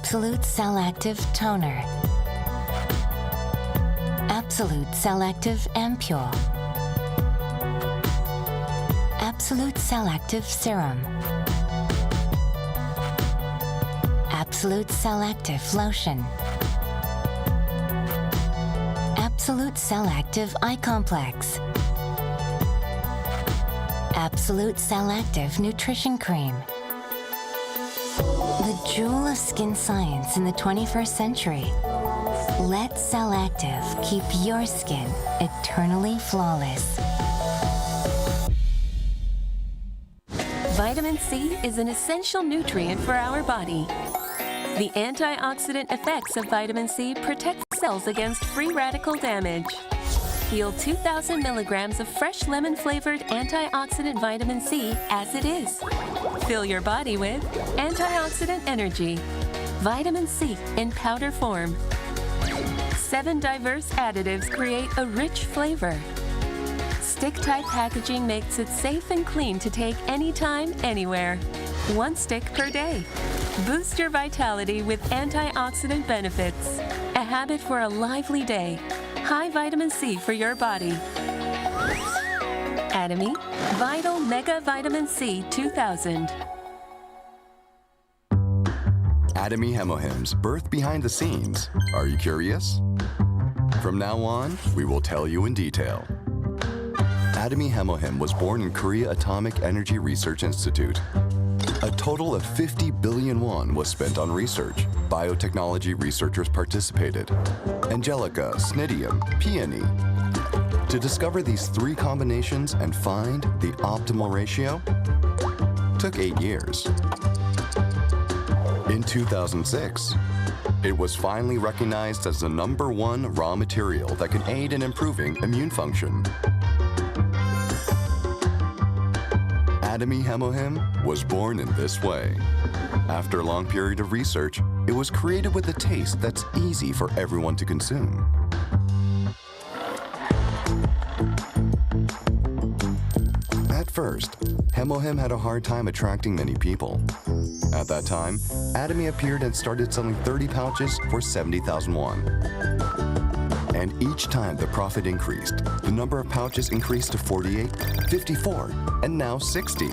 Absolute Cell Active Toner. Absolute Cell Active Ampule. Absolute Cell Active Serum. Absolute Cell Active Lotion. Absolute Cell Active Eye Complex. Absolute Cell Active Nutrition Cream. The jewel of skin science in the 21st century. Let Cell Active keep your skin eternally flawless. Vitamin C is an essential nutrient for our body. The antioxidant effects of vitamin C protect cells against free radical damage. Feel 2,000 milligrams of fresh lemon-flavored antioxidant vitamin C as it is. Fill your body with antioxidant energy. Vitamin C in powder form. 7 diverse additives create a rich flavor. Stick-type packaging makes it safe and clean to take anytime, anywhere. 1 stick per day. Boost your vitality with antioxidant benefits. A habit for a lively day. High vitamin C for your body. Atomy Vital Mega Vitamin C 2000. Atomy Hemohymns, birth behind the scenes. Are you curious? From now on, we will tell you in detail. Atomy Hemohym was born in Korea Atomic Energy Research Institute. A total of 50 billion won was spent on research. Biotechnology researchers participated. Angelica, Snidium, Peony. To discover these 3 combinations and find the optimal ratio took 8 years. In 2006, it was finally recognized as the #1 raw material that can aid in improving immune function. Atomy Hemohym was born in this way. After a long period of research, it was created with a taste that's easy for everyone to consume. At first, Hemohym had a hard time attracting many people. At that time, Atomy appeared and started selling 30 pouches for 70,000 won. And each time the profit increased, the number of pouches increased to 48, 54, and now 60.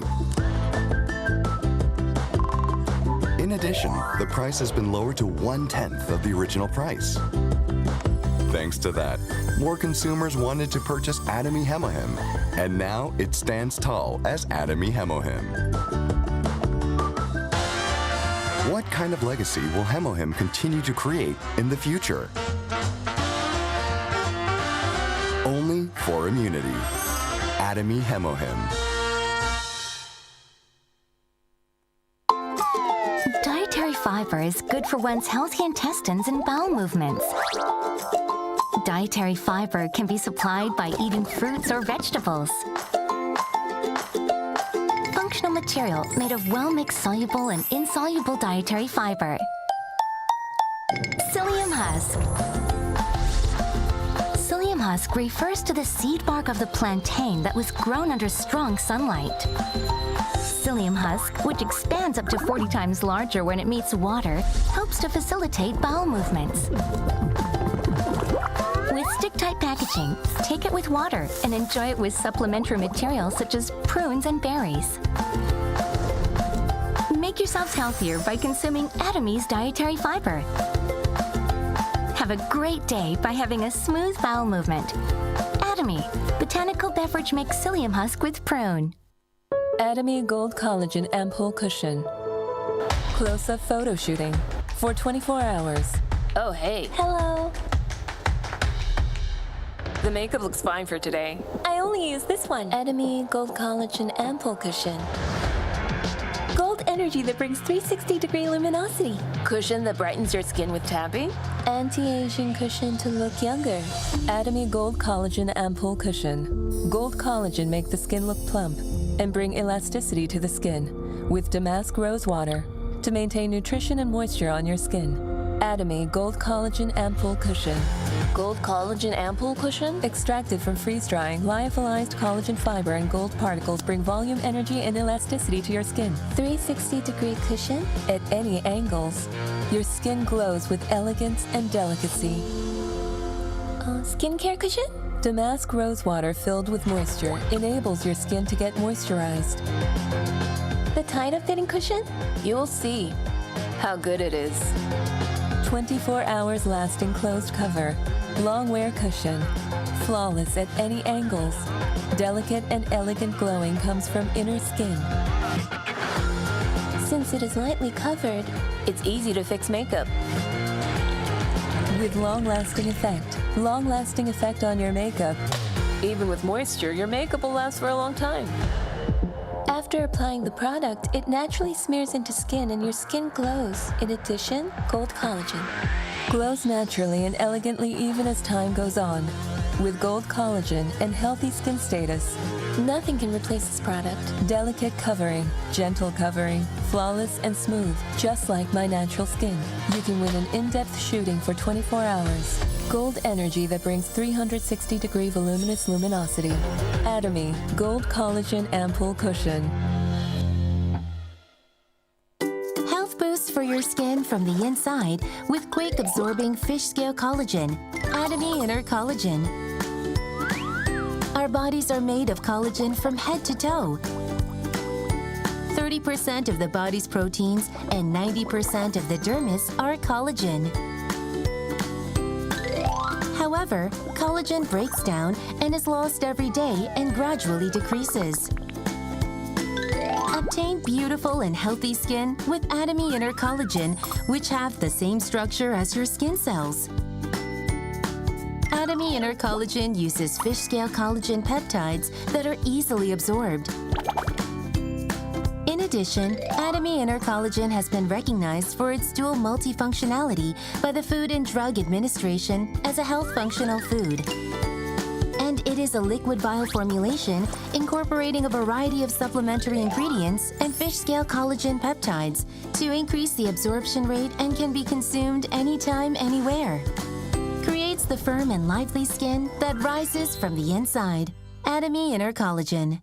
In addition, the price has been lowered to 1/10 of the original price. Thanks to that, more consumers wanted to purchase Atomy Hemohym, and now it stands tall as Atomy Hemohym. What kind of legacy will Hemohym continue to create in the future? Only for immunity. Atomy Hemohym. Dietary fiber is good for one's healthy intestines and bowel movements. Dietary fiber can be supplied by eating fruits or vegetables. Functional material made of well-mixed soluble and insoluble dietary fiber. Psyllium husk. Psyllium husk refers to the seed bark of the plantain that was grown under strong sunlight. Psyllium husk, which expands up to 40 times larger when it meets water, helps to facilitate bowel movements. With stick-type packaging, take it with water and enjoy it with supplementary materials such as prunes and berries. Make yourselves healthier by consuming Atomy's dietary fiber. Have a great day by having a smooth bowel movement. Atomy, botanical beverage mix psyllium husk with prune. Atomy Gold Collagen Ampoule Cushion. Close-up photo shooting for 24 hours. Oh, hey. Hello. The makeup looks fine for today. I only use this one. Atomy Gold Collagen Ampoule Cushion. Gold energy that brings 360-degree luminosity. Cushion that brightens your skin with tapping. Anti-aging cushion to look younger. Atomy Gold Collagen Ampoule Cushion. Gold collagen make the skin look plump and bring elasticity to the skin with damask rose water to maintain nutrition and moisture on your skin. Atomy Gold Collagen Ampoule Cushion. Gold Collagen Ampoule Cushion? Extracted from freeze-drying, lyophilized collagen fiber and gold particles bring volume, energy, and elasticity to your skin. 360-degree cushion? At any angles, your skin glows with elegance and delicacy. Skincare cushion? Damask rose water filled with moisture enables your skin to get moisturized. The tight-fitting cushion? You'll see how good it is. 24 hours lasting closed cover. Long wear cushion. Flawless at any angles. Delicate and elegant glowing comes from inner skin. Since it is lightly covered, It's easy to fix makeup. With long-lasting effect. Long-lasting effect on your makeup. Even with moisture, your makeup will last for a long time. after applying the product, it naturally smears into skin and your skin glows. In addition, gold collagen. Glows naturally and elegantly even as time goes on. With gold collagen and healthy skin status. Nothing can replace this product. Delicate covering, gentle covering, flawless and smooth, just like my natural skin. You can win an in-depth shooting for 24 hours. Gold energy that brings 360-degree voluminous luminosity. Atomy Gold Collagen Ampoule Cushion. Health boosts for your skin from the inside with quick absorbing fish scale collagen. Atomy Inner Collagen. Our bodies are made of collagen from head to toe. 30% of the body's proteins and 90% of the dermis are collagen. However, collagen breaks down and is lost every day and gradually decreases. Obtain beautiful and healthy skin with Atomy Inner Collagen, which have the same structure as your skin cells. Atomy Inner Collagen uses fish scale collagen peptides that are easily absorbed. In addition, Atomy Inner Collagen has been recognized for its dual multifunctionality by the Food and Drug Administration as a health functional food. And it is a liquid vial formulation incorporating a variety of supplementary ingredients and fish scale collagen peptides to increase the absorption rate and can be consumed anytime, anywhere. Creates the firm and lively skin that rises from the inside. Atomy Inner Collagen.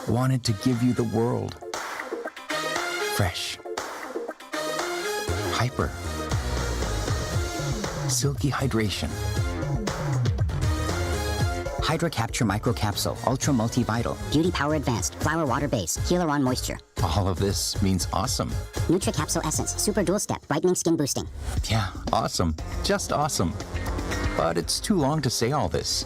Wanted to give you the world. Fresh. Hyper. Silky hydration. Hydra Capture Microcapsule, Ultra Multivital, Beauty Power Advanced, Flower Water Base, Hyaluron Moisture. All of this means awesome. NutriCapsule Essence, Super Dual Step, Brightening Skin Boosting. Yeah, awesome. Just awesome. But it's too long to say all this.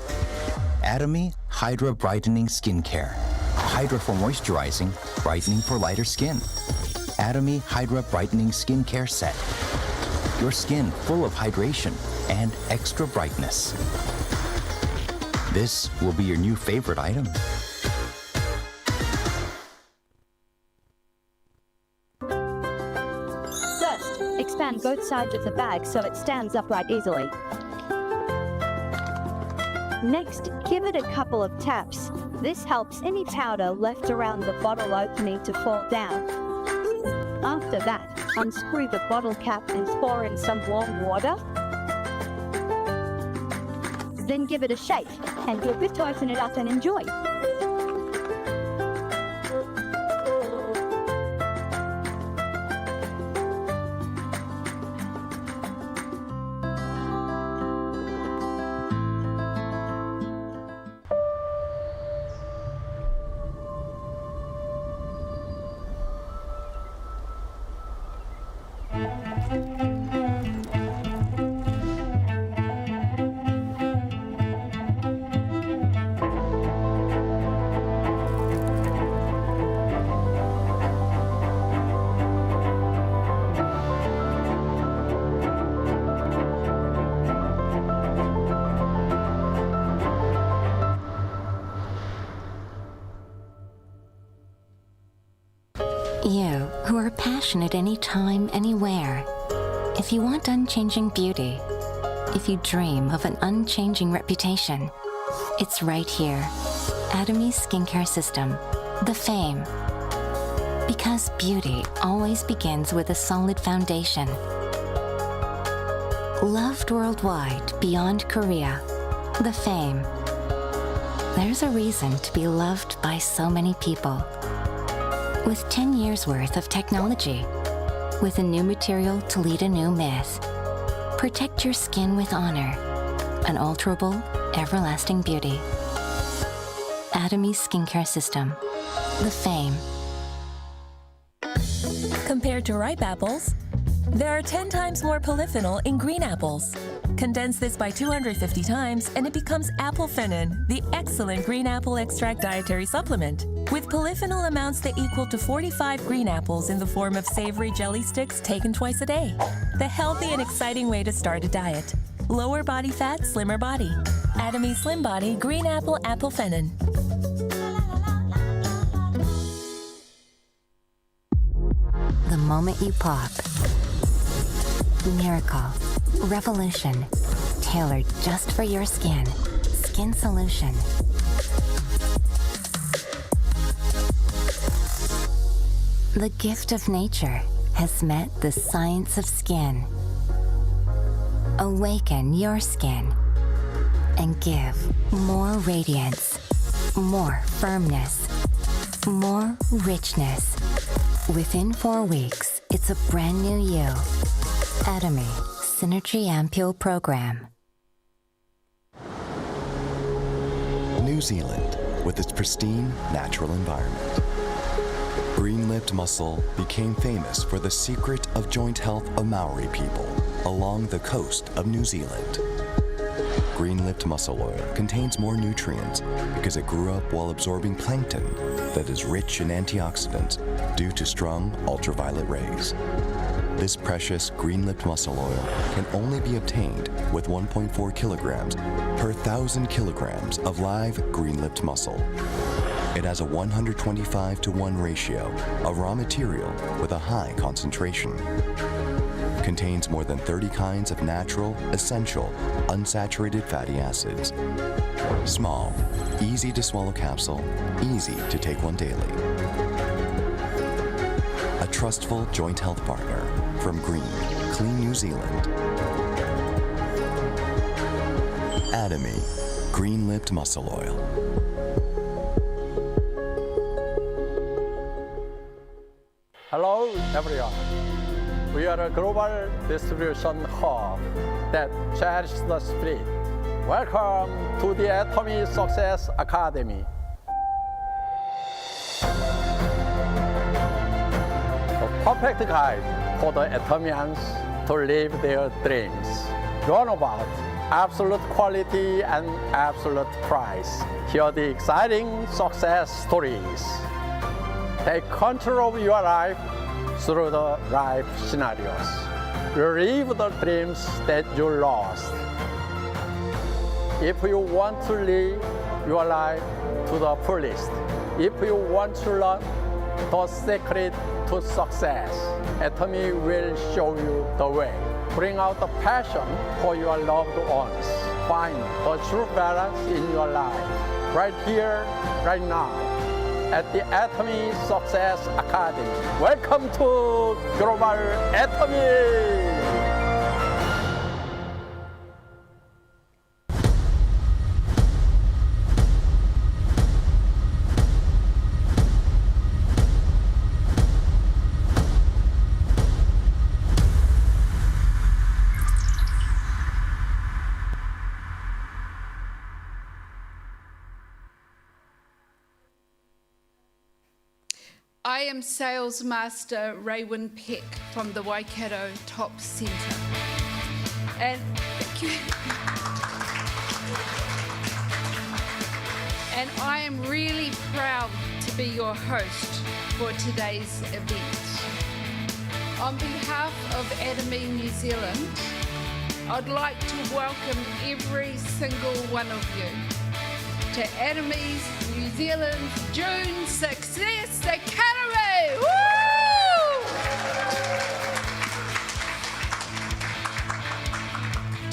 Atomy Hydra Brightening Skincare. Hydra for moisturizing, brightening for lighter skin. Atomy Hydra Brightening Skincare Set. Your skin full of hydration and extra brightness. This will be your new favorite item. First, expand both sides of the bag so it stands upright easily. Next, give it a couple of taps. This helps any powder left around the bottle opening to fall down. After that, unscrew the bottle cap and pour in some warm water. Then give it a shake, and you're good to open it up and enjoy. You, who are passionate anytime, anywhere. If you want unchanging beauty, if you dream of an unchanging reputation, it's right here. Atomy Skincare System, the Fame. Because beauty always begins with a solid foundation. Loved worldwide beyond Korea. The Fame. There's a reason to be loved by so many people. With 10 years worth of technology. With a new material to lead a new myth. Protect your skin with honor. Unalterable, everlasting beauty. Atomy Skincare System. The Fame. Compared to ripe apples, there are 10 times more polyphenol in green apples. Condense this by 250 times and it becomes Apple-Phenin, the excellent green apple extract dietary supplement. With polyphenol amounts that equal to 45 green apples in the form of savory jelly sticks taken twice a day. The healthy and exciting way to start a diet. Lower body fat, slimmer body. Atomy Slim Body Green Apple Apple-Phenin. The moment you pop. Miracle. Revolution. Tailored just for your skin. Skin Solution. The gift of nature has met the science of skin. Awaken your skin and give more radiance, more firmness, more richness. Within 4 weeks, it's a brand new you. Atomy Synergy Ampule Program. New Zealand, with its pristine natural environment. Green-lipped mussel became famous for the secret of joint health of Maori people along the coast of New Zealand. Green-lipped mussel oil contains more nutrients because it grew up while absorbing plankton that is rich in antioxidants due to strong ultraviolet rays. This precious green-lipped mussel oil can only be obtained with 1.4 kilograms per 1,000 kilograms of live green-lipped mussel. It has a 125:1 ratio of raw material with a high concentration. Contains more than 30 kinds of natural, essential, unsaturated fatty acids. Small, easy to swallow capsule, easy to take one daily. A trustful joint health partner from Green, Clean New Zealand. Atomy, green-lipped mussel oil. Hello, everyone. We are a global distribution hub that cherishes the spirit. Welcome to the Atomy Success Academy. The perfect guide for the Atomians to live their dreams. Learn about absolute quality and absolute price. Hear the exciting success stories. Take control of your life through the life scenarios. Relive the dreams that you lost. If you want to live your life to the fullest, if you want to learn the secret to success, Atomy will show you the way. Bring out the passion for your loved ones. Find the true balance in your life, right here, right now, at the Atomy Success Academy. Welcome to Global Atomy! I am Sales Master Raywin Peck from the Waikato Top Centre. And thank you. And I am really proud to be your host for today's event. On behalf of Atomy New Zealand, I'd like to welcome every single one of you to Atomy's New Zealand June Success Academy! Woo!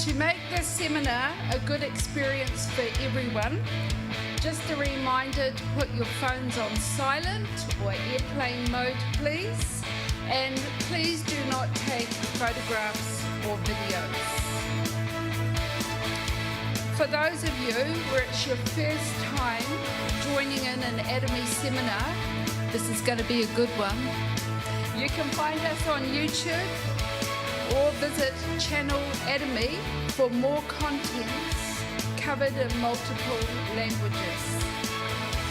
To make this seminar a good experience for everyone, just a reminder to put your phones on silent or airplane mode, please. And please do not take photographs or videos. For those of you where it's your first time joining in an Atomy seminar, this is going to be a good one. You can find us on YouTube or visit channel Atomy for more contents covered in multiple languages.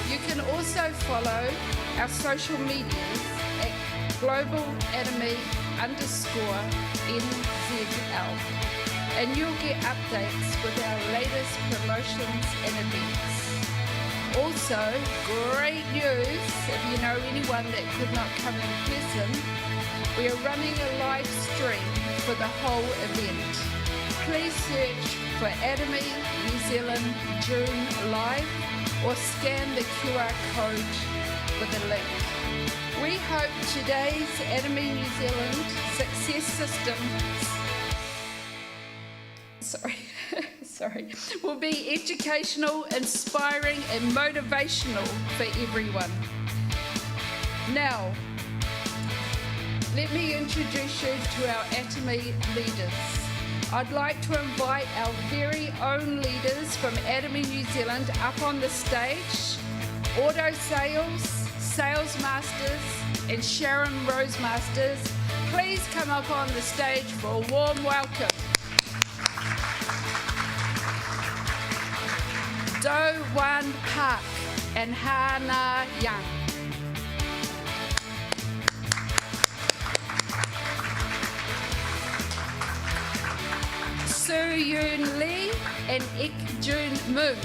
You can also follow our social medias at global_Atomy_NZL, and you'll get updates with our latest promotions and events. Also, great news, if you know anyone that could not come in person, we are running a live stream for the whole event. Please search for Atomy New Zealand June Live or scan the QR code for the link. We hope today's Atomy New Zealand Success System will be educational, inspiring and motivational for everyone. Now, let me introduce you to our Atomy leaders. I'd like to invite our very own leaders from Atomy New Zealand up on the stage, Auto Sales, Sales Masters and Sharon Rose Masters. Please come up on the stage for a warm welcome. Do Wan Park and Hana Young. Su Yun Lee and Ik Jun Moon.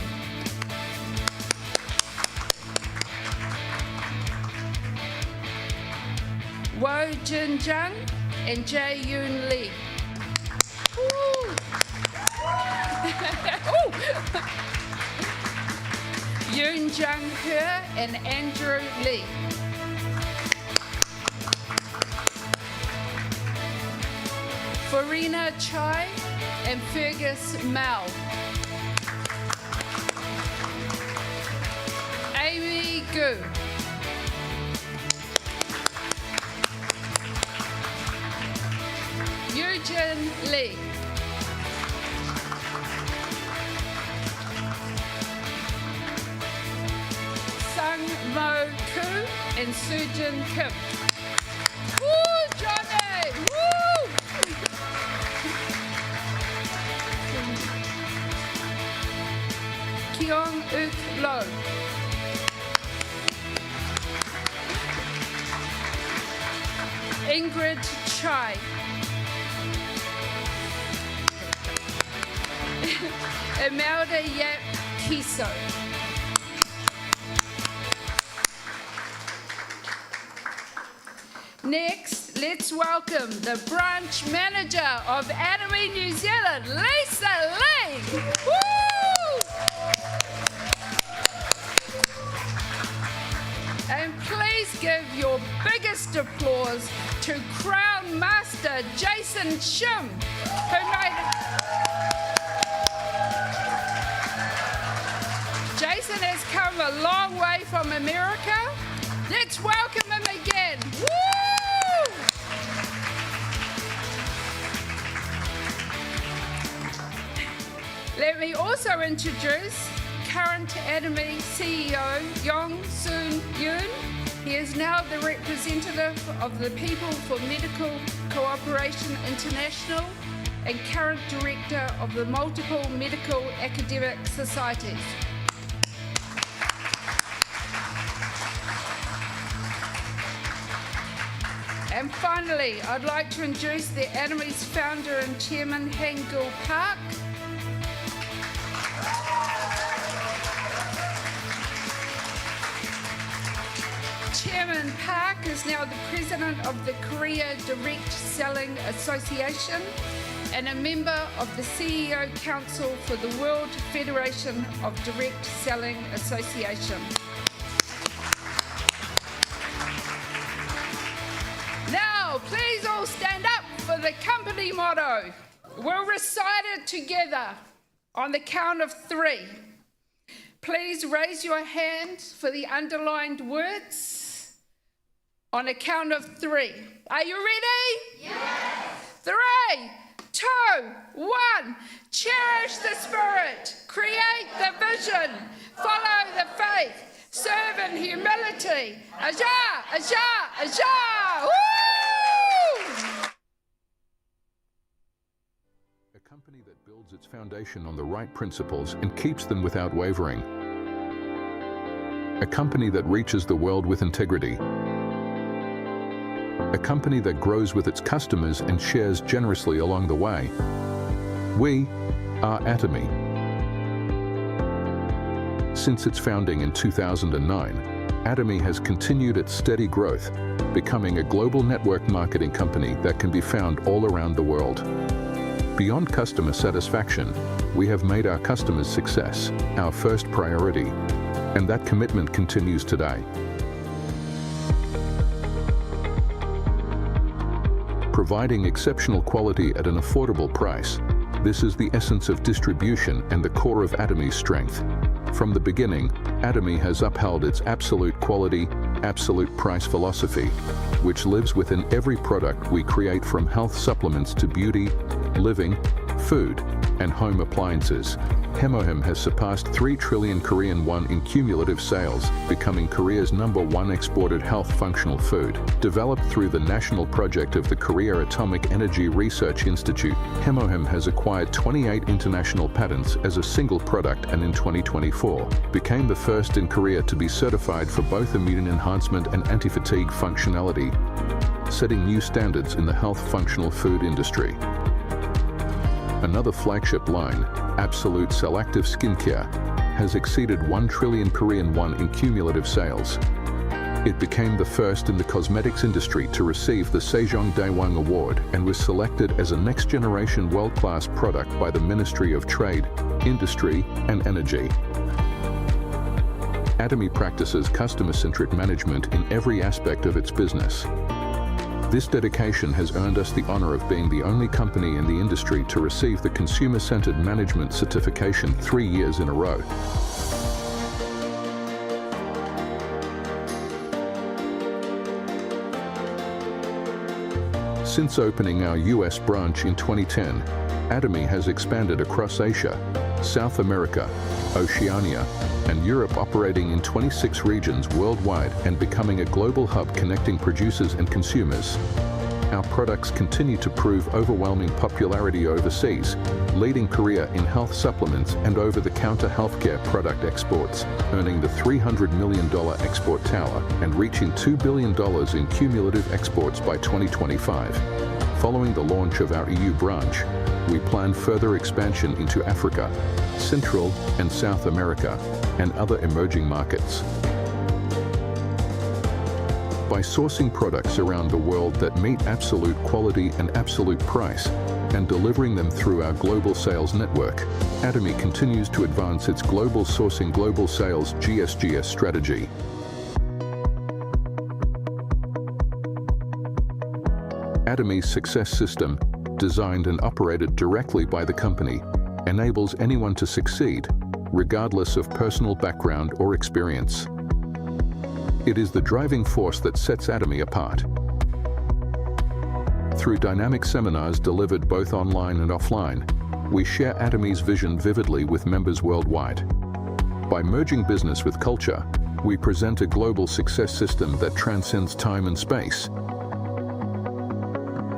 Wo Jin Jung and Jae Yun Lee. Yoon Jung He and Andrew Lee. Farina Chai and Fergus Mao. Amy Gu. Eugene Lee. Sung Mo Koo and Sujin Kim. Woo, Johnny! Woo! Keong Uk Lo. Ingrid Chai. Imelda Yap Kiso. Next, let's welcome the branch manager of Atomy New Zealand, Lisa Lee. Woo! And please give your biggest applause to Crown Master Jason Shim, who made it. Jason has come a long way from America. Let's welcome him again. Woo! Let me also introduce current Atomy CEO Yong Soon Yoon. He is now the representative of the People for Medical Cooperation International and current director of the multiple medical academic societies. And finally, I'd like to introduce the Atomy's founder and chairman, Hangul Park. Chairman Park is now the president of the Korea Direct Selling Association and a member of the CEO Council for the World Federation of Direct Selling Association. Now, please all stand up for the company motto. We'll recite it together on the count of 3. Please raise your hand for the underlined words. On a count of 3. Are you ready? Yes. 3, 2, 1. Cherish the spirit. the vision, follow the faith, serve in humility. Aja, aja, aja! Woo! A company that builds its foundation on the right principles and keeps them without wavering. A company that reaches the world with integrity. A company that grows with its customers and shares generously along the way. We are Atomy. Since its founding in 2009, Atomy has continued its steady growth, becoming a global network marketing company that can be found all around the world. Beyond customer satisfaction, we have made our customers' success our first priority, and that commitment continues today. Providing exceptional quality at an affordable price, this is the essence of distribution and the core of Atomy's strength. From the beginning, Atomy has upheld its absolute quality, absolute price philosophy, which lives within every product we create, from health supplements to beauty, living, food, and home appliances. Hemohim has surpassed 3 trillion Korean won in cumulative sales, becoming Korea's #1 exported health functional food. Developed through the national project of the Korea Atomic Energy Research Institute, Hemohim has acquired 28 international patents as a single product, and in 2024, became the first in Korea to be certified for both immune enhancement and anti-fatigue functionality, setting new standards in the health functional food industry. Another flagship line, Absolute Cell-Active Skincare, has exceeded 1 trillion Korean won in cumulative sales. It became the first in the cosmetics industry to receive the Sejong Daewang Award and was selected as a next-generation world-class product by the Ministry of Trade, Industry, and Energy. Atomy practices customer-centric management in every aspect of its business. This dedication has earned us the honor of being the only company in the industry to receive the Consumer-Centered Management certification 3 years in a row. Since opening our US branch in 2010, Atomy has expanded across Asia, South America, Oceania, and Europe, operating in 26 regions worldwide and becoming a global hub connecting producers and consumers. Our products continue to prove overwhelming popularity overseas, leading Korea in health supplements and over-the-counter healthcare product exports, earning the $300 million export tower and reaching $2 billion in cumulative exports by 2025. Following the launch of our EU branch, we plan further expansion into Africa, Central and South America, and other emerging markets. By sourcing products around the world that meet absolute quality and absolute price, and delivering them through our global sales network, Atomy continues to advance its global sourcing, global sales (GSGS) strategy. Atomy's success system, designed and operated directly by the company, enables anyone to succeed, regardless of personal background or experience. It is the driving force that sets Atomy apart. Through dynamic seminars delivered both online and offline, we share Atomy's vision vividly with members worldwide. By merging business with culture, we present a global success system that transcends time and space.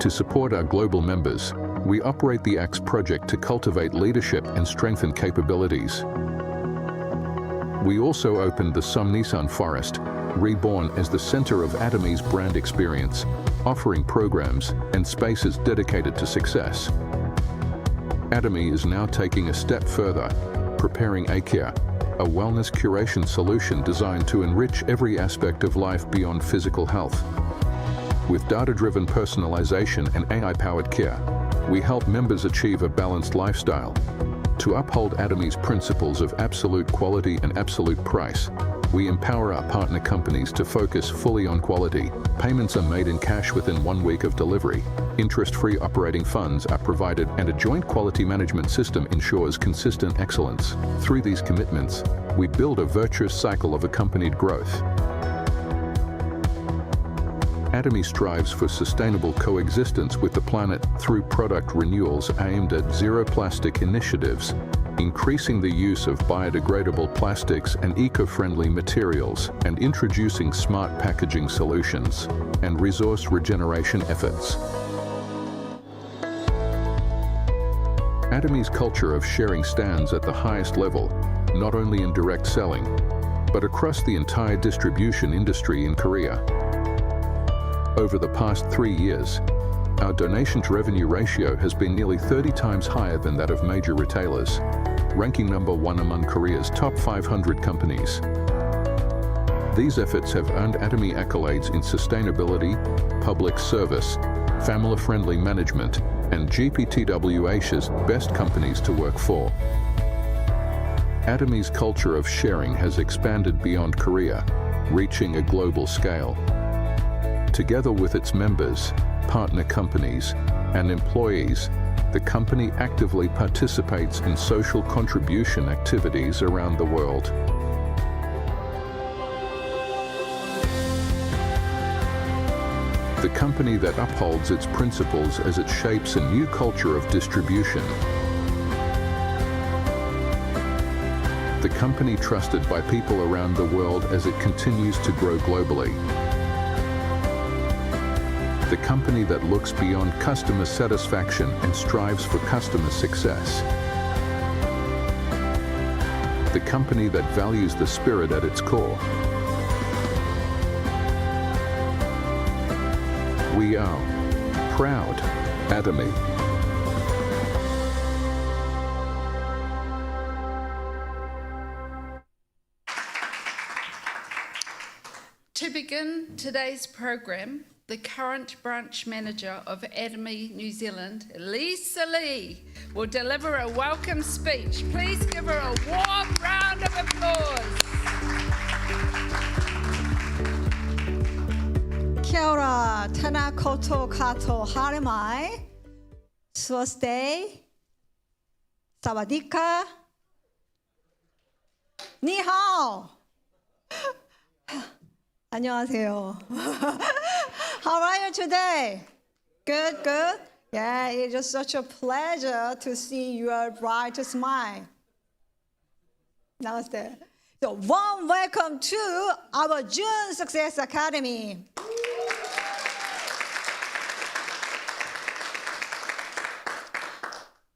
To support our global members, we operate the AXE project to cultivate leadership and strengthen capabilities. We also opened the Som Nissan Forest, reborn as the center of Atomy's brand experience, offering programs and spaces dedicated to success. Atomy is now taking a step further, preparing ACare, a wellness curation solution designed to enrich every aspect of life beyond physical health. With data-driven personalization and AI-powered care, we help members achieve a balanced lifestyle. To uphold Atomy's principles of absolute quality and absolute price, we empower our partner companies to focus fully on quality. Payments are made in cash within 1 week of delivery. Interest-free operating funds are provided, and a joint quality management system ensures consistent excellence. Through these commitments, we build a virtuous cycle of accompanied growth. Atomy strives for sustainable coexistence with the planet through product renewals aimed at zero plastic initiatives, increasing the use of biodegradable plastics and eco-friendly materials, and introducing smart packaging solutions and resource regeneration efforts. Atomy's culture of sharing stands at the highest level, not only in direct selling, but across the entire distribution industry in Korea. Over the past 3 years, our donation-to-revenue ratio has been nearly 30 times higher than that of major retailers, ranking number 1 among Korea's top 500 companies. These efforts have earned Atomy accolades in sustainability, public service, family-friendly management, and GPTW Asia's best companies to work for. Atomy's culture of sharing has expanded beyond Korea, reaching a global scale. Together with its members, partner companies, and employees, the company actively participates in social contribution activities around the world. The company that upholds its principles as it shapes a new culture of distribution. The company trusted by people around the world as it continues to grow globally. The company that looks beyond customer satisfaction and strives for customer success. The company that values the spirit at its core. We are proud Atomy. To begin today's program, the current branch manager of Atomy New Zealand, Lisa Lee, will deliver a welcome speech. Please give her a warm round of applause. Kia ora, tēnā koutou katoa haere mai, Swastika, Sawadika, Ni hao. 안녕하세요. How are you today? Good, good. Yeah, it is such a pleasure to see your bright smile. Namaste. So, warm welcome to our June Success Academy.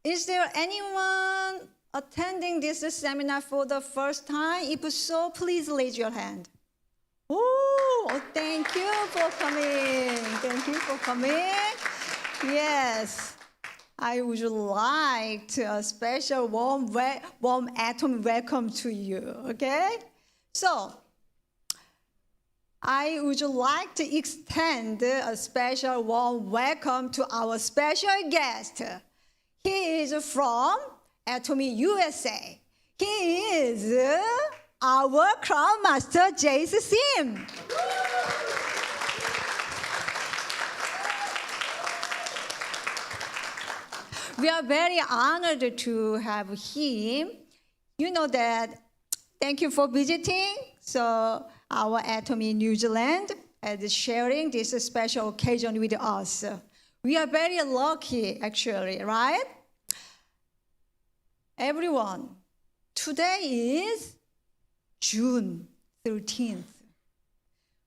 Is there anyone attending this seminar for the first time? If so, please raise your hand. Oh, thank you for coming. Thank you for coming. Yes, I would like to a special warm Atomy welcome to you, okay? So, I would like to extend a special warm welcome to our special guest. He is from Atomy USA. He is our Crown Master, Jace Sim. We are very honored to have him. You know that, thank you for visiting. So our Atomy New Zealand is sharing this special occasion with us. We are very lucky, actually, right? Everyone, today is June 13th.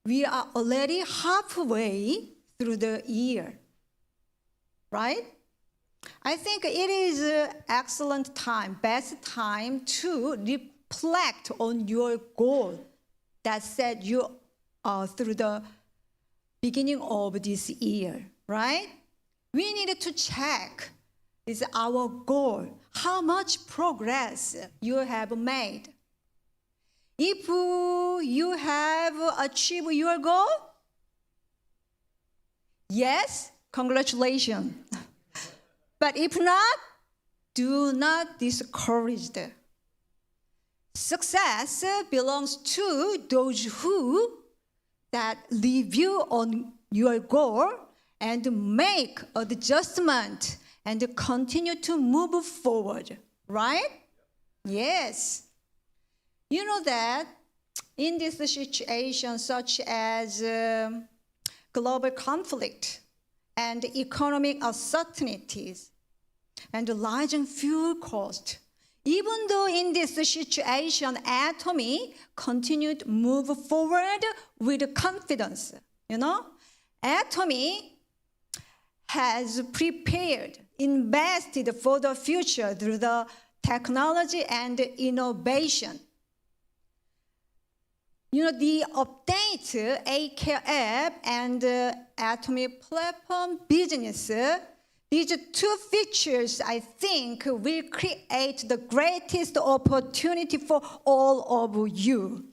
We are already halfway through the year, right? I think it is an excellent time, best time to reflect on your goal that set you through the beginning of this year, right? We need to check, is our goal, how much progress you have made. If you have achieved your goal, yes, congratulations. But if not, do not discourage. Success belongs to those who that review on your goal and make adjustment and continue to move forward, right? Yes. You know that in this situation such as global conflict and economic uncertainties and rising fuel cost, Even though in this situation, Atomy continued to move forward with confidence. Atomy has prepared, invested for the future through the technology and innovation. The update A-Care app and Atomy platform business, these two features, I think, will create the greatest opportunity for all of you.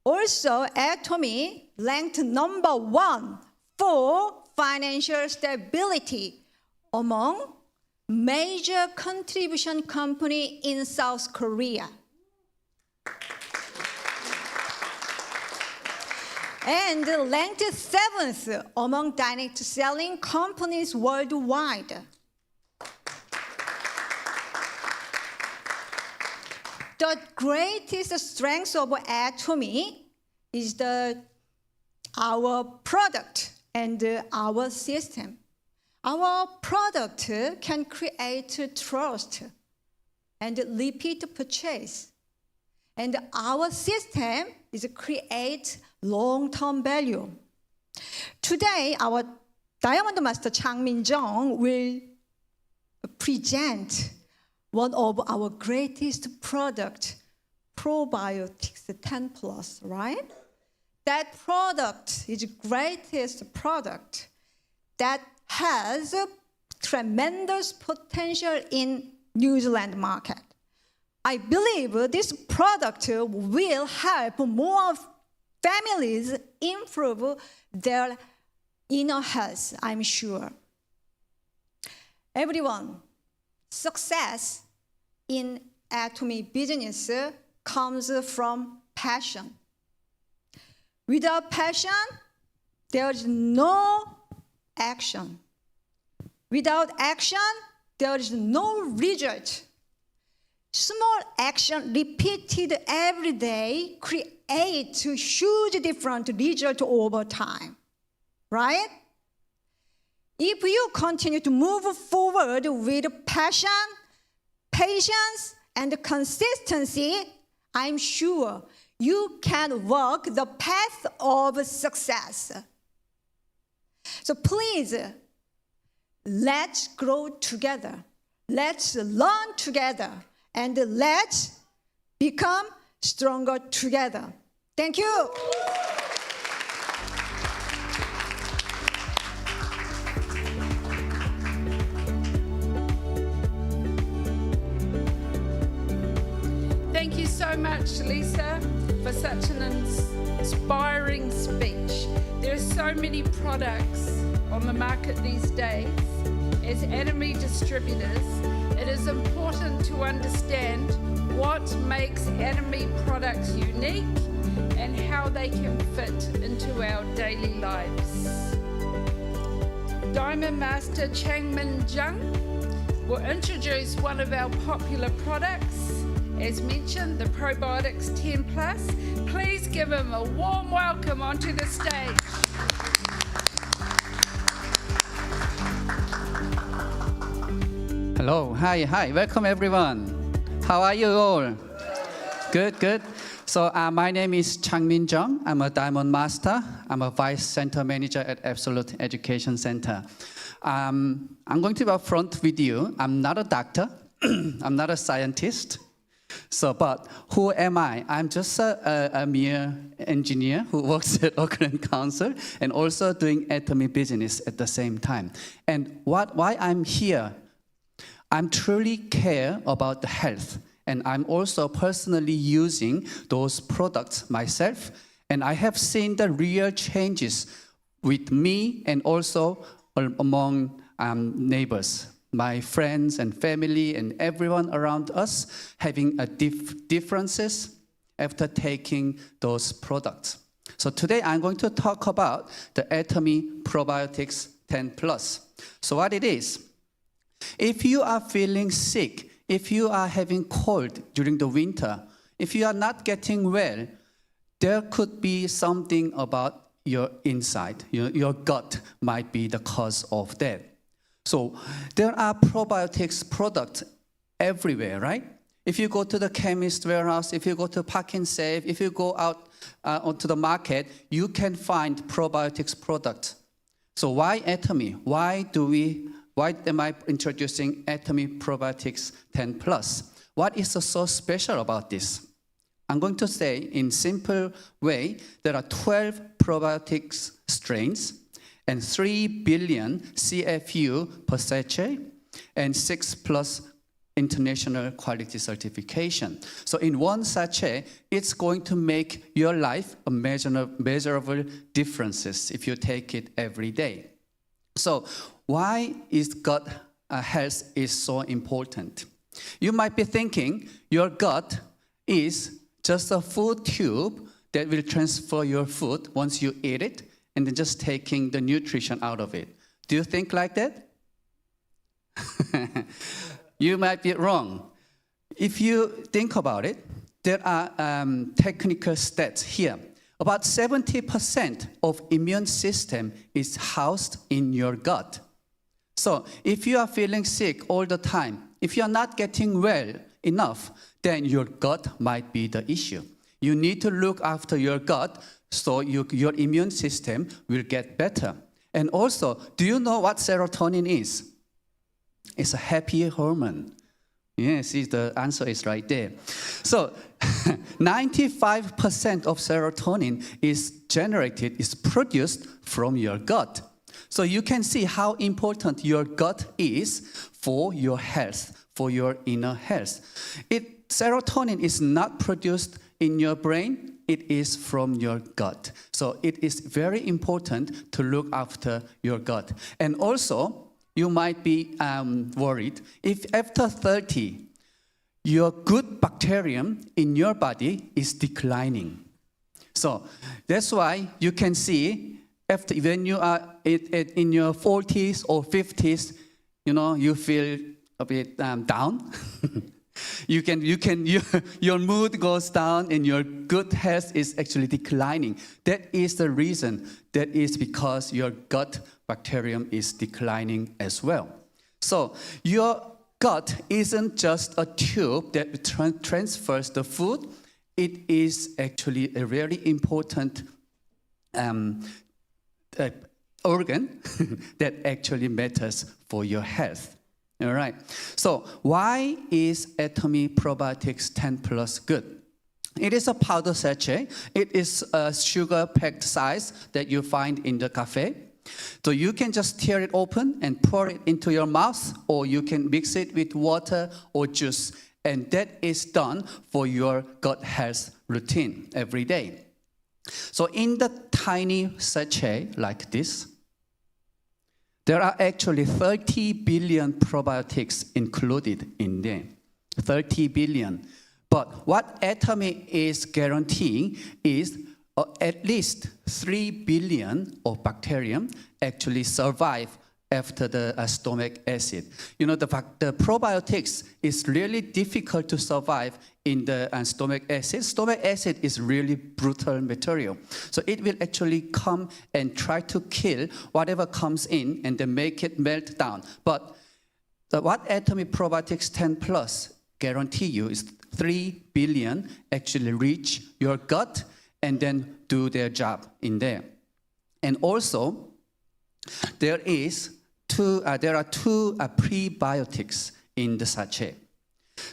Also, Atomy ranked number 1 for financial stability among major contribution company in South Korea. And ranked 7th among direct selling companies worldwide. The greatest strength of Atomy is our product and our system. Our product can create trust and repeat purchase. And our system is create long-term value. Today, our Diamond Master Chang Min-jung will present one of our greatest product, Probiotics 10+, right? That product is the greatest product that has tremendous potential in New Zealand market. I believe this product will help more families improve their inner health, I'm sure. Everyone, success in Atomy business comes from passion. Without passion, there is no action. Without action, there is no result. Small action repeated every day creates huge different result over time, right? If you continue to move forward with passion, patience, and consistency, I'm sure you can walk the path of success. So please, let's grow together. Let's learn together. And let's become stronger together. Thank you. Thank you so much, Lisa, for such an inspiring speech. There are so many products on the market these days. As Atomy distributors, it is important to understand what makes Atomy products unique and how they can fit into our daily lives. Diamond Master Chang Min-jung will introduce one of our popular products, as mentioned, the Probiotics 10+. Please give him a warm welcome onto the stage. Hello, hi, welcome everyone. How are you all? Good. So my name is Chang Min-jung. I'm a Diamond Master. I'm a Vice Center Manager at Absolute Education Center. I'm going to be upfront with you. I'm not a doctor. I'm not a scientist. But who am I? I'm just a mere engineer who works at Auckland Council and also doing Atomy business at the same time. And why I'm here, I'm truly care about the health, and I'm also personally using those products myself, and I have seen the real changes with me and also among neighbors, my friends and family and everyone around us having a differences after taking those products. So today I'm going to talk about the Atomy Probiotics 10+. So what it is, if you are feeling sick, if you are having cold during the winter, if you are not getting well, there could be something about your inside. Your gut might be the cause of that. So there are probiotics products everywhere, right? If you go to the chemist warehouse, if you go to Park and Save, if you go out onto the market, you can find probiotics products. So why Atomy? Why am I introducing Atomy Probiotics 10 Plus? What is so special about this? I'm going to say in simple way, there are 12 probiotics strains and 3 billion CFU per sachet and 6+ international quality certification. So in one sachet, it's going to make your life a measurable differences if you take it every day. So why is gut health is so important? You might be thinking your gut is just a food tube that will transfer your food once you eat it and then just taking the nutrition out of it. Do you think like that? You might be wrong. If you think about it, there are technical stats here. About 70% of immune system is housed in your gut. So if you are feeling sick all the time, if you are not getting well enough, then your gut might be the issue. You need to look after your gut so your immune system will get better. And also, do you know what serotonin is? It's a happy hormone. Yes, the answer is right there. So 95% of serotonin is produced from your gut. So you can see how important your gut is for your health, for your inner health. Serotonin is not produced in your brain, it is from your gut. So it is very important to look after your gut. And also, you might be worried if after 30, your good bacterium in your body is declining. So that's why you can see when you are in your 40s or 50s, you feel a bit down. Your mood goes down and your good health is actually declining. That is the reason. That is because your gut bacterium is declining as well. So your gut isn't just a tube that transfers the food. It is actually a very important organ that actually matters for your health. All right. So why is Atomy Probiotics 10 Plus good? It is a powder sachet. It is a sugar-packed size that you find in the cafe. So you can just tear it open and pour it into your mouth, or you can mix it with water or juice. And that is done for your gut health routine every day. So in the tiny sachet like this, there are actually 30 billion probiotics included in there. 30 billion. But what Atomy is guaranteeing is at least 3 billion of bacterium actually survive after the stomach acid. The probiotics is really difficult to survive in the stomach acid. Stomach acid is really brutal material. So it will actually come and try to kill whatever comes in and then make it melt down. But what Atomy Probiotics 10 Plus guarantee you is 3 billion actually reach your gut and then do their job in there. And also, there are two prebiotics in the sachet.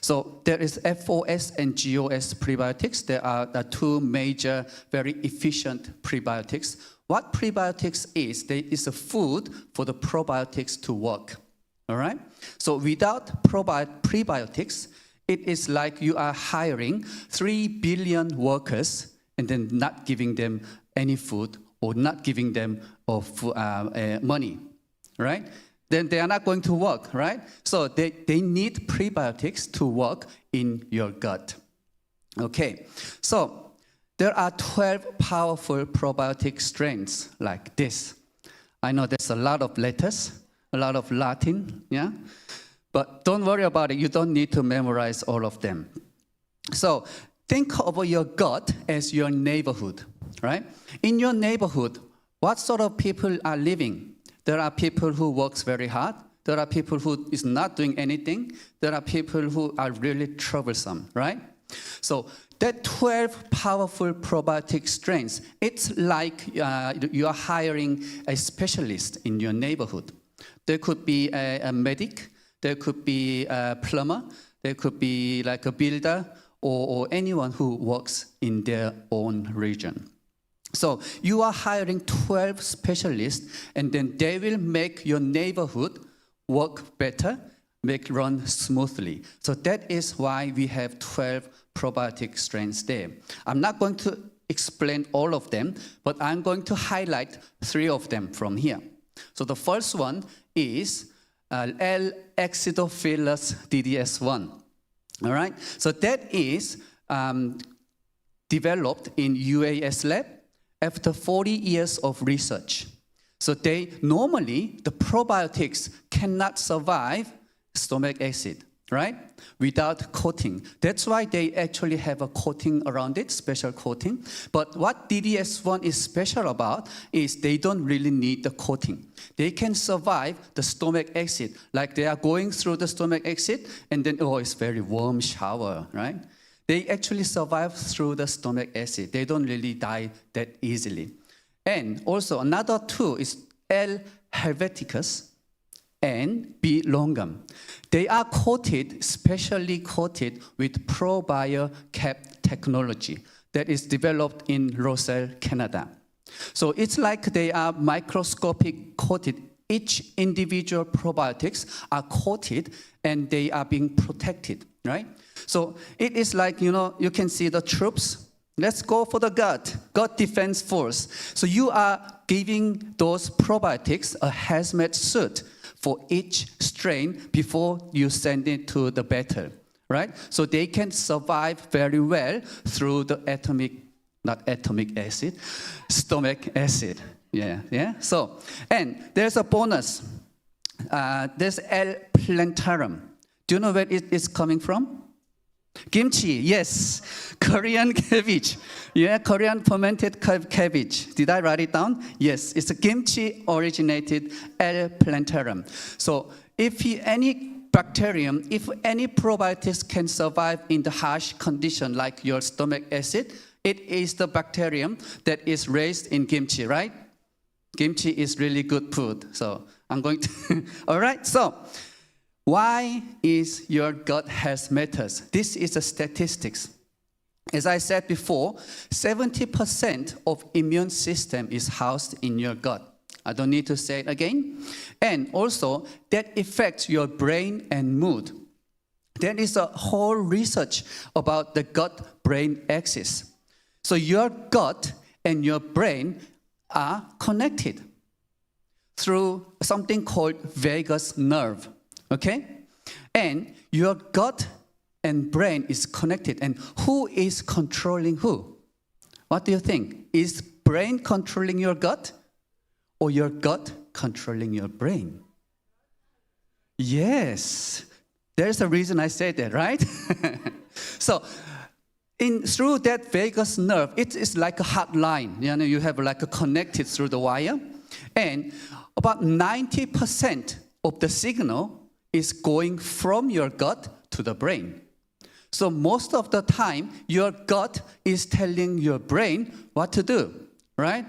So there is FOS and GOS prebiotics. There are the two major, very efficient prebiotics. What prebiotics is, there is a food for the probiotics to work. All right? So without prebiotics, it is like you are hiring 3 billion workers and then not giving them any food or not giving them money, right? Then they are not going to work, right? So they need prebiotics to work in your gut. Okay, so there are 12 powerful probiotic strains like this. I know there's a lot of letters, a lot of Latin, yeah? But don't worry about it. You don't need to memorize all of them. So think of your gut as your neighborhood, right? In your neighborhood, what sort of people are living? There are people who work very hard. There are people who is not doing anything. There are people who are really troublesome, right? So that 12 powerful probiotic strains, it's like you are hiring a specialist in your neighborhood. There could be a medic, there could be a plumber, there could be like a builder, or anyone who works in their own region. So you are hiring 12 specialists, and then they will make your neighborhood work better, make run smoothly. So that is why we have 12 probiotic strains there. I'm not going to explain all of them, but I'm going to highlight 3 of them from here. So the first one is L-Acidophilus DDS1. All right, so that is developed in UAS lab after 40 years of research. So normally, the probiotics cannot survive stomach acid, right? Without coating. That's why they actually have a coating around it, special coating. But what DDS1 is special about is they don't really need the coating. They can survive the stomach acid, like they are going through the stomach acid, and then, oh, it's very warm shower, right? They actually survive through the stomach acid. They don't really die that easily. And also another 2 is L. helveticus and B. longum. They are coated, specially coated with ProBio cap technology that is developed in Roselle, Canada. So it's like they are microscopic coated. Each individual probiotics are coated and they are being protected, right? So it is like, you can see the troops. Let's go for the gut defense force. So you are giving those probiotics a hazmat suit for each strain before you send it to the battle, right? So they can survive very well through the stomach acid. Yeah. So, and there's a bonus. There's L. plantarum. Do you know where it is coming from? Kimchi, yes. Korean cabbage. Yeah, Korean fermented cabbage. Did I write it down? Yes, it's a kimchi originated L. plantarum. So if any bacterium, if any probiotics can survive in the harsh condition like your stomach acid, it is the bacterium that is raised in kimchi, right? Kimchi is really good food. So I'm going to, all right, so why is your gut health matters? This is a statistics. As I said before, 70% of immune system is housed in your gut. I don't need to say it again. And also, that affects your brain and mood. There is a whole research about the gut-brain axis. So your gut and your brain are connected through something called vagus nerve. Okay? And your gut and brain is connected. And who is controlling who? What do you think? Is brain controlling your gut or your gut controlling your brain? Yes. There's a reason I said that, right? So, through that vagus nerve, it is like a hot line. You have like a connected through the wire. And about 90% of the signal is going from your gut to the brain. So most of the time, your gut is telling your brain what to do, right?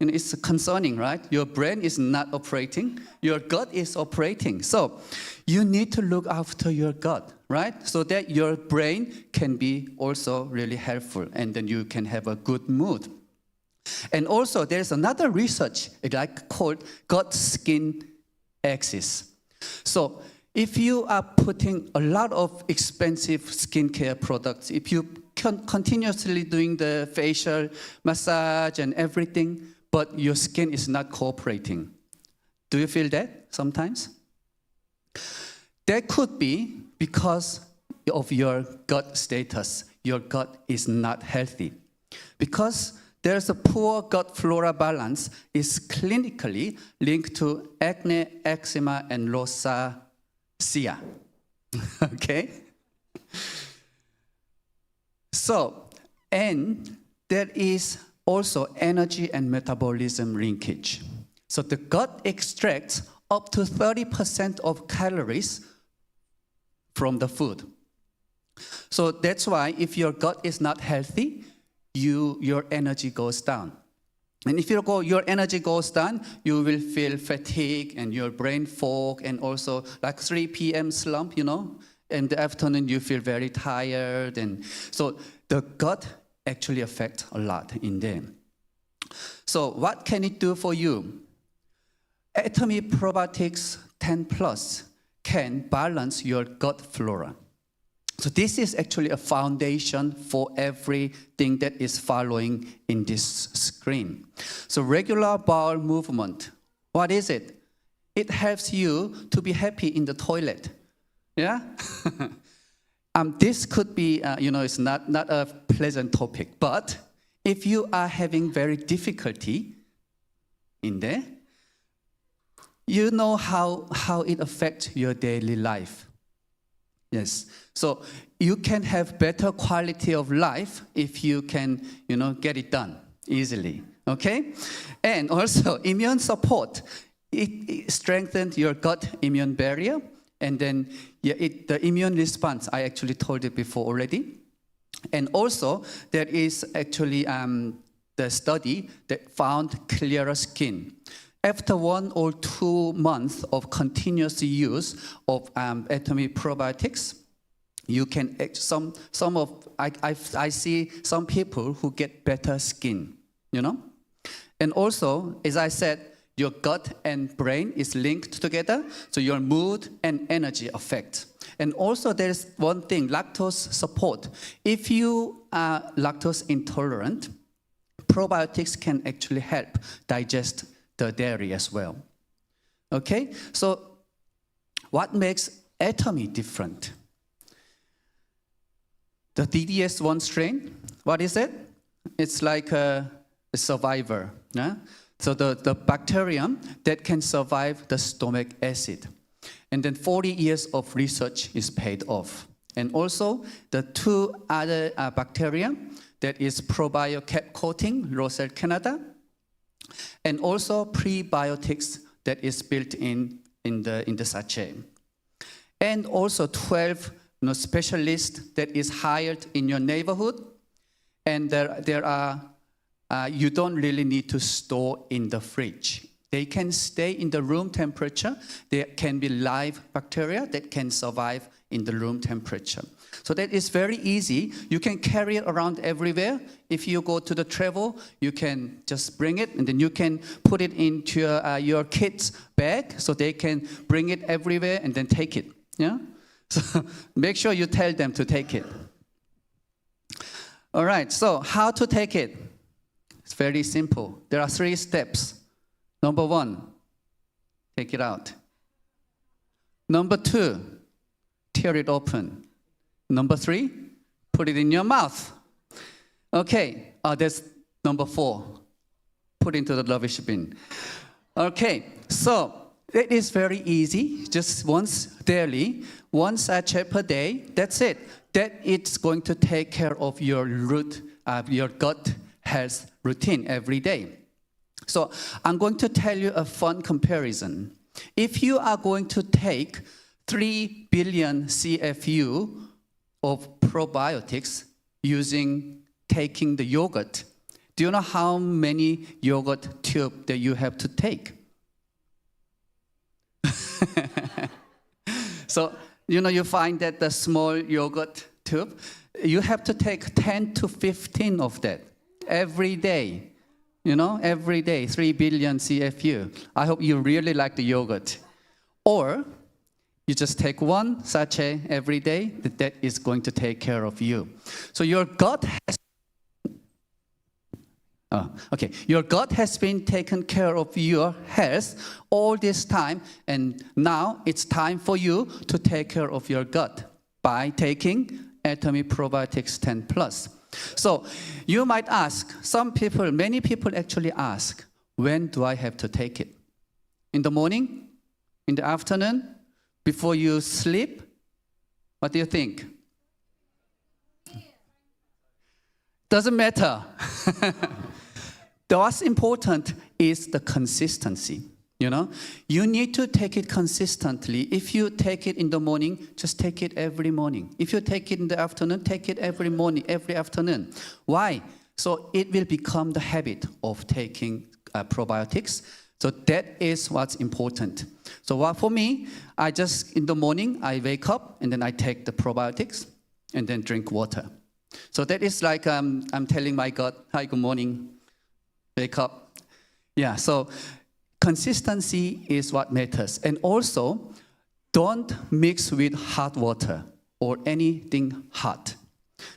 And it's concerning, right? Your brain is not operating. Your gut is operating. So you need to look after your gut, right? So that your brain can be also really helpful, and then you can have a good mood. And also, there's another research called gut-skin axis. So if you are putting a lot of expensive skincare products, if you continuously doing the facial massage and everything, but your skin is not cooperating, do you feel that sometimes? That could be because of your gut status. Your gut is not healthy. Because there's a poor gut flora balance is clinically linked to acne, eczema, and rosacea. Okay? So, and there is also energy and metabolism linkage. So the gut extracts up to 30% of calories from the food. So that's why if your gut is not healthy, your energy goes down. And if your energy goes down, you will feel fatigue and your brain fog and also like 3 p.m. slump, In the afternoon, you feel very tired. And so the gut actually affects a lot in them. So what can it do for you? Atomy Probiotics 10 Plus can balance your gut flora. So this is actually a foundation for everything that is following in this screen. So regular bowel movement, what is it? It helps you to be happy in the toilet. Yeah? This could be, it's not a pleasant topic, but if you are having very difficulty in there, you know how it affects your daily life. Yes, so you can have better quality of life if you can, get it done easily, okay? And also immune support, it strengthens your gut immune barrier, and then the immune response, I actually told it before already. And also there is actually the study that found clearer skin. After 1 or 2 months of continuous use of Atomy Probiotics, you can I see some people who get better skin, And also, as I said, your gut and brain is linked together, so your mood and energy affect. And also, there's one thing: lactose support. If you are lactose intolerant, probiotics can actually help digest the dairy as well. Okay, so what makes Atomy different? The DDS1 strain, what is it? It's like a survivor. Yeah? So the bacterium that can survive the stomach acid. And then 40 years of research is paid off. And also the 2 other bacteria, that is probio cap coating, Roselle Canada, and also prebiotics that is built in the sachet. And also 12 specialists that is hired in your neighborhood. And there are, you don't really need to store in the fridge. They can stay in the room temperature. There can be live bacteria that can survive in the room temperature. So that is very easy. You can carry it around everywhere. If you go to the travel, you can just bring it, and then you can put it into your kids' bag so they can bring it everywhere and then take it. Yeah? So make sure you tell them to take it. All right, so how to take it? It's very simple. There are 3 steps. Number 1, take it out. Number 2, tear it open. Number 3, put it in your mouth. Okay, that's number 4. Put into the rubbish bin. Okay, so it is very easy. Just once daily, 1 sachet per day. That's it. That it's going to take care of your gut health routine every day. So I'm going to tell you a fun comparison. If you are going to take 3 billion CFU of probiotics taking the yogurt, do you know how many yogurt tubes that you have to take? So, you find that the small yogurt tube, you have to take 10 to 15 of that every day. Every day, 3 billion CFU. I hope you really like the yogurt. Or you just take 1 sachet every day, that is going to take care of you. So your gut has been taken care of your health all this time, and now it's time for you to take care of your gut by taking Atomy Probiotics 10 Plus. So you might ask, many people actually ask, when do I have to take it? In the morning? In the afternoon? Before you sleep? What do you think? Doesn't matter. What's important is the consistency. You need to take it consistently. If you take it in the morning, just take it every morning. If you take it in the afternoon, take it every morning, every afternoon. Why? So it will become the habit of taking probiotics. So that is what's important. So for me, in the morning, I wake up and then I take the probiotics and then drink water. So that is like I'm telling my God, hi, good morning, wake up. Yeah, so consistency is what matters. And also, don't mix with hot water or anything hot,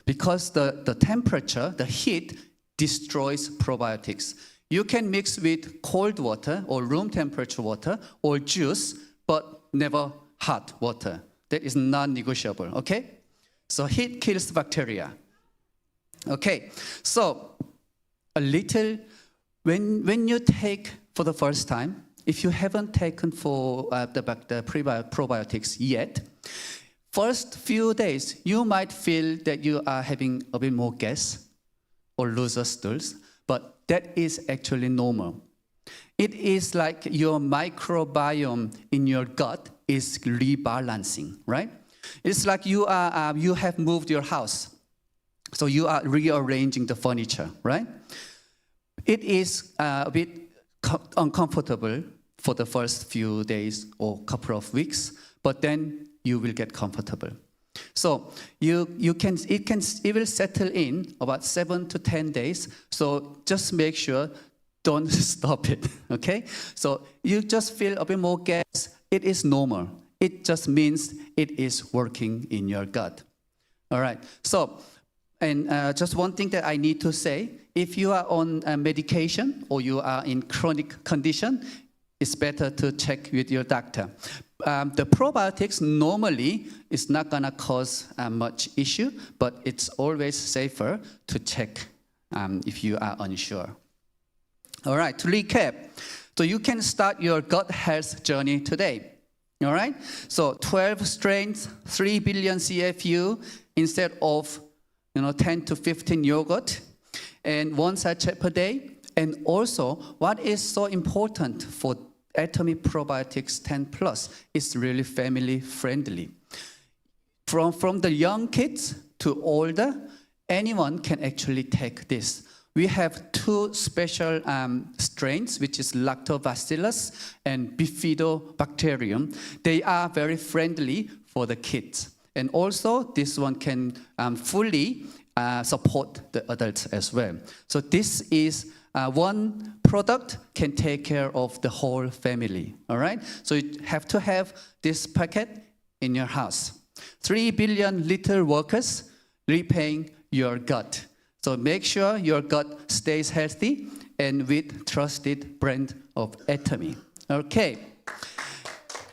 because the temperature, the heat, destroys probiotics. You can mix with cold water or room temperature water or juice, but never hot water. That is non-negotiable, okay? So heat kills bacteria. Okay, so a little, when you take for the first time, if you haven't taken for the probiotics yet, first few days, you might feel that you are having a bit more gas or looser stools, but that is actually normal. It is like your microbiome in your gut is rebalancing, right? It's like you have moved your house, so you are rearranging the furniture, right? It is a bit uncomfortable for the first few days or couple of weeks, but then you will get comfortable. So it will settle in about 7 to 10 days. So just make sure, don't stop it, okay? So you just feel a bit more gas. It is normal. It just means it is working in your gut. All right. So, and just one thing that I need to say, if you are on medication or you are in chronic condition, it's better to check with your doctor. The probiotics normally is not gonna cause much issue, but it's always safer to check if you are unsure. All right, to recap, so you can start your gut health journey today. All right, so 12 strains, 3 billion CFU instead of 10 to 15 yogurt, and 1 sachet per day. And also, what is so important for Atomy Probiotics 10 Plus is really family friendly. From the young kids to older, anyone can actually take this. We have 2 special strains, which is Lactobacillus and Bifidobacterium. They are very friendly for the kids. And also, this one can fully support the adults as well. So this is one product can take care of the whole family, all right? So you have to have this packet in your house. 3 billion little workers repaying your gut. So make sure your gut stays healthy and with trusted brand of Atomy. Okay,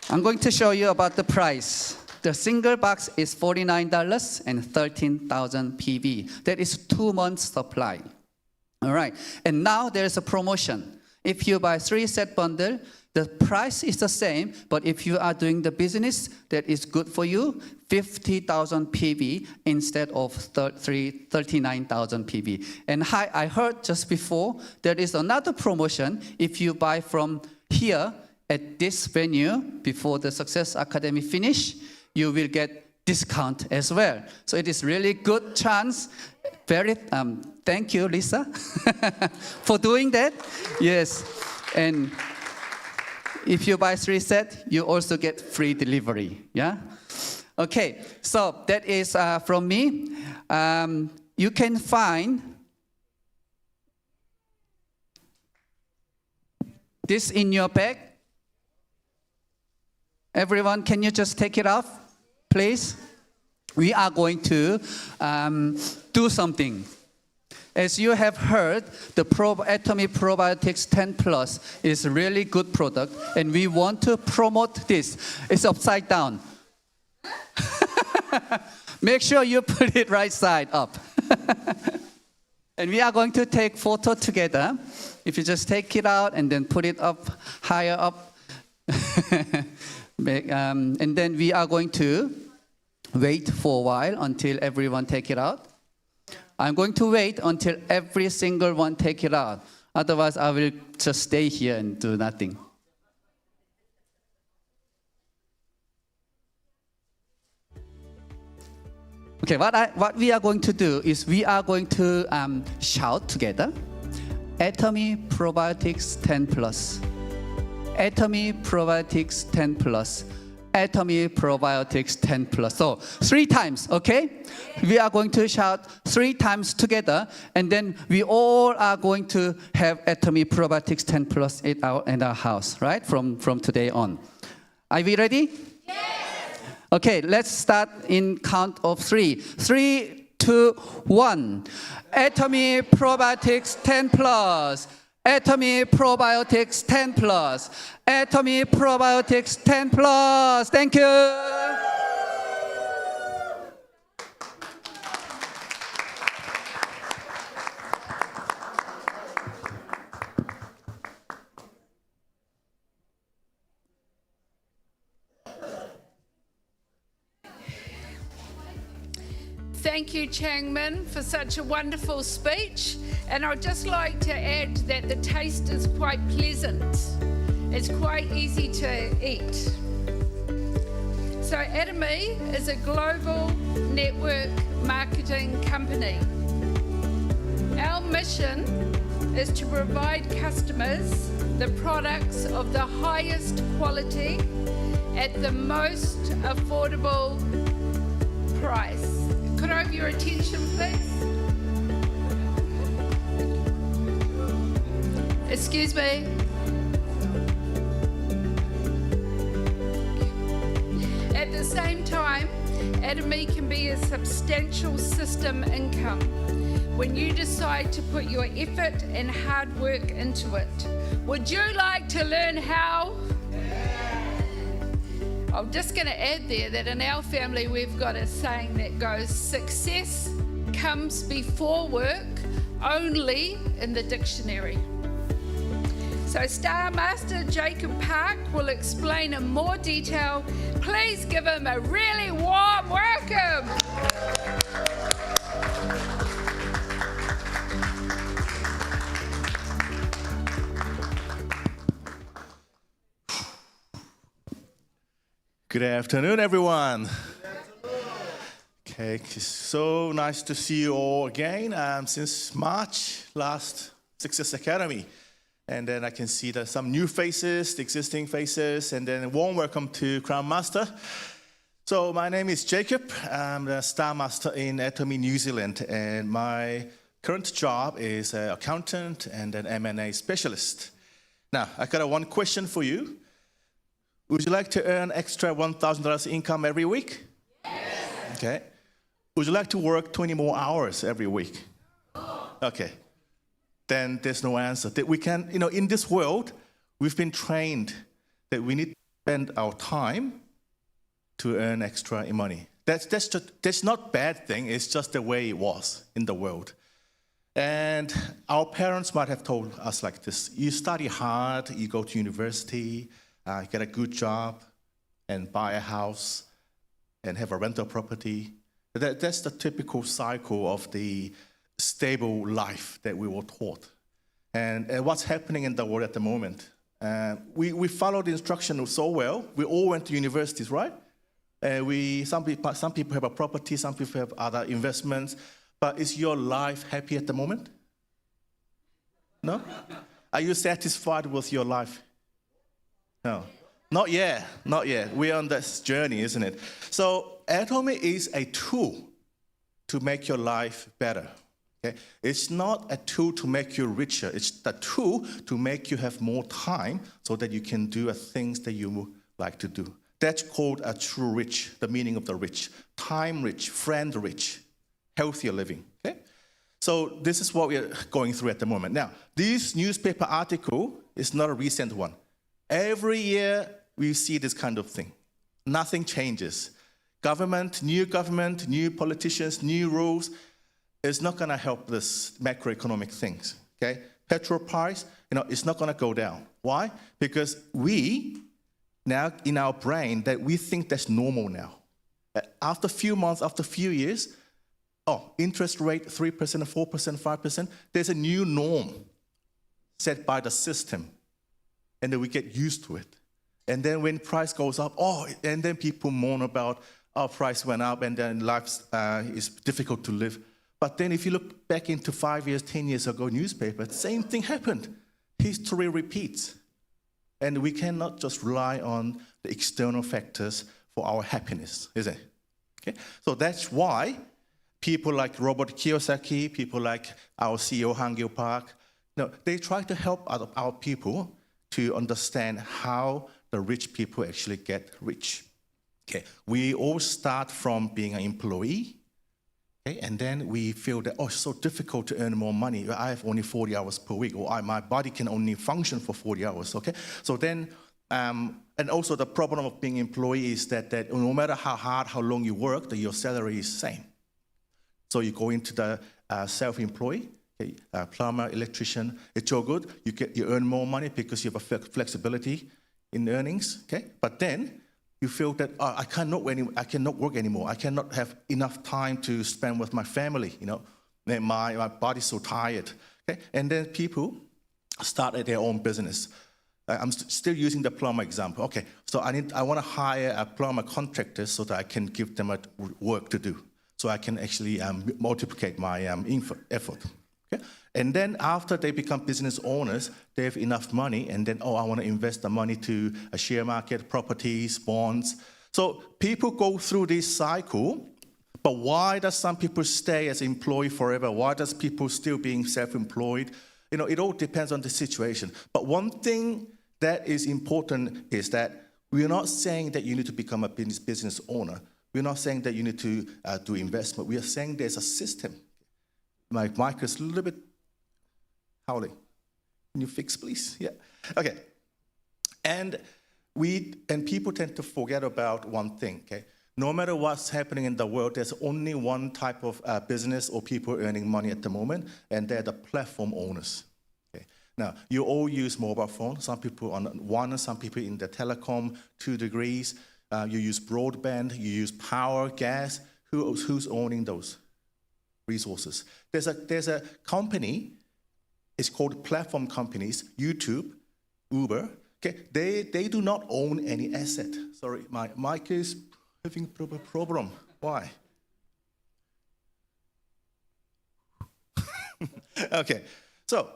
I'm going to show you about the price. The single box is $49 and 13,000 PV. That is 2 months supply. All right, and now there's a promotion. If you buy 3 set bundle, the price is the same, but if you are doing the business that is good for you, 50,000 PV instead of 39,000 PV. And I heard just before, there is another promotion. If you buy from here at this venue before the Success Academy finish, you will get discount as well. So it is really good chance. Thank you, Lisa, for doing that. Yes, and if you buy 3 sets, you also get free delivery. Yeah. Okay. So that is from me. You can find this in your bag. Everyone, can you just take it off, please? We are going to do something. As you have heard, the Atomy Probiotics 10 Plus is a really good product, and we want to promote this. It's upside down. Make sure you put it right side up. And we are going to take photo together. If you just take it out and then put it up, higher up. And then we are going to wait for a while until everyone take it out. I'm going to wait until every single one take it out. Otherwise, I will just stay here and do nothing. Okay, what we are going to do is we are going to shout together. Atomy Probiotics 10 Plus. Atomy Probiotics 10 Plus. Atomy Probiotics 10 Plus. So 3 times, okay? We are going to shout 3 times together, and then we all are going to have Atomy Probiotics 10 Plus in our house, right? From today on. Are we ready? Yes! Okay, let's start in count of 3. 3, 2, 1. Atomy Probiotics 10 Plus. Atomy Probiotics 10 Plus. Atomy Probiotics 10 Plus. Thank you. Thank you, Changmin, for such a wonderful speech. And I'd just like to add that the taste is quite pleasant. It's quite easy to eat. So Atomy is a global network marketing company. Our mission is to provide customers the products of the highest quality at the most affordable price. Could I have your attention, please? Excuse me. At the same time, Atomy can be a substantial system income when you decide to put your effort and hard work into it. Would you like to learn how? I'm just going to add there that in our family we've got a saying that goes, success comes before work, only in the dictionary. So Star Master Jacob Park will explain in more detail. Please give him a really warm welcome. Good afternoon, everyone. Okay, it's so nice to see you all again. Since March last Success Academy. And then I can see there's some new faces, the existing faces, and then a warm welcome to Crown Master. So my name is Jacob. I'm the Star Master in Atomy, New Zealand, and my current job is an accountant and an M&A specialist. Now, I got one question for you. Would you like to earn extra $1,000 income every week? Yes. Okay. Would you like to work 20 more hours every week? Okay. Then there's no answer. That we can, in this world, we've been trained that we need to spend our time to earn extra money. That's not a bad thing. It's just the way it was in the world. And our parents might have told us like this: you study hard, you go to university, get a good job, and buy a house, and have a rental property. That's the typical cycle of the stable life that we were taught. And what's happening in the world at the moment? We followed the instruction so well. We all went to universities, right? Some people have a property, some people have other investments. But is your life happy at the moment? No? Are you satisfied with your life? No. Not yet. Not yet. We're on this journey, isn't it? So Atomy is a tool to make your life better. Okay? It's not a tool to make you richer. It's a tool to make you have more time so that you can do things that you like to do. That's called a true rich, the meaning of the rich. Time rich, friend rich, healthier living. Okay? So this is what we're going through at the moment. Now, this newspaper article is not a recent one. Every year we see this kind of thing. Nothing changes. Government, new politicians, new rules. It's not going to help this macroeconomic things, okay? Petrol price, it's not going to go down. Why? Because we, now in our brain, that we think that's normal now. After a few months, after a few years, interest rate 3%, 4%, 5%, there's a new norm set by the system. And then we get used to it. And then when price goes up, and then people moan about, our price went up, and then life is difficult to live. But then if you look back into 5 years, 10 years ago newspaper, same thing happened. History repeats. And we cannot just rely on the external factors for our happiness, is it? Okay? So that's why people like Robert Kiyosaki, people like our CEO, Hang-Gil Park, they try to help our people to understand how the rich people actually get rich. Okay? We all start from being an employee, okay? And then we feel that, it's so difficult to earn more money. I have only 40 hours per week, or my body can only function for 40 hours, okay? So then, and also the problem of being an employee is that no matter how hard, how long you work, your salary is the same. So you go into the self-employed, okay, plumber, electrician, it's all good. You earn more money because you have a flexibility in earnings, okay? But then you feel that I cannot work anymore. I cannot have enough time to spend with my family. My body's so tired. Okay, and then people started their own business. I'm still using the plumber example. Okay, so I want to hire a plumber contractor so that I can give them work to do, so I can actually multiply my effort. Okay? And then after they become business owners, they have enough money, and then, I want to invest the money to a share market, properties, bonds. So people go through this cycle, but why does some people stay as employee forever? Why does people still being self-employed? It all depends on the situation. But one thing that is important is that we're not saying that you need to become a business owner. We're not saying that you need to do investment. We are saying there's a system. My mic is a little bit howling. Can you fix, please? Yeah. Okay. And people tend to forget about one thing. Okay. No matter what's happening in the world, there's only one type of business or people earning money at the moment, and they're the platform owners. Okay. Now, you all use mobile phones. Some people on one, some people in the telecom, 2 degrees. You use broadband. You use power, gas. Who's owning those resources? There's a company. It's called platform companies, YouTube, Uber. Okay, they do not own any asset. Sorry, my mic is having a problem. Why? Okay, so,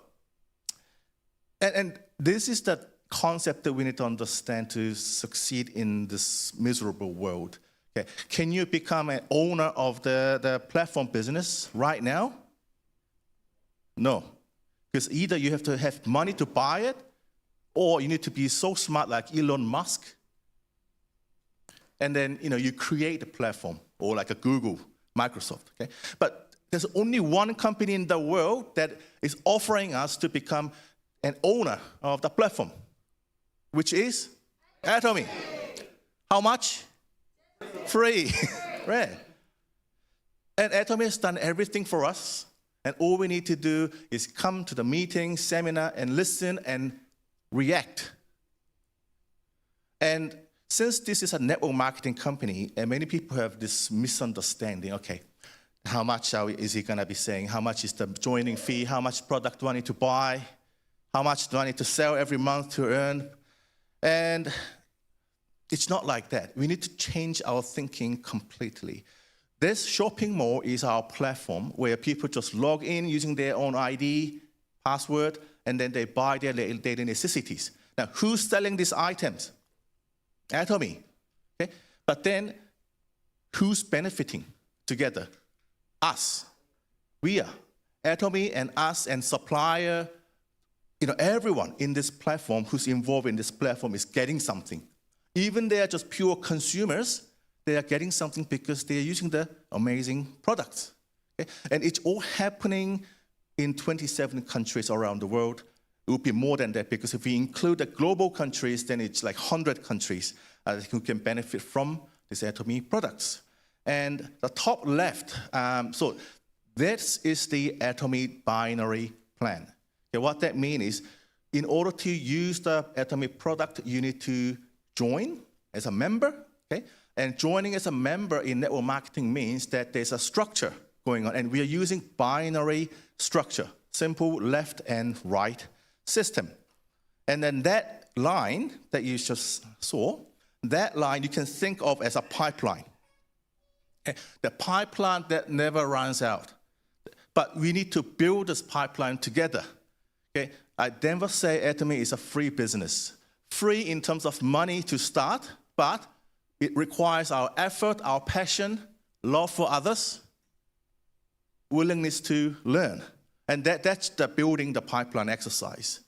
and this is the concept that we need to understand to succeed in this miserable world. Okay, can you become an owner of the platform business right now? No. Because either you have to have money to buy it, or you need to be so smart like Elon Musk, and then you create a platform, or like a Google, Microsoft. Okay? But there's only one company in the world that is offering us to become an owner of the platform, which is Atomy. How much? Free. Right. And Atomy has done everything for us. And all we need to do is come to the meeting, seminar, and listen and react. And since this is a network marketing company, and many people have this misunderstanding, okay, how much is he going to be saying? How much is the joining fee? How much product do I need to buy? How much do I need to sell every month to earn? And it's not like that. We need to change our thinking completely. This shopping mall is our platform where people just log in using their own ID, password, and then they buy their daily necessities. Now, who's selling these items? Atomy. Okay? But then, who's benefiting together? Us. We are. Atomy and us and supplier, everyone in this platform who's involved in this platform is getting something. Even they are just pure consumers, they are getting something because they are using the amazing products. Okay? And it's all happening in 27 countries around the world. It would be more than that, because if we include the global countries, then it's like 100 countries who can benefit from these Atomy products. And the top left, so this is the Atomy binary plan. Okay, what that means is, in order to use the Atomy product, you need to join as a member, okay? And joining as a member in network marketing means that there's a structure going on, and we are using binary structure, simple left and right system. And then that line that you just saw, that line you can think of as a pipeline. The pipeline that never runs out. But we need to build this pipeline together. Okay? I never say Atomy is a free business. Free in terms of money to start, but it requires our effort, our passion, love for others, willingness to learn. And that's the building the pipeline exercise.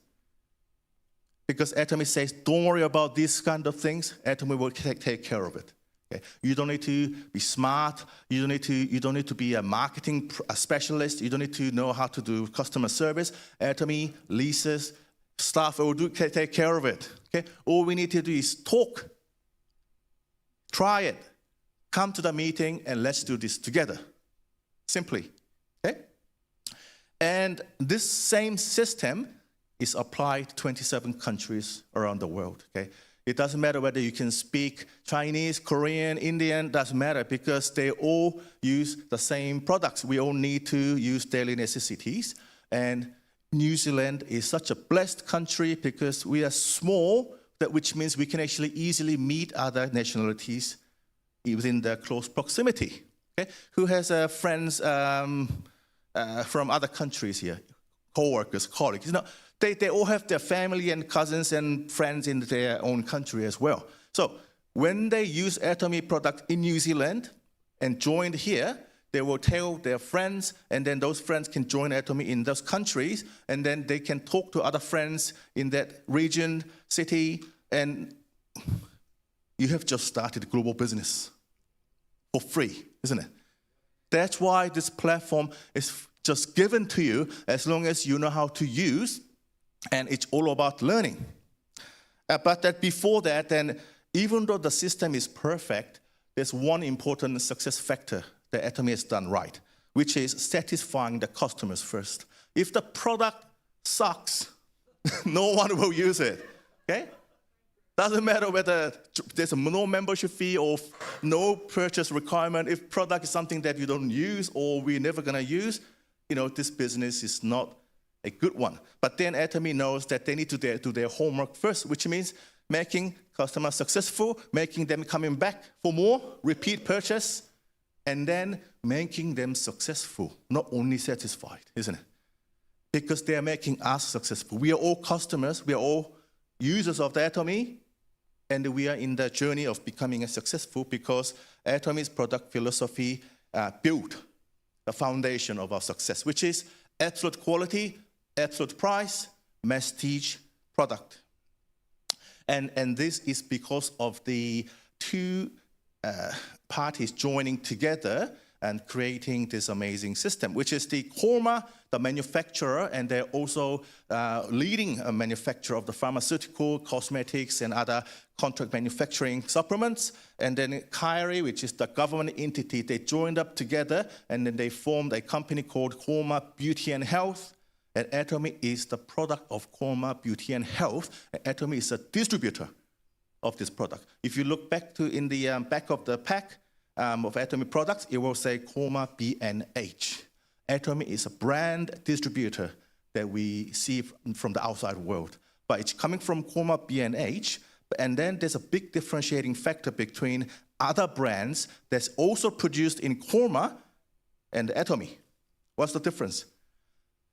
Because Atomy says, don't worry about these kind of things, Atomy will take care of it. Okay? You don't need to be smart, you don't need to be a marketing specialist, you don't need to know how to do customer service. Atomy, leases, staff will take care of it. Okay? All we need to do is talk, try it, come to the meeting, and let's do this together. Simply. Okay? And this same system is applied to 27 countries around the world. Okay? It doesn't matter whether you can speak Chinese, Korean, Indian, doesn't matter, because they all use the same products. We all need to use daily necessities. And New Zealand is such a blessed country because we are small, which means we can actually easily meet other nationalities within the close proximity. Okay? Who has friends from other countries here? Co-workers, colleagues. You know, they all have their family and cousins and friends in their own country as well. So when they use Atomy product in New Zealand and join here, they will tell their friends, and then those friends can join Atomy in those countries, and then they can talk to other friends in that region, city, and you have just started global business for free, isn't it? That's why this platform is just given to you as long as you know how to use, and it's all about learning. But that before that, then, even though the system is perfect, there's one important success factor that Atomy has done right, which is satisfying the customers first. If the product sucks, no one will use it, okay? Doesn't matter whether there's no membership fee or no purchase requirement. If product is something that you don't use or we're never gonna use, you know, this business is not a good one. But then Atomy knows that they need to do their homework first, which means making customers successful, making them coming back for more, repeat purchase, and then making them successful, not only satisfied, isn't it? Because they are making us successful. We are all customers, we are all users of the Atomy, and we are in the journey of becoming successful because Atomy's product philosophy built the foundation of our success, which is absolute quality, absolute price, prestige product. And this is because of the two parties joining together and creating this amazing system, which is the Korma, the manufacturer, and they're also leading a manufacturer of the pharmaceutical, cosmetics, and other contract manufacturing supplements. And then Kyrie, which is the government entity, they joined up together, and then they formed a company called Korma Beauty and Health. And Atomy is the product of Korma Beauty and Health. And Atomy is a distributor of this product. If you look back to in the back of the pack of Atomy products, it will say Korma B&H. Atomy is a brand distributor that we see from the outside world. But it's coming from Korma B&H, and then there's a big differentiating factor between other brands that's also produced in Korma and Atomy. What's the difference?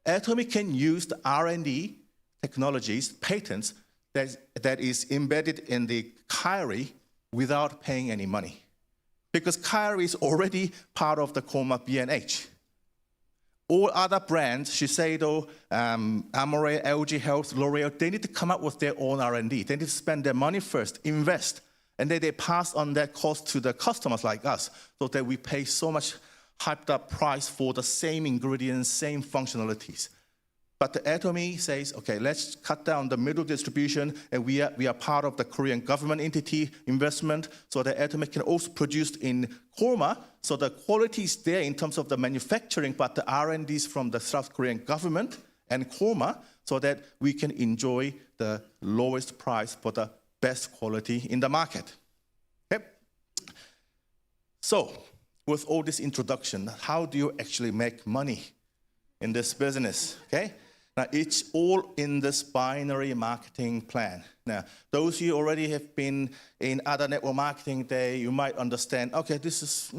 Atomy can use the R&D technologies, patents, that is embedded in the Kyrie without paying any money. Because Kyrie is already part of the Korma B&H. All other brands, Shiseido, Amore, LG Health, L'Oreal, they need to come up with their own R&D. They need to spend their money first, invest, and then they pass on that cost to the customers like us, so that we pay so much hyped up price for the same ingredients, same functionalities. But the Atomy says, okay, let's cut down the middle distribution, and we are part of the Korean government entity investment, so that Atomy can also produce in Korma, so the quality is there in terms of the manufacturing, but the R&D is from the South Korean government and Korma, so that we can enjoy the lowest price for the best quality in the market. Okay? So, with all this introduction, how do you actually make money in this business? Okay? Now, it's all in this binary marketing plan. Now, those who already have been in other network marketing day, you might understand, okay, this is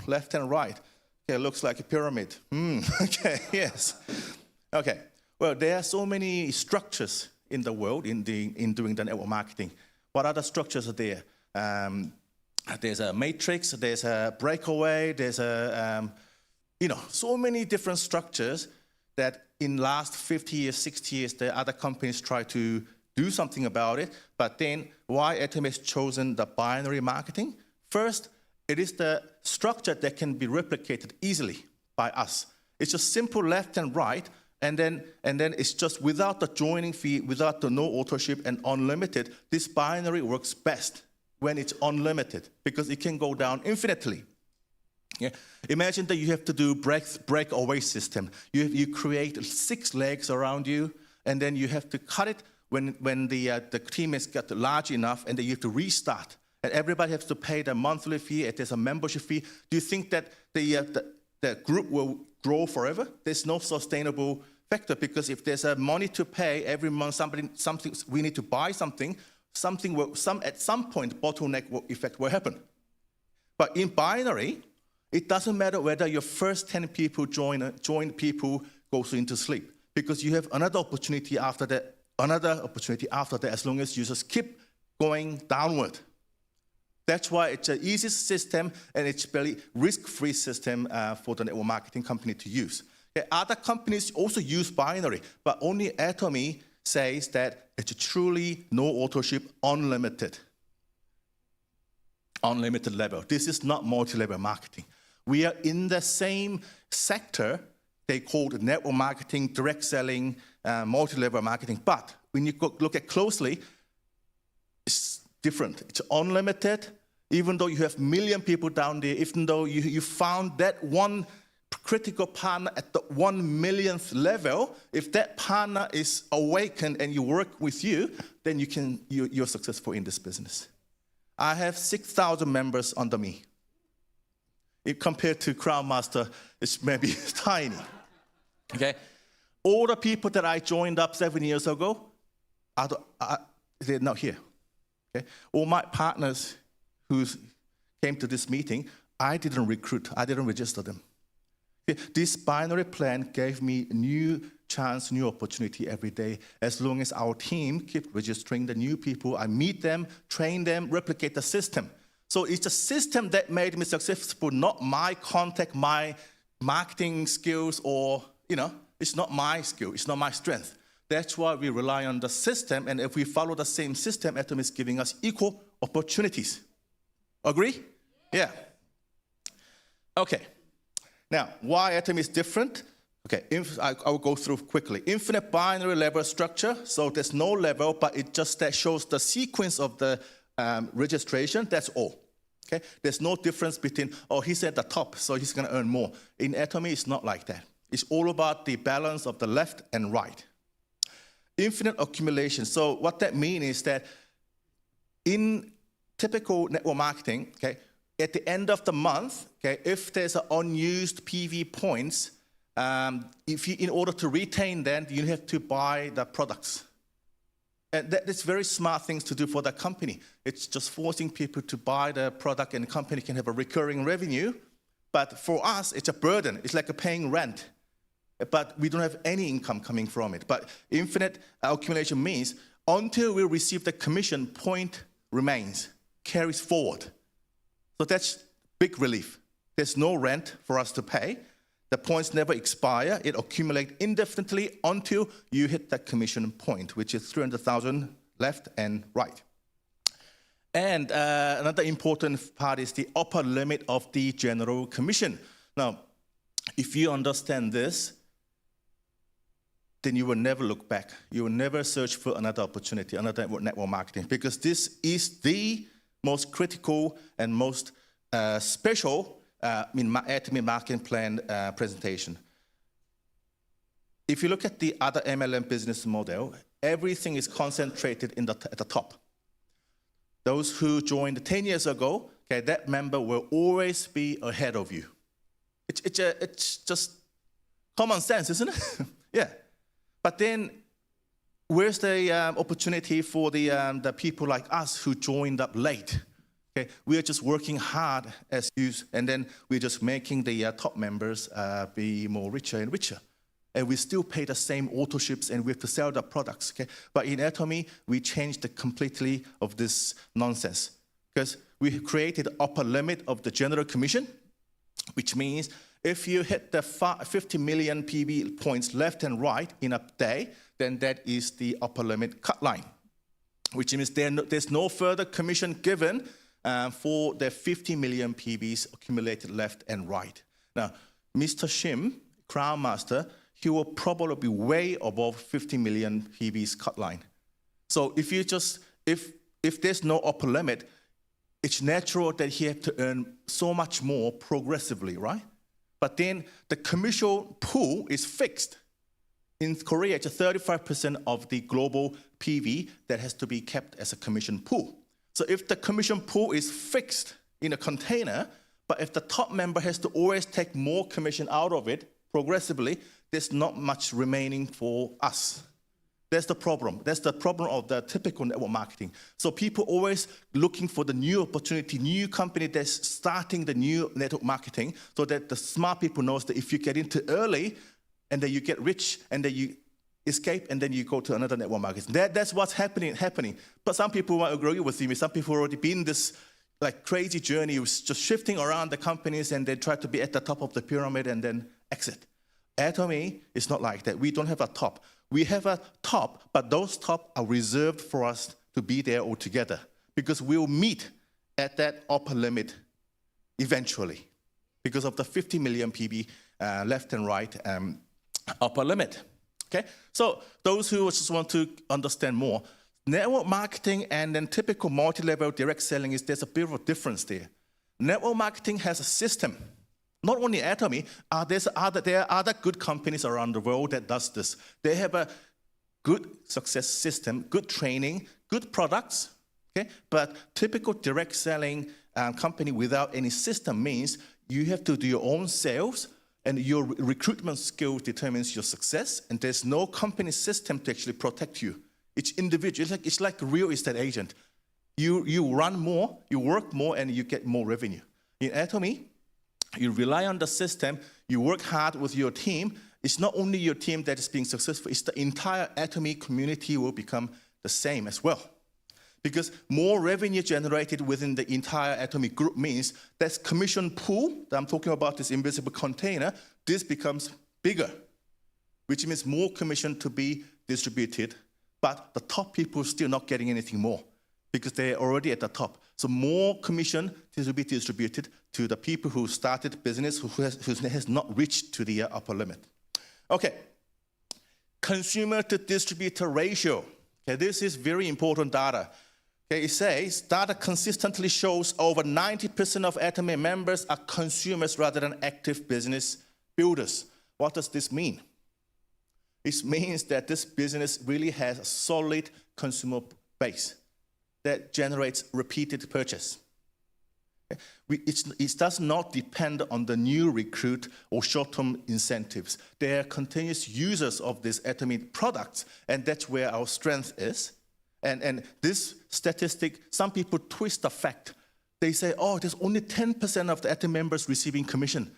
left and right. Okay, it looks like a pyramid. Okay, yes. Okay, well, there are so many structures in the world in doing the network marketing. What other structures are there? There's a matrix, there's a breakaway, there's a, so many different structures that in last 50 years, 60 years, the other companies try to do something about it. But then why Atomy has chosen the binary marketing? First, it is the structure that can be replicated easily by us. It's just simple left and right, and then it's just without the joining fee, without the no authorship and unlimited. This binary works best when it's unlimited because it can go down infinitely. Yeah. Imagine that you have to do breakaway system. You create 6 legs around you, and then you have to cut it when the team has got large enough, and then you have to restart. And everybody has to pay the monthly fee, and there's a membership fee. Do you think that the group will grow forever? There's no sustainable factor, because if there's money to pay every month, we need to buy something will, at some point, bottleneck effect will happen. But in binary, it doesn't matter whether your first 10 people join people goes into sleep, because you have another opportunity after that, as long as you just keep going downward. That's why it's an easy system, and it's a very risk-free system for the network marketing company to use. Okay, other companies also use binary, but only Atomy says that it's truly no authorship, unlimited level. This is not multi-level marketing. We are in the same sector. They call it network marketing, direct selling, multi-level marketing. But when you look at closely, it's different. It's unlimited. Even though you have 1 million people down there, even though you found that one critical partner at the 1 millionth level, if that partner is awakened and you work with you, then you're successful in this business. I have 6,000 members under me. If compared to Crown Master, it's maybe tiny. Okay, all the people that I joined up 7 years ago, they're not here. Okay, all my partners who came to this meeting, I didn't recruit, I didn't register them. Okay? This binary plan gave me a new chance, new opportunity every day. As long as our team keep registering the new people, I meet them, train them, replicate the system. So it's a system that made me successful, not my contact, my marketing skills, or, it's not my skill, it's not my strength. That's why we rely on the system, and if we follow the same system, Atomy is giving us equal opportunities. Agree? Yeah. Okay. Now, why Atomy is different? Okay, I will go through quickly. Infinite binary level structure, so there's no level, but it just shows the sequence of the registration, that's all. Okay? There's no difference between, he's at the top, so he's going to earn more. In Atomy, it's not like that. It's all about the balance of the left and right. Infinite accumulation. So what that means is that in typical network marketing, okay, at the end of the month, okay, if there's an unused PV points, in order to retain them, you have to buy the products. And that's very smart things to do for the company. It's just forcing people to buy the product, and the company can have a recurring revenue. But for us, it's a burden. It's like paying rent. But we don't have any income coming from it. But infinite accumulation means until we receive the commission, point remains, carries forward. So that's big relief. There's no rent for us to pay. The points never expire. It accumulates indefinitely until you hit that commission point, which is 300,000 left and right. And another important part is the upper limit of the general commission. Now, if you understand this, then you will never look back. You will never search for another opportunity, another network marketing, because this is the most critical and most special Atomy marketing plan presentation. If you look at the other MLM business model, everything is concentrated at the top. Those who joined 10 years ago, okay, that member will always be ahead of you. It's just common sense, isn't it? Yeah. But then, where's the opportunity for the people like us who joined up late? Okay, we are just working hard as youth, and then we're just making the top members be more richer and richer. And we still pay the same authorships, and we have to sell the products. Okay, but in Atomy, we changed completely of this nonsense, because we created the upper limit of the general commission, which means if you hit the 50 million PV points left and right in a day, then that is the upper limit cut line, which means there's no further commission given for the 50 million PVs accumulated left and right. Now, Mr. Shim, Crown Master, he will probably be way above 50 million PVs cut line. So if there's no upper limit, it's natural that he has to earn so much more progressively, right? But then the commercial pool is fixed. In Korea, it's 35% of the global PV that has to be kept as a commission pool. So if the commission pool is fixed in a container, but if the top member has to always take more commission out of it progressively, there's not much remaining for us. That's the problem. That's the problem of the typical network marketing. So people always looking for the new opportunity, new company that's starting the new network marketing, so that the smart people knows that if you get into early, and then you get rich, and then you escape, and then you go to another network marketing. That's what's happening. But some people will agree with me. Some people already been this like crazy journey, just shifting around the companies, and they try to be at the top of the pyramid and then exit. Atomy is not like that. We don't have a top. We have a top, but those top are reserved for us to be there altogether, because we'll meet at that upper limit eventually because of the 50 million PB left and right upper limit. Okay, so those who just want to understand more, network marketing and then typical multi-level direct selling there's a bit of a difference there. Network marketing has a system. Not only Atomy, there are other good companies around the world that does this. They have a good success system, good training, good products. Okay, but typical direct selling company without any system means you have to do your own sales, and your recruitment skill determines your success, and there's no company system to actually protect you. Each individual, it's like a real estate agent. You run more, you work more, and you get more revenue. In Atomy, you rely on the system, you work hard with your team. It's not only your team that is being successful, it's the entire Atomy community will become the same as well. Because more revenue generated within the entire Atomy group means that commission pool that I'm talking about, this invisible container, this becomes bigger, which means more commission to be distributed, but the top people are still not getting anything more because they're already at the top. So more commission to be distributed to the people who started business who has not reached to the upper limit. Okay, consumer to distributor ratio. Okay, this is very important data. Okay, it says data consistently shows over 90% of Atomy members are consumers rather than active business builders. What does this mean? It means that this business really has a solid consumer base that generates repeated purchase. It does not depend on the new recruit or short-term incentives. They are continuous users of these Atomy products, and that's where our strength is. And this statistic, some people twist the fact. They say, oh, there's only 10% of the Atomy members receiving commission.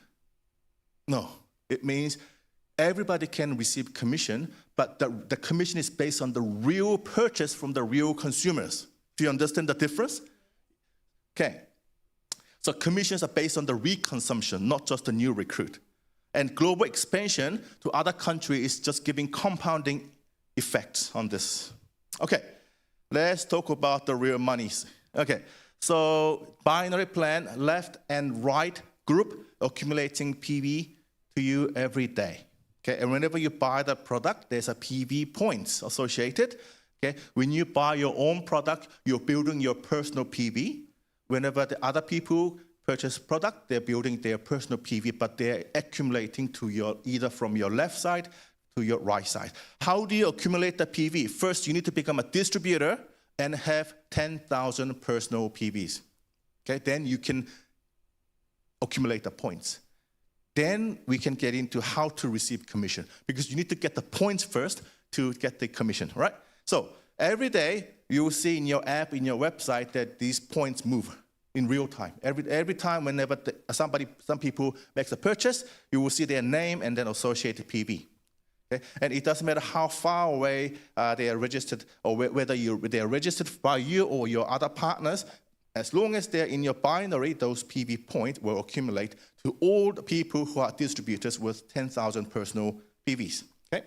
No, it means everybody can receive commission, but the commission is based on the real purchase from the real consumers. Do you understand the difference? Okay. So commissions are based on the reconsumption, not just the new recruit. And global expansion to other countries is just giving compounding effects on this. Okay, let's talk about the real monies. Okay, so binary plan, left and right group accumulating PV to you every day. Okay, and whenever you buy the product, there's a PV points associated. Okay, when you buy your own product, you're building your personal PV. Whenever the other people purchase product, they're building their personal PV, but they're accumulating to your either from your left side to your right side. How do you accumulate the PV? First, you need to become a distributor and have 10,000 personal PVs. Okay, then you can accumulate the points. Then we can get into how to receive commission, because you need to get the points first to get the commission, right? So every day you will see in your app, in your website, that these points move in real time. Every time, whenever some people makes a purchase, you will see their name and then associated PV. Okay? And it doesn't matter how far away they are registered, or whether they are registered by you or your other partners. As long as they're in your binary, those PV points will accumulate to all the people who are distributors with 10,000 personal PVs. Okay?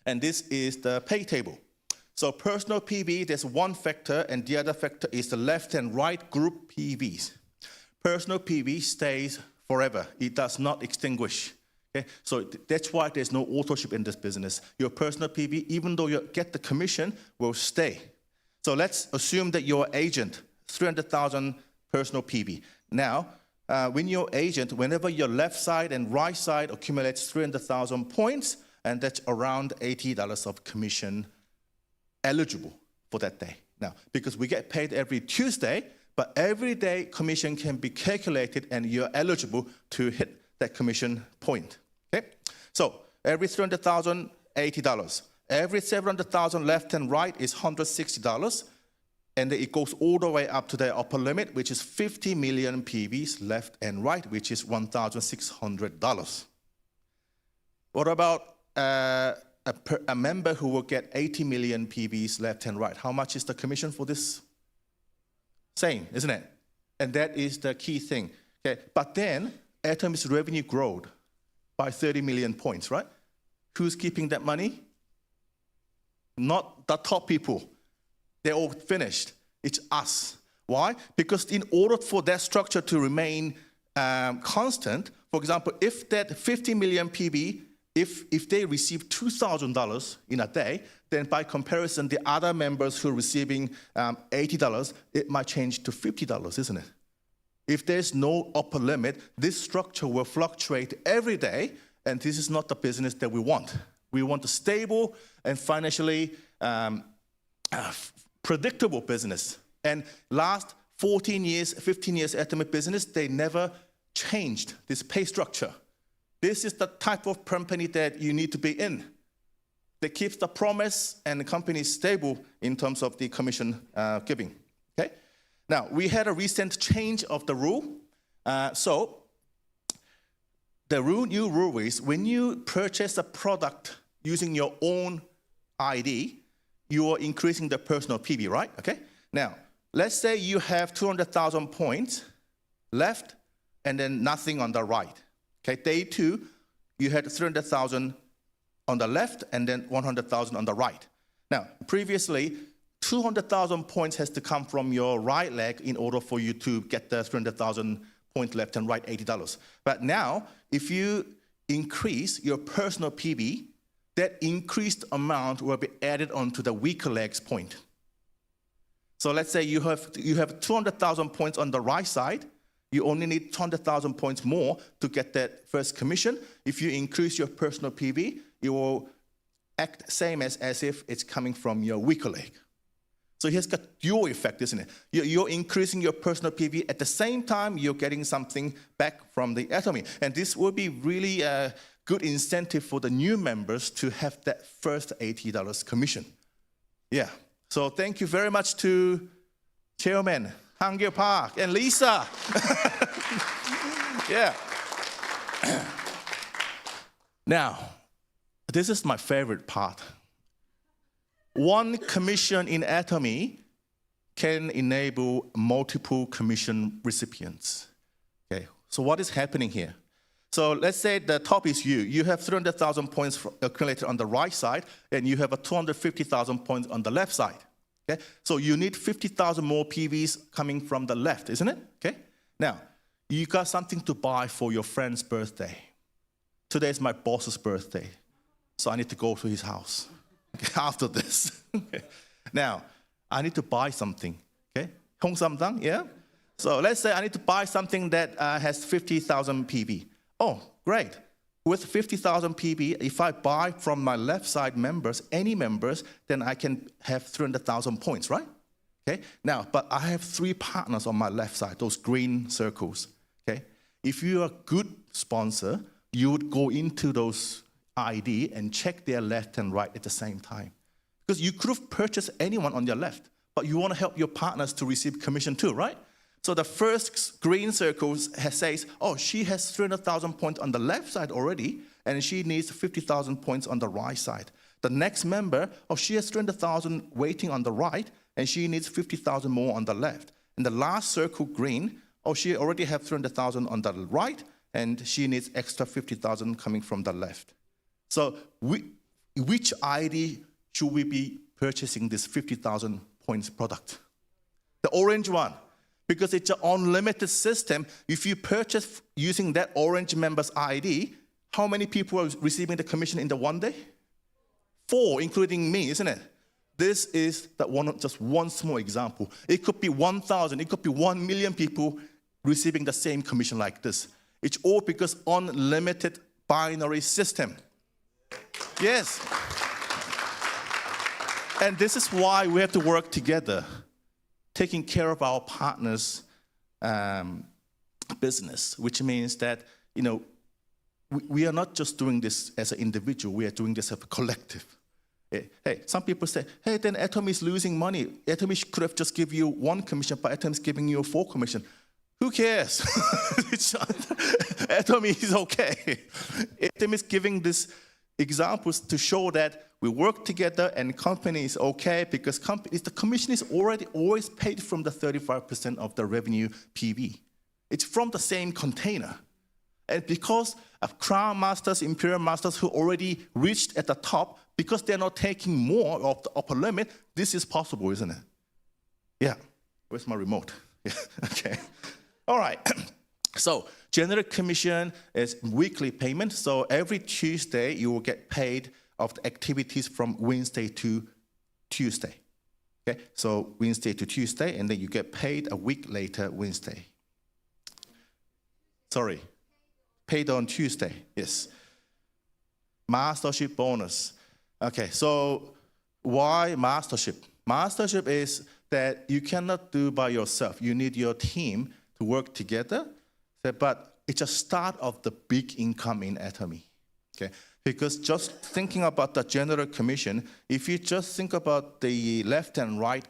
And this is the pay table. So personal PV, there's one factor, and the other factor is the left and right group PVs. Personal PV stays forever. It does not extinguish. Okay? So that's why there's no authorship in this business. Your personal PV, even though you get the commission, will stay. So let's assume that you're an agent, 300,000 personal PV. Now, when you're agent, whenever your left side and right side accumulates 300,000 points, and that's around $80 of commission eligible for that day. Now, because we get paid every Tuesday, but every day commission can be calculated and you're eligible to hit that commission point. Okay? So every 300,000, $80. Every 700,000 left and right is $160. And it goes all the way up to the upper limit, which is 50 million PVs left and right, which is $1,600. What about a member who will get 80 million PVs left and right? How much is the commission for this? Same, isn't it? And that is the key thing. Okay? But then Atomy's revenue growed by 30 million points, right? Who's keeping that money? Not the top people. They're all finished. It's us. Why? Because in order for that structure to remain constant, for example, if that 50 million PV, if they receive $2,000 in a day, then by comparison, the other members who are receiving $80, it might change to $50, isn't it? If there's no upper limit, this structure will fluctuate every day, and this is not the business that we want. We want a stable and financially predictable business. And last 14 years, 15 years Atomy business, they never changed this pay structure. This is the type of company that you need to be in. That keeps the promise and the company is stable in terms of the commission giving. Okay? Now, we had a recent change of the rule. So the new rule is when you purchase a product using your own ID, you are increasing the personal PV, right? Okay? Now, let's say you have 200,000 points left and then nothing on the right. Okay, day 2, you had 300,000 on the left and then 100,000 on the right. Now, previously, 200,000 points has to come from your right leg in order for you to get the 300,000 points left and right, $80. But now, if you increase your personal PV, that increased amount will be added onto the weaker leg's point. So let's say you have 200,000 points on the right side. You only need 200,000 points more to get that first commission. If you increase your personal PV, it will act same as if it's coming from your weaker leg. So it has got dual effect, isn't it? You're increasing your personal PV. At the same time, you're getting something back from the Atomy. And this will be really a good incentive for the new members to have that first $80 commission. Yeah. So thank you very much to Chairman Hang-Gil Park and Lisa. Yeah. Now, this is my favorite part. One commission in Atomy can enable multiple commission recipients. Okay, so what is happening here? So let's say the top is you. You have 300,000 points accumulated on the right side, and you have a 250,000 points on the left side. Okay, so you need 50,000 more PVs coming from the left, isn't it? Okay, now you got something to buy for your friend's birthday. Today is my boss's birthday, so I need to go to his house after this. Now, I need to buy something. Okay, 홍삼당, yeah. So let's say I need to buy something that has 50,000 PV. Oh, great. With 50,000 PV, if I buy from my left side members, any members, then I can have 300,000 points, right? Okay. Now, but I have 3 partners on my left side, those green circles. Okay. If you're a good sponsor, you would go into those ID and check their left and right at the same time. Because you could have purchased anyone on your left, but you want to help your partners to receive commission too, right? So the first green circle says, oh, she has 300,000 points on the left side already, and she needs 50,000 points on the right side. The next member, oh, she has 300,000 waiting on the right, and she needs 50,000 more on the left. And the last circle green, oh, she already has 300,000 on the right, and she needs extra 50,000 coming from the left. So which ID should we be purchasing this 50,000 points product? The orange one, because it's an unlimited system. If you purchase using that orange member's ID, how many people are receiving the commission in the one day? 4, including me, isn't it? This is just one small example. It could be 1,000, it could be 1 million people receiving the same commission like this. It's all because unlimited binary system. Yes. And this is why we have to work together, taking care of our partners' business, which means that, we are not just doing this as an individual, we are doing this as a collective. Hey, some people say, hey, then Atomy is losing money. Atomy could have just given you 1 commission, but Atomy is giving you 4 commission. Who cares? Atomy is okay. Atomy is giving these examples to show that we work together and company is okay because the commission is already always paid from the 35% of the revenue PV. It's from the same container. And because of Crown Masters, Imperial Masters who already reached at the top, because they're not taking more of the upper limit, this is possible, isn't it? Yeah. Where's my remote? Yeah. Okay. All right. So general commission is weekly payment. So every Tuesday, you will get paid of the activities from Wednesday to Tuesday. Okay. So Wednesday to Tuesday, and then you get paid a week later, Wednesday. Sorry. Paid on Tuesday, yes. Mastership bonus. Okay, so why mastership? Mastership is that you cannot do by yourself. You need your team to work together, but it's a start of the big income in Atomy. Okay, because just thinking about the general commission, if you just think about the left and right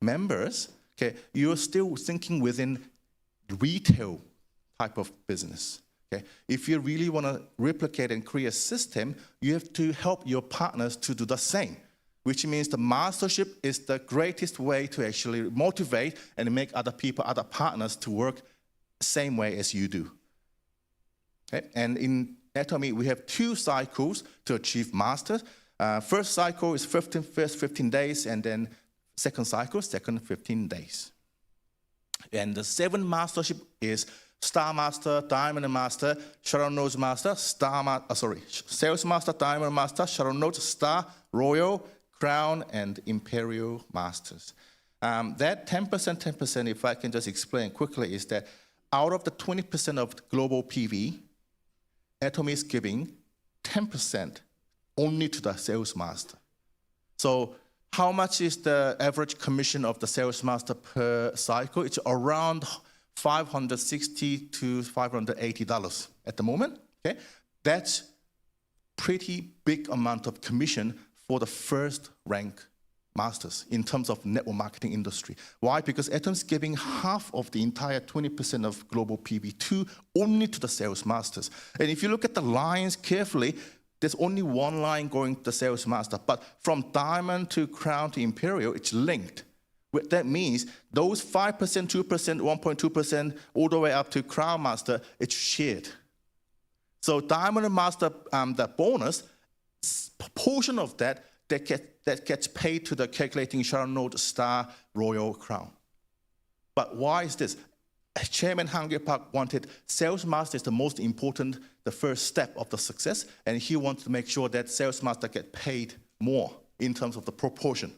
members, okay, you're still thinking within retail type of business. Okay. If you really want to replicate and create a system, you have to help your partners to do the same, which means the mastership is the greatest way to actually motivate and make other people, other partners to work the same way as you do. Okay. And in Atomy, we have 2 cycles to achieve master. First cycle is first 15 days, and then second cycle, second 15 days. And the 7th mastership is Star Master, Diamond Master, Shadow Node Master, Sales Master, Diamond Master, Shadow Node, Star, Royal, Crown, and Imperial Masters. That 10%, if I can just explain quickly, is that out of the 20% of global PV, Atomy is giving 10% only to the Sales Master. So how much is the average commission of the Sales Master per cycle? It's around $560 to $580 at the moment. Okay, that's pretty big amount of commission for the first rank masters in terms of network marketing industry. Why? Because Atom's giving half of the entire 20% of global PV2 only to the sales masters. And if you look at the lines carefully, there's only one line going to the sales master, but from Diamond to Crown to Imperial, it's linked. What that means, those 5%, 2%, 1.2%, all the way up to Crown Master, it's shared. So Diamond Master, the bonus, portion of that gets paid to the calculating Shadow Node, Star, Royal, Crown. But why is this? Chairman Hangye Park wanted sales master is the most important, the first step of the success, and he wants to make sure that sales master get paid more in terms of the proportion.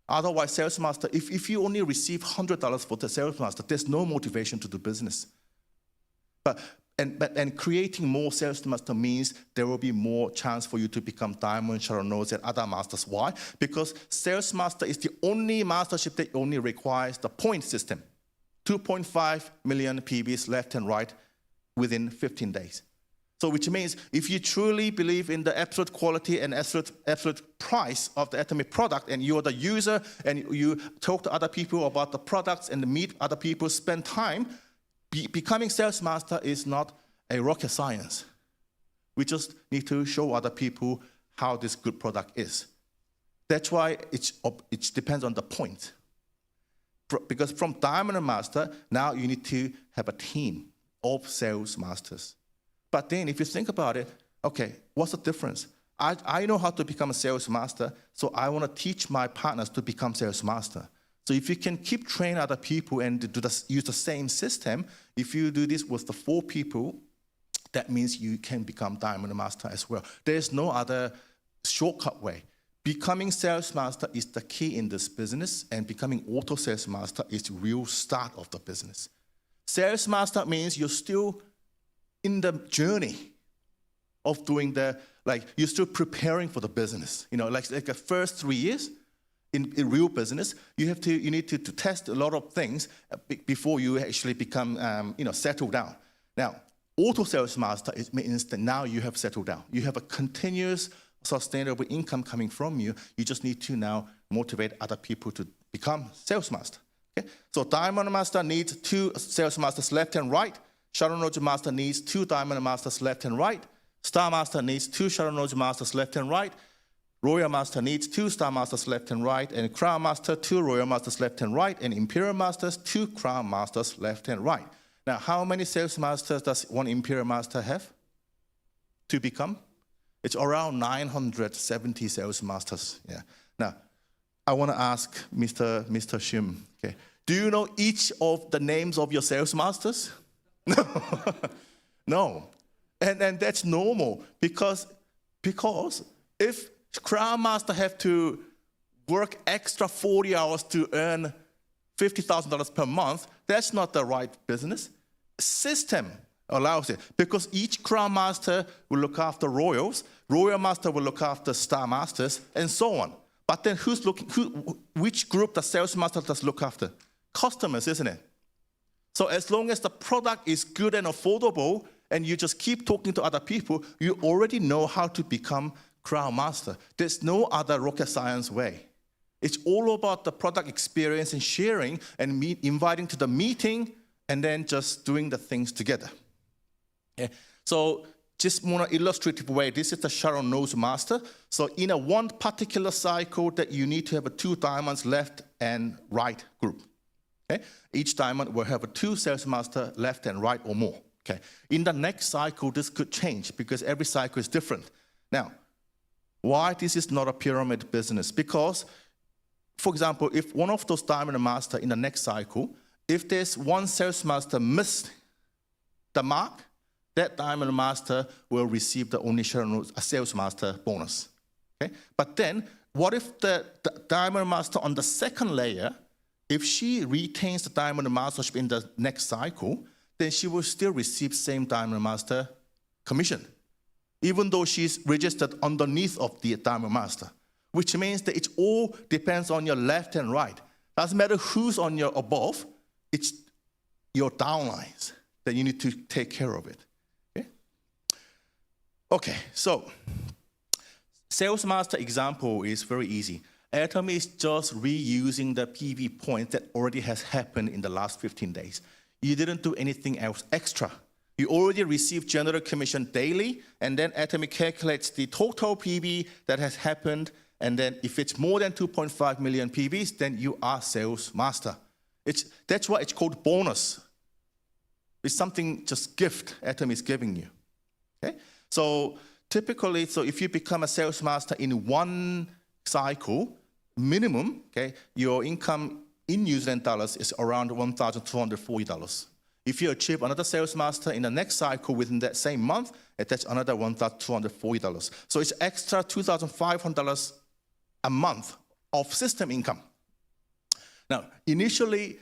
Otherwise, sales master, if you only receive $100 for the sales master, there's no motivation to do business. And creating more sales master means there will be more chance for you to become Diamond, Shadow Nodes, and other masters. Why? Because sales master is the only mastership that only requires the point system. 2.5 million PBs left and right within 15 days. So which means if you truly believe in the absolute quality and absolute price of the Atomy product, and you're the user and you talk to other people about the products and meet other people, spend time, becoming sales master is not a rocket science. We just need to show other people how this good product is. That's why it depends on the point. Because from Diamond Master, now you need to have a team of sales masters. But then if you think about it, okay, what's the difference? I know how to become a sales master, so I want to teach my partners to become sales master. So if you can keep training other people and use the same system, if you do this with the 4 people, that means you can become Diamond Master as well. There's no other shortcut way. Becoming sales master is the key in this business, and becoming auto sales master is the real start of the business. Sales master means you're still in the journey of doing you're still preparing for the business. Like the first 3 years in real business, you need to test a lot of things before you actually become, settled down. Now, auto sales master means that now you have settled down. You have a continuous, sustainable income coming from you. You just need to now motivate other people to become sales master. Okay? So Diamond Master needs 2 sales masters left and right. Shadow Knowledge Master needs 2 Diamond Masters left and right. Star Master needs 2 Shadow Knowledge Masters left and right. Royal Master needs 2 Star Masters left and right. And Crown Master, 2 Royal Masters left and right. And Imperial Masters, 2 Crown Masters left and right. Now, how many sales masters does one Imperial Master have to become? It's around 970 sales masters. Yeah. Now, I want to ask Mr. Shim, okay, do you know each of the names of your sales masters? No. And that's normal because if Crown Master have to work extra 40 hours to earn $50,000 per month, that's not the right business. System allows it because each Crown Master will look after Royals, Royal Master will look after Star Masters, and so on. But then which group the sales master does look after? Customers, isn't it? So as long as the product is good and affordable, and you just keep talking to other people, you already know how to become Crown Master. There's no other rocket science way. It's all about the product experience and sharing and inviting to the meeting and then just doing the things together. Okay? So just more illustrative way, this is the Shadow Knowledge Master. So in one particular cycle that you need to have 2 diamonds left and right group. Okay? Each diamond will have 2 sales master left and right or more. Okay? In the next cycle, this could change because every cycle is different. Now, why this is not a pyramid business? Because, for example, if one of those diamond master in the next cycle, if there's one sales master missed the mark, that diamond master will receive the only sales master bonus. Okay? But then, what if the diamond master on the second layer, if she retains the Diamond Mastership in the next cycle, then she will still receive same Diamond Master commission, even though she's registered underneath of the Diamond Master, which means that it all depends on your left and right. Doesn't matter who's on your above, it's your downlines that you need to take care of it. Okay, so sales master example is very easy. Atomy is just reusing the PV points that already has happened in the last 15 days. You didn't do anything else extra. You already received general commission daily, and then Atomy calculates the total PV that has happened, and then if it's more than 2.5 million PVs, then you are sales master. That's why it's called bonus. It's something just gift Atomy is giving you. Okay? So typically, if you become a sales master in one cycle, minimum, okay, your income in New Zealand dollars is around $1,240. If you achieve another sales master in the next cycle within that same month, that's another $1,240. So it's extra $2,500 a month of system income. Now, initially,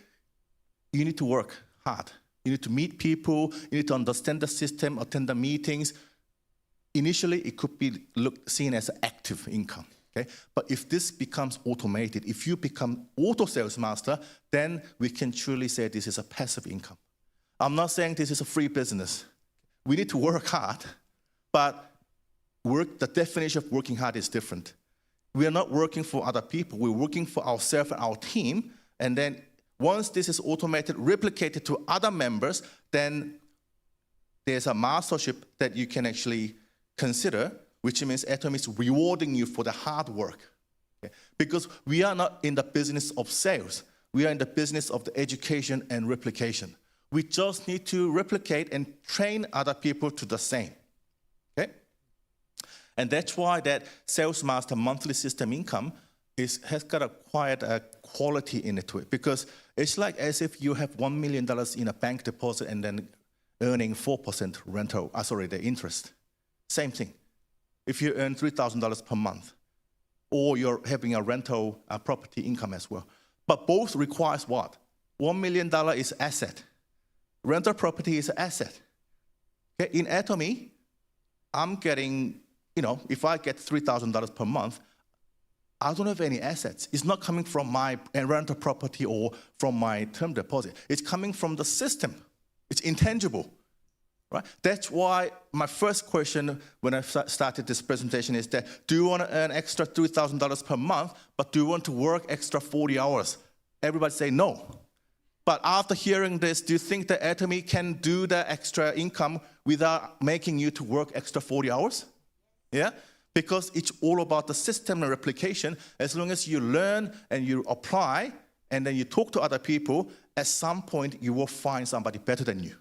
you need to work hard. You need to meet people, you need to understand the system, attend the meetings. Initially, it could be seen as active income. Okay? But if this becomes automated, if you become auto sales master, then we can truly say this is a passive income. I'm not saying this is a free business. we need to work hard, but the definition of working hard is different. We are not working for other people. We're working for ourselves and our team. And then once this is automated, replicated to other members, then there's a mastership that you can actually consider, which means Atomy is rewarding you for the hard work. Okay? Because we are not in the business of sales. We are in the business of the education and replication. We just need to replicate and train other people to the same. Okay? And that's why that Sales Master monthly system income has got quite a quality in it to it, because it's like as if you have $1 million in a bank deposit and then earning 4% rental, the interest. Same thing. If you earn $3,000 per month, or you're having a rental property income as well. But both requires what? $1 million is asset. Rental property is asset. Okay? In Atomy, I'm getting, if I get $3,000 per month, I don't have any assets. It's not coming from my rental property or from my term deposit. It's coming from the system. It's intangible, right? That's why my first question when I started this presentation is that, do you want to earn extra $3,000 per month, but do you want to work extra 40 hours? Everybody say no. But after hearing this, do you think that Atomy can do the extra income without making you to work extra 40 hours? Yeah? Because it's all about the system and replication. As long as you learn and you apply, and then you talk to other people, at some point you will find somebody better than you.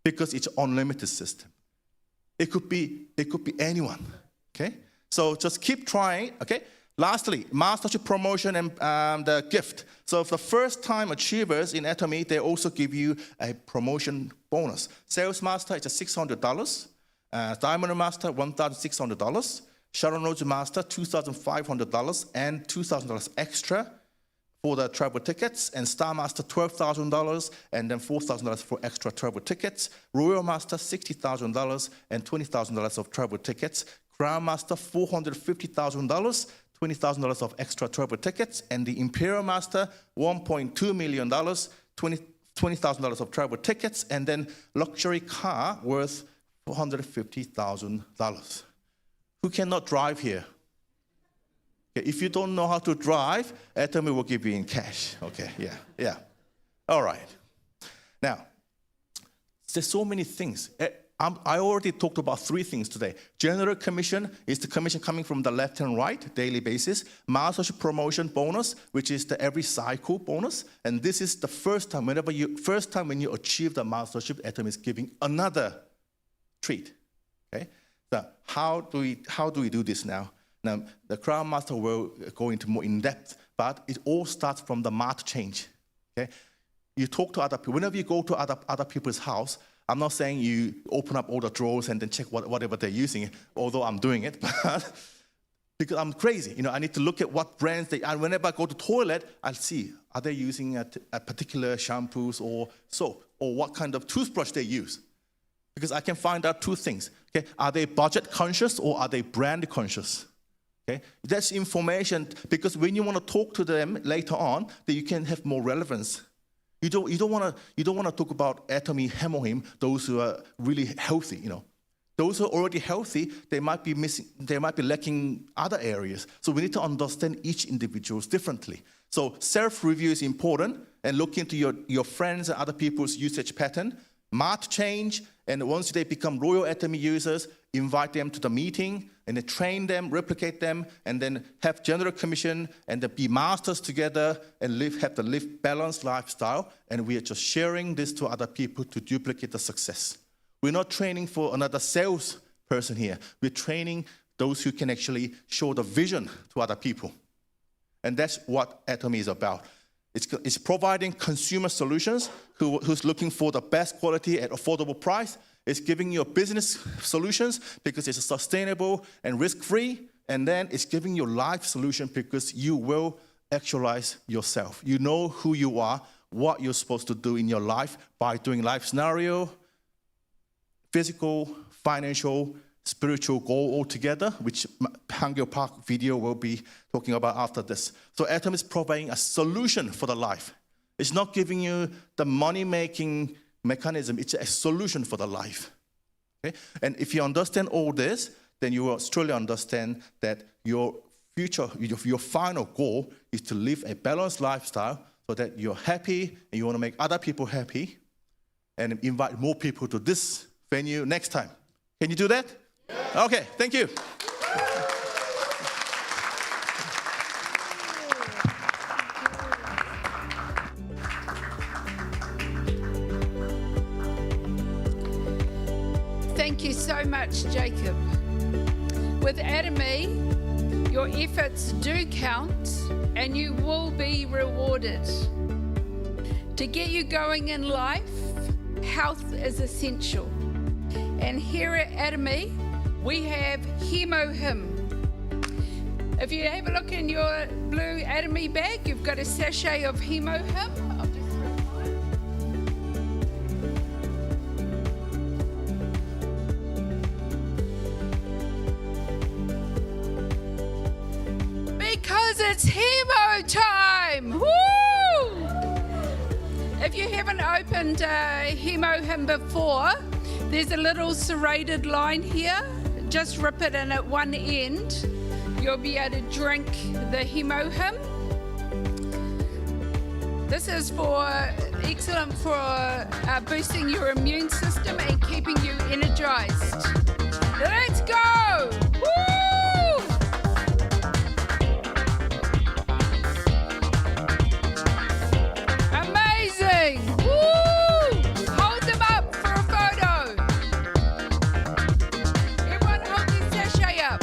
Because it's an unlimited system. It could be anyone, okay? So just keep trying, okay? Lastly, mastership promotion and the gift. So for the first-time achievers in Atomy, they also give you a promotion bonus. Sales Master is $600. Diamond Master, $1,600. Sharon Rose Master, $2,500 and $2,000 extra for the travel tickets. And Star Master, $12,000 and then $4,000 for extra travel tickets. Royal Master, $60,000 and $20,000 of travel tickets. Crown Master, $450,000, $20,000 of extra travel tickets. And the Imperial Master, $1.2 million, $20,000 of travel tickets. And then luxury car worth $450,000. Who cannot drive here? Okay, if you don't know how to drive, Atomy will give you in cash. Okay, yeah. All right. Now, there's so many things. I already talked about 3 things today. General commission is the commission coming from the left and right, daily basis. Mastership promotion bonus, which is the every cycle bonus. And this is the first time when you achieve the mastership, Atomy is giving another treat. Okay? So how do we do this now? Now the Crown Master will go into more in depth, but it all starts from the mart change. Okay? You talk to other people. Whenever you go to other people's house, I'm not saying you open up all the drawers and then check whatever they're using, although I'm doing it, but because I'm crazy. I need to look at what brands and whenever I go to toilet, I'll see, are they using a particular shampoos or soap, or what kind of toothbrush they use? Because I can find out 2 things. Okay? Are they budget conscious or are they brand conscious? Okay? That's information, because when you want to talk to them later on, then you can have more relevance. You don't want to talk about Atomy Hemohim, those who are really healthy. Those who are already healthy, they might be lacking other areas. So we need to understand each individual differently. So self-review is important, and look into your friends and other people's usage pattern. Mart change, and once they become Royal Atomy users, invite them to the meeting, and then train them, replicate them, and then have general commission, and then be masters together, and have the balanced lifestyle. And we are just sharing this to other people to duplicate the success. We're not training for another sales person here. We're training those who can actually show the vision to other people. And that's what Atomy is about. It's providing consumer solutions who's looking for the best quality at affordable price. It's giving you business solutions because it's sustainable and risk-free. And then it's giving you life solution because you will actualize yourself. You know who you are, what you're supposed to do in your life by doing life scenario, physical, financial, spiritual goal all together, which Hangyo Park video will be talking about after this. So Atomy is providing a solution for the life. It's not giving you the money-making mechanism. It's a solution for the life. Okay? And if you understand all this, then you will truly understand that your future, your final goal is to live a balanced lifestyle so that you're happy and you want to make other people happy and invite more people to this venue next time. Can you do that? Yeah. Okay, thank you. Thank you so much, Jacob. With Atomy, your efforts do count and you will be rewarded. To get you going in life, health is essential. And here at Atomy, we have Hemo Him. If you have a look in your blue Atomy bag, you've got a sachet of Hemo Him. I'll just because it's Hemo time! Woo! If you haven't opened Hemo Him before, there's a little serrated line here. Just rip it in at one end. You'll be able to drink the Hemo Him. This is excellent for boosting your immune system and keeping you energized. Let's go! Woo! Amazing! Woo! Hold them up for a photo. Everyone hold their sachet up.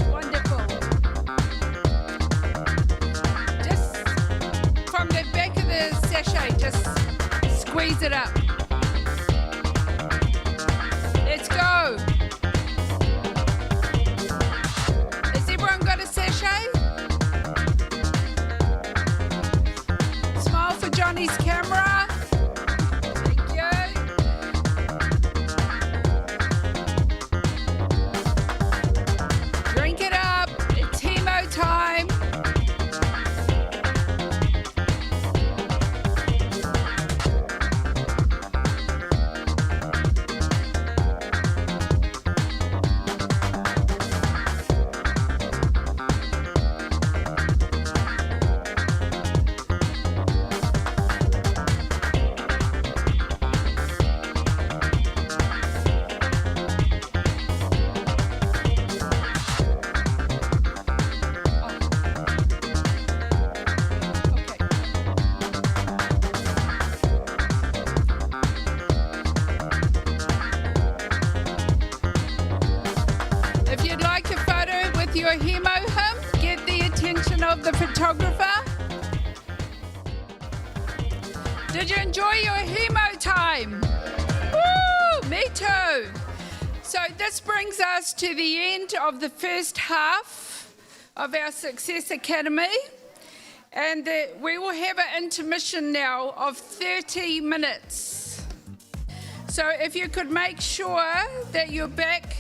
Wonderful. Just from the back of the sachet, just squeeze it up. Let's go. Has everyone got a sachet? Smile for Johnny's camera. Thank you. Drink it up. It's Hemo time. If you'd like a photo with your Hemo Him, get the attention of the photographer. Did you enjoy your Hemo time? Woo! Me too. So this brings us to the end of the first half of our Success Academy. And we will have an intermission now of 30 minutes. So if you could make sure that you're back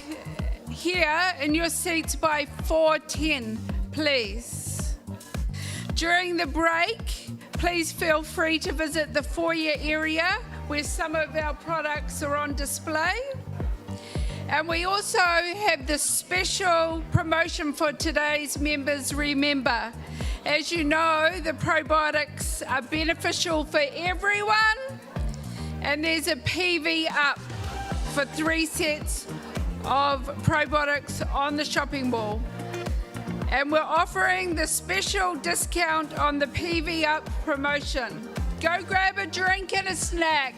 here in your seats by 4:10, please. During the break, please feel free to visit the foyer area where some of our products are on display. And we also have this special promotion for today's members. Remember, as you know, the probiotics are beneficial for everyone, and there's a PV up for 3 sets of probiotics on the shopping mall. And we're offering the special discount on the PV Up promotion. Go grab a drink and a snack.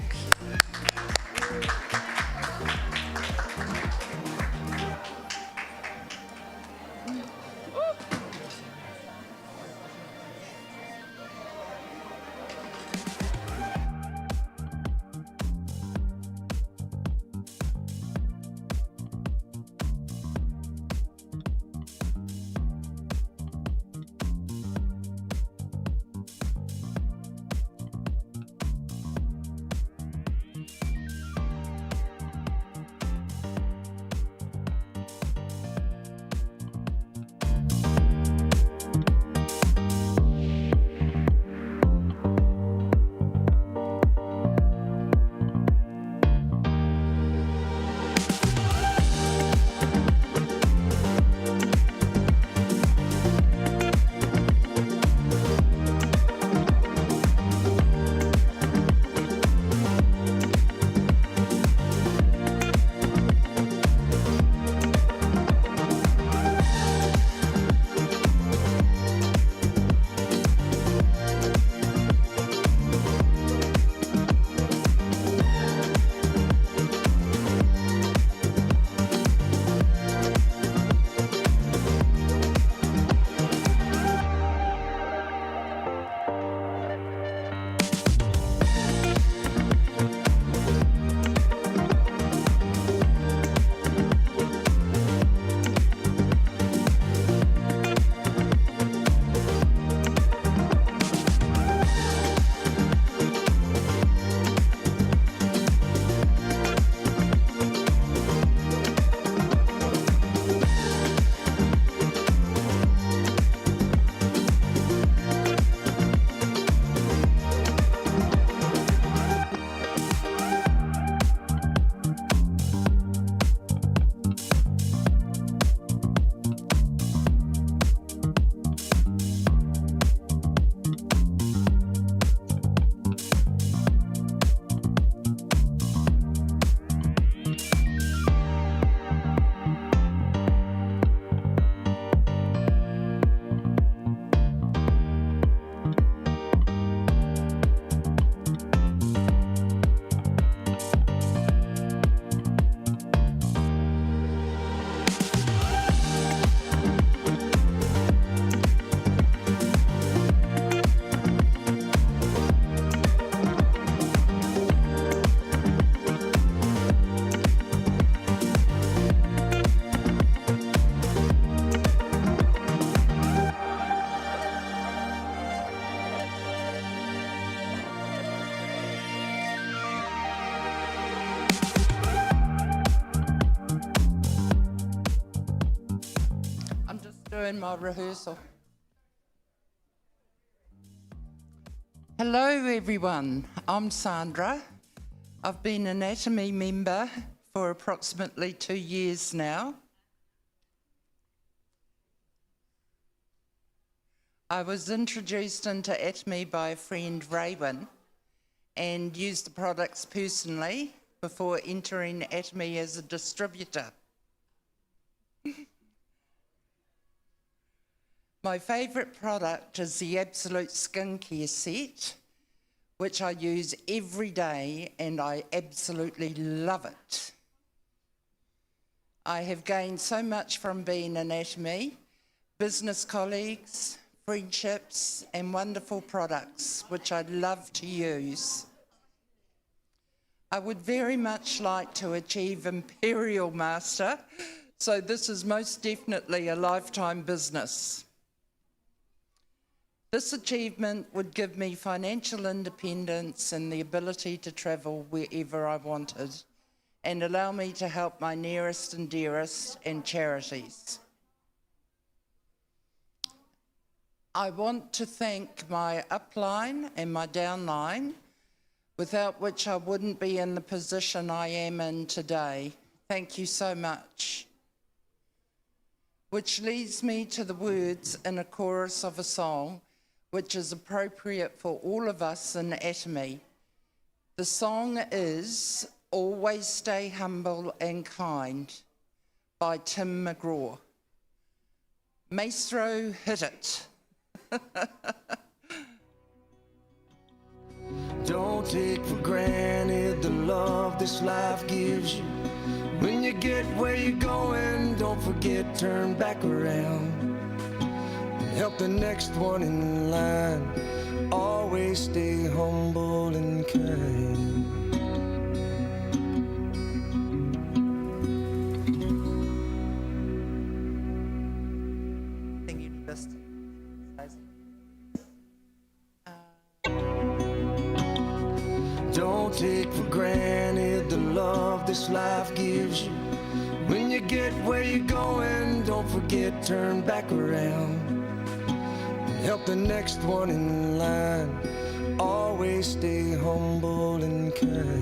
doing my rehearsal. Hello everyone, I'm Sandra. I've been an Atomy member for approximately 2 years now. I was introduced into Atomy by a friend, Raywin, and used the products personally before entering Atomy as a distributor. My favourite product is the Absolute Skincare Set, which I use every day and I absolutely love it. I have gained so much from being in Atomy, business colleagues, friendships and wonderful products which I love to use. I would very much like to achieve Imperial Master, so this is most definitely a lifetime business. This achievement would give me financial independence and the ability to travel wherever I wanted and allow me to help my nearest and dearest and charities. I want to thank my upline and my downline, without which I wouldn't be in the position I am in today. Thank you so much. Which leads me to the words in a chorus of a song which is appropriate for all of us in Atomy. The song is Always Stay Humble and Kind by Tim McGraw. Maestro, hit it. Don't take for granted the love this life gives you. When you get where you're going, don't forget, turn back around. Help the next one in line. Always stay humble and kind. Don't take for granted the love this life gives you. When you get where you're going, don't forget, turn back around. Help the next one in line. Always stay humble and kind.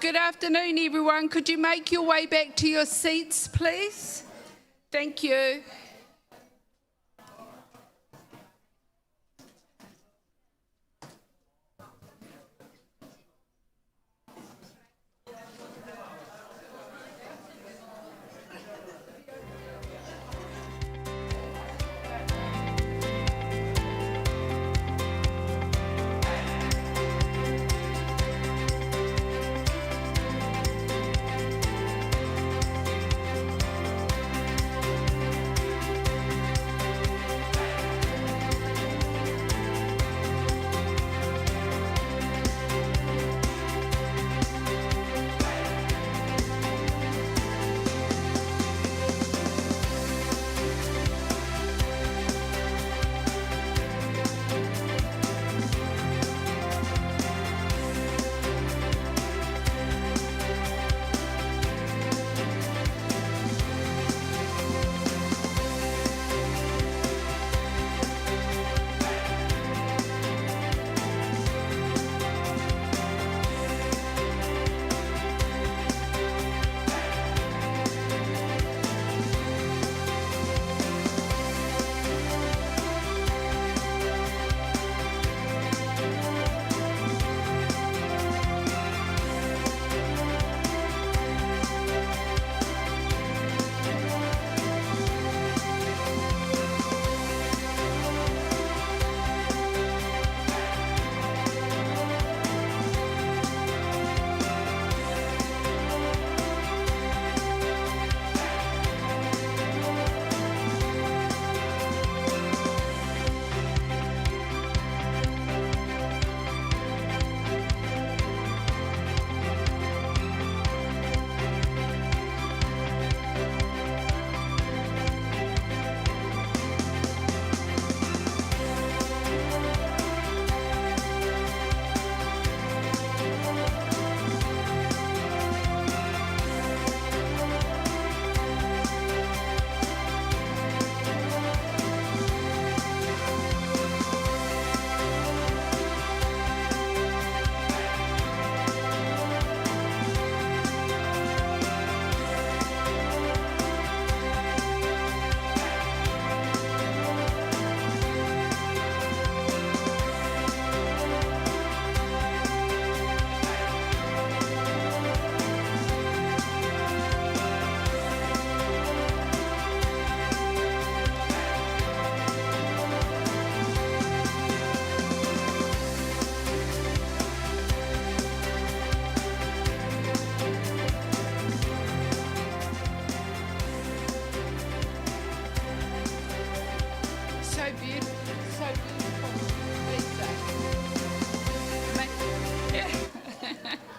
Good afternoon, everyone. Could you make your way back to your seats, please? Thank you.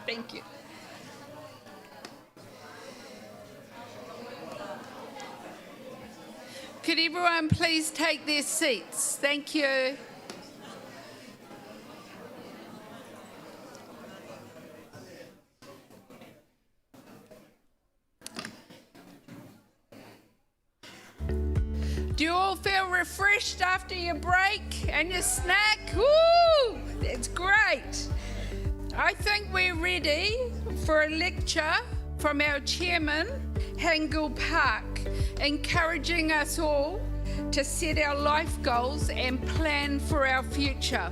Thank you. Could everyone please take their seats? Thank you. Do you all feel refreshed after your break and your snack? Woo! That's great. I think we're ready for a lecture from our chairman, Hangul Park, encouraging us all to set our life goals and plan for our future.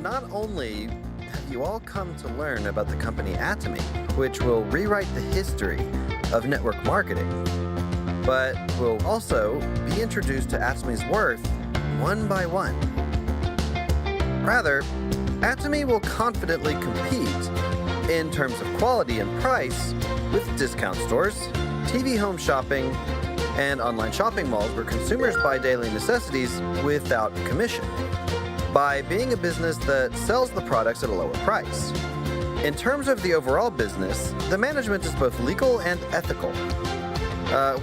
Not only have you all come to learn about the company Atomy, which will rewrite the history of network marketing, but will also be introduced to Atomy's worth one by one. Rather, Atomy will confidently compete in terms of quality and price with discount stores, TV home shopping, and online shopping malls where consumers buy daily necessities without commission, by being a business that sells the products at a lower price. In terms of the overall business, the management is both legal and ethical.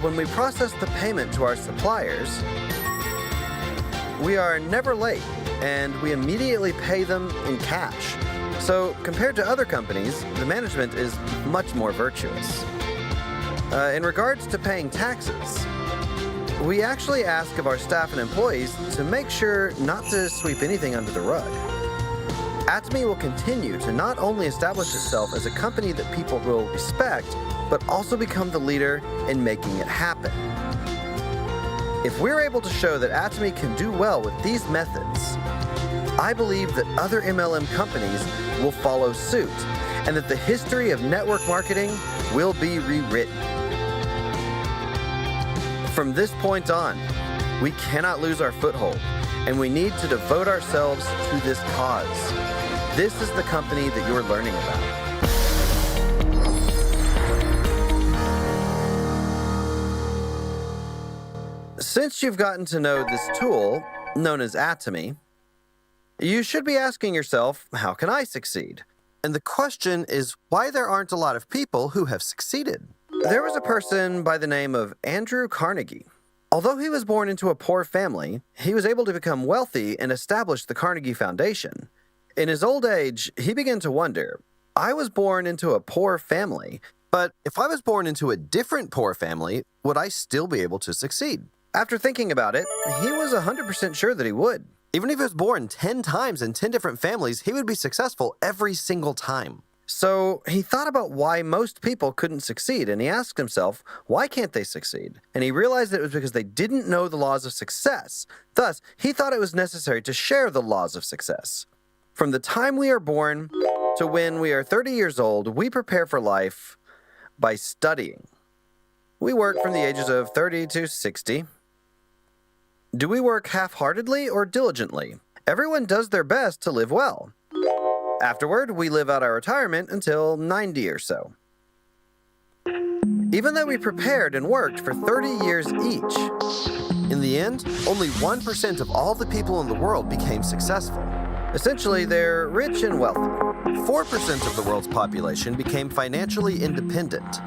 When we process the payment to our suppliers, we are never late, and we immediately pay them in cash, So, compared to other companies, the management is much more virtuous. In regards to paying taxes, we actually ask of our staff and employees to make sure not to sweep anything under the rug. Atomy will continue to not only establish itself as a company that people will respect, but also become the leader in making it happen. If we're able to show that Atomy can do well with these methods, I believe that other MLM companies will follow suit, and that the history of network marketing will be rewritten. From this point on, we cannot lose our foothold, and we need to devote ourselves to this cause. This is the company that you're learning about. Since you've gotten to know this tool, known as Atomy, you should be asking yourself, how can I succeed? And the question is why there aren't a lot of people who have succeeded. There was a person by the name of Andrew Carnegie. Although he was born into a poor family, he was able to become wealthy and establish the Carnegie Foundation. In his old age, he began to wonder, I was born into a poor family, but if I was born into a different poor family, would I still be able to succeed? After thinking about it, he was 100% sure that he would. Even if he was born 10 times in 10 different families, he would be successful every single time. So he thought about why most people couldn't succeed, and he asked himself, why can't they succeed? And he realized that it was because they didn't know the laws of success. Thus, he thought it was necessary to share the laws of success. From the time we are born to when we are 30 years old, we prepare for life by studying. We work from the ages of 30 to 60. Do we work half-heartedly or diligently? Everyone does their best to live well. Afterward, we live out our retirement until 90 or so. Even though we prepared and worked for 30 years each, in the end, only 1% of all the people in the world became successful. Essentially, they're rich and wealthy. 4% of the world's population became financially independent.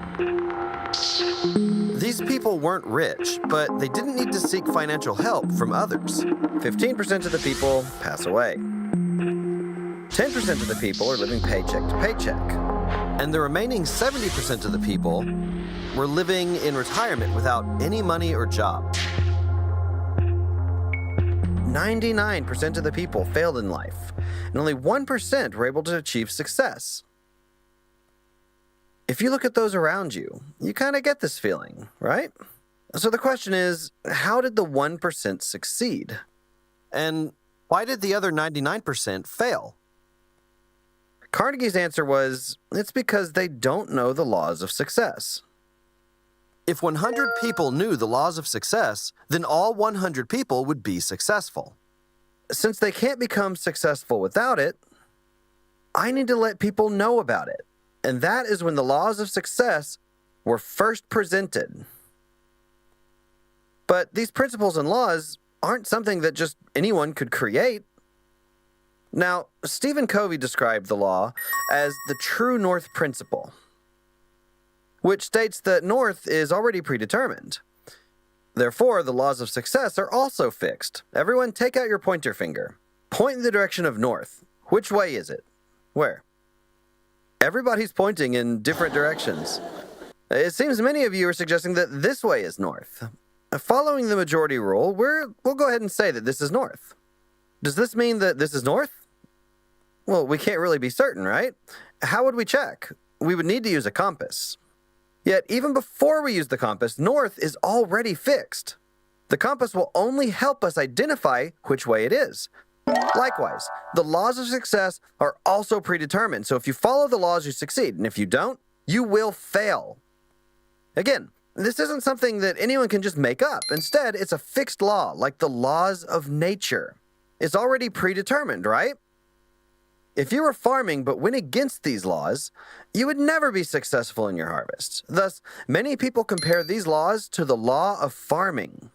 These people weren't rich, but they didn't need to seek financial help from others. 15% of the people pass away. 10% of the people are living paycheck to paycheck. And the remaining 70% of the people were living in retirement without any money or job. 99% of the people failed in life, and only 1% were able to achieve success. If you look at those around you, you kind of get this feeling, right? So the question is, how did the 1% succeed? And why did the other 99% fail? Carnegie's answer was, it's because they don't know the laws of success. If 100 people knew the laws of success, then all 100 people would be successful. Since they can't become successful without it, I need to let people know about it. And that is when the laws of success were first presented. But these principles and laws aren't something that just anyone could create. Now, Stephen Covey described the law as the true north principle, which states that north is already predetermined. Therefore, the laws of success are also fixed. Everyone take out your pointer finger. Point in the direction of north. Which way is it? Where? Everybody's pointing in different directions. It seems many of you are suggesting that this way is north. Following the majority rule, we'll go ahead and say that this is north. Does this mean that this is north? Well, we can't really be certain, right? How would we check? We would need to use a compass. Yet, even before we use the compass, north is already fixed. The compass will only help us identify which way it is. Likewise, the laws of success are also predetermined, so if you follow the laws, you succeed, and if you don't, you will fail. Again, this isn't something that anyone can just make up. Instead, it's a fixed law, like the laws of nature. It's already predetermined, right? If you were farming but went against these laws, you would never be successful in your harvest. Thus, many people compare these laws to the law of farming.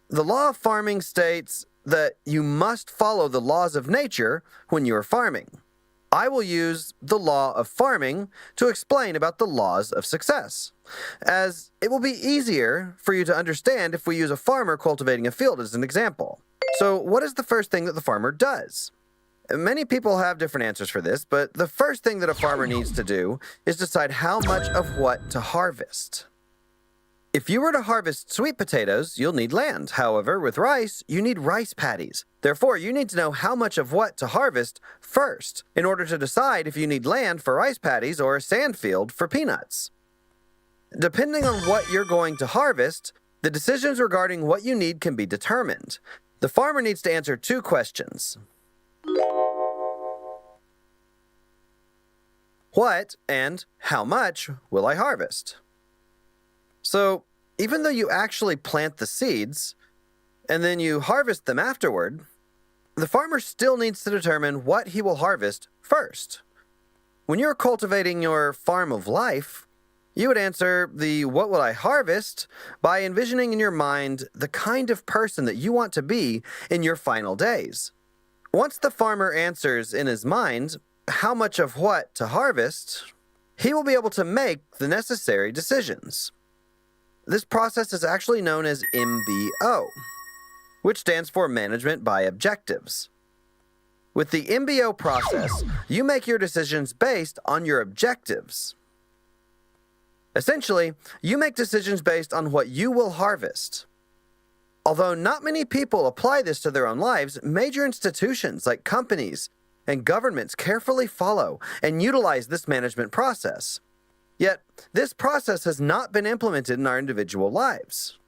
The law of farming states that you must follow the laws of nature when you are farming. I will use the law of farming to explain about the laws of success, as it will be easier for you to understand if we use a farmer cultivating a field as an example. So what is the first thing that the farmer does? Many people have different answers for this, but the first thing that a farmer needs to do is decide how much of what to harvest. If you were to harvest sweet potatoes, you'll need land. However, with rice, you need rice paddies. Therefore, you need to know how much of what to harvest first in order to decide if you need land for rice paddies or a sand field for peanuts. Depending on what you're going to harvest, the decisions regarding what you need can be determined. The farmer needs to answer two questions. What and how much will I harvest? So, even though you actually plant the seeds, and then you harvest them afterward, the farmer still needs to determine what he will harvest first. When you're cultivating your farm of life, you would answer the what will I harvest by envisioning in your mind the kind of person that you want to be in your final days. Once the farmer answers in his mind how much of what to harvest, he will be able to make the necessary decisions. This process is actually known as MBO, which stands for Management by Objectives. With the MBO process, you make your decisions based on your objectives. Essentially, you make decisions based on what you will harvest. Although not many people apply this to their own lives, major institutions like companies and governments carefully follow and utilize this management process. Yet, this process has not been implemented in our individual lives.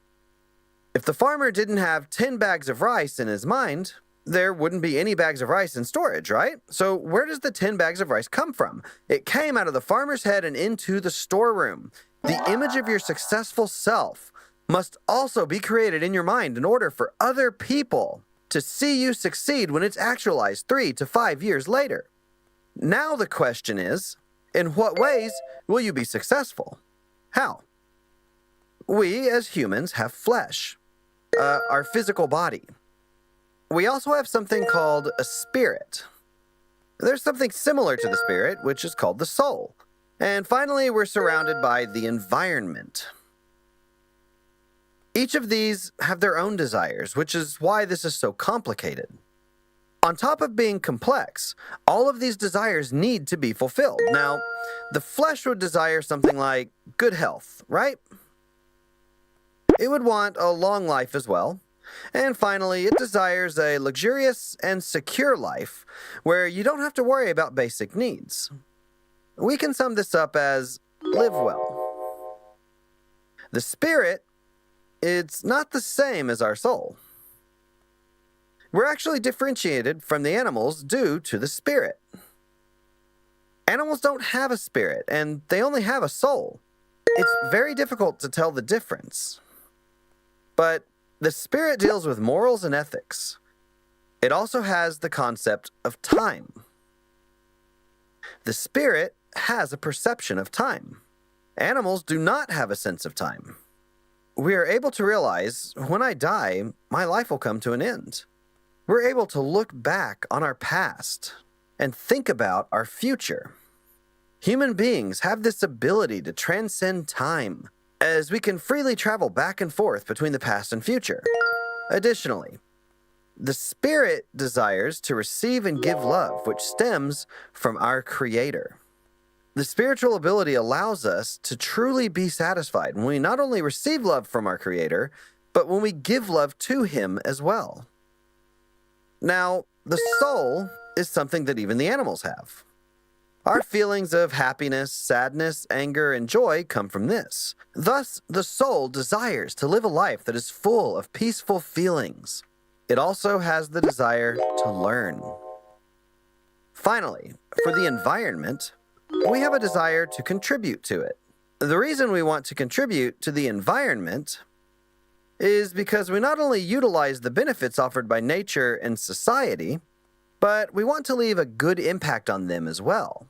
If the farmer didn't have 10 bags of rice in his mind, there wouldn't be any bags of rice in storage, right? So where does the 10 bags of rice come from? It came out of the farmer's head and into the storeroom. The image of your successful self must also be created in your mind in order for other people to see you succeed when it's actualized 3 to 5 years later. Now the question is, in what ways will you be successful? How? We, as humans, have flesh, our physical body. We also have something called a spirit. There's something similar to the spirit, which is called the soul. And finally, we're surrounded by the environment. Each of these have their own desires, which is why this is so complicated. On top of being complex, all of these desires need to be fulfilled. Now, the flesh would desire something like good health, right? It would want a long life as well. And finally, it desires a luxurious and secure life where you don't have to worry about basic needs. We can sum this up as live well. The spirit, it's not the same as our soul. We're actually differentiated from the animals due to the spirit. Animals don't have a spirit, and they only have a soul. It's very difficult to tell the difference. But the spirit deals with morals and ethics. It also has the concept of time. The spirit has a perception of time. Animals do not have a sense of time. We are able to realize, when I die, my life will come to an end. We're able to look back on our past and think about our future. Human beings have this ability to transcend time, as we can freely travel back and forth between the past and future. Additionally, the spirit desires to receive and give love, which stems from our Creator. The spiritual ability allows us to truly be satisfied when we not only receive love from our Creator, but when we give love to Him as well. Now, the soul is something that even the animals have. Our feelings of happiness, sadness, anger, and joy come from this. Thus, the soul desires to live a life that is full of peaceful feelings. It also has the desire to learn. Finally, for the environment, we have a desire to contribute to it. The reason we want to contribute to the environment is because we not only utilize the benefits offered by nature and society, but we want to leave a good impact on them as well.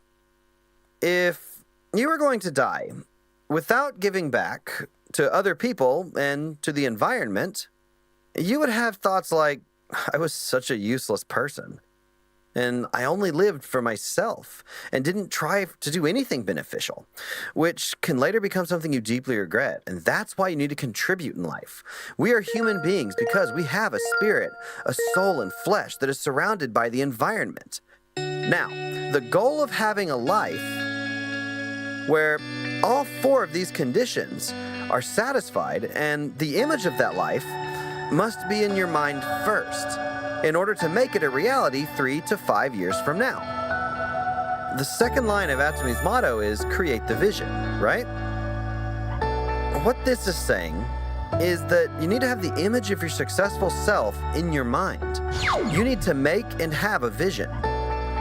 If you were going to die without giving back to other people and to the environment, you would have thoughts like, I was such a useless person. and I only lived for myself and didn't try to do anything beneficial, which can later become something you deeply regret. And that's why you need to contribute in life. We are human beings because we have a spirit, a soul, and flesh that is surrounded by the environment. Now, the goal of having a life where all four of these conditions are satisfied and the image of that life must be in your mind first in order to make it a reality 3 to 5 years from now. The second line of Atomy's motto is create the vision, right? What this is saying is that you need to have the image of your successful self in your mind. You need to make and have a vision.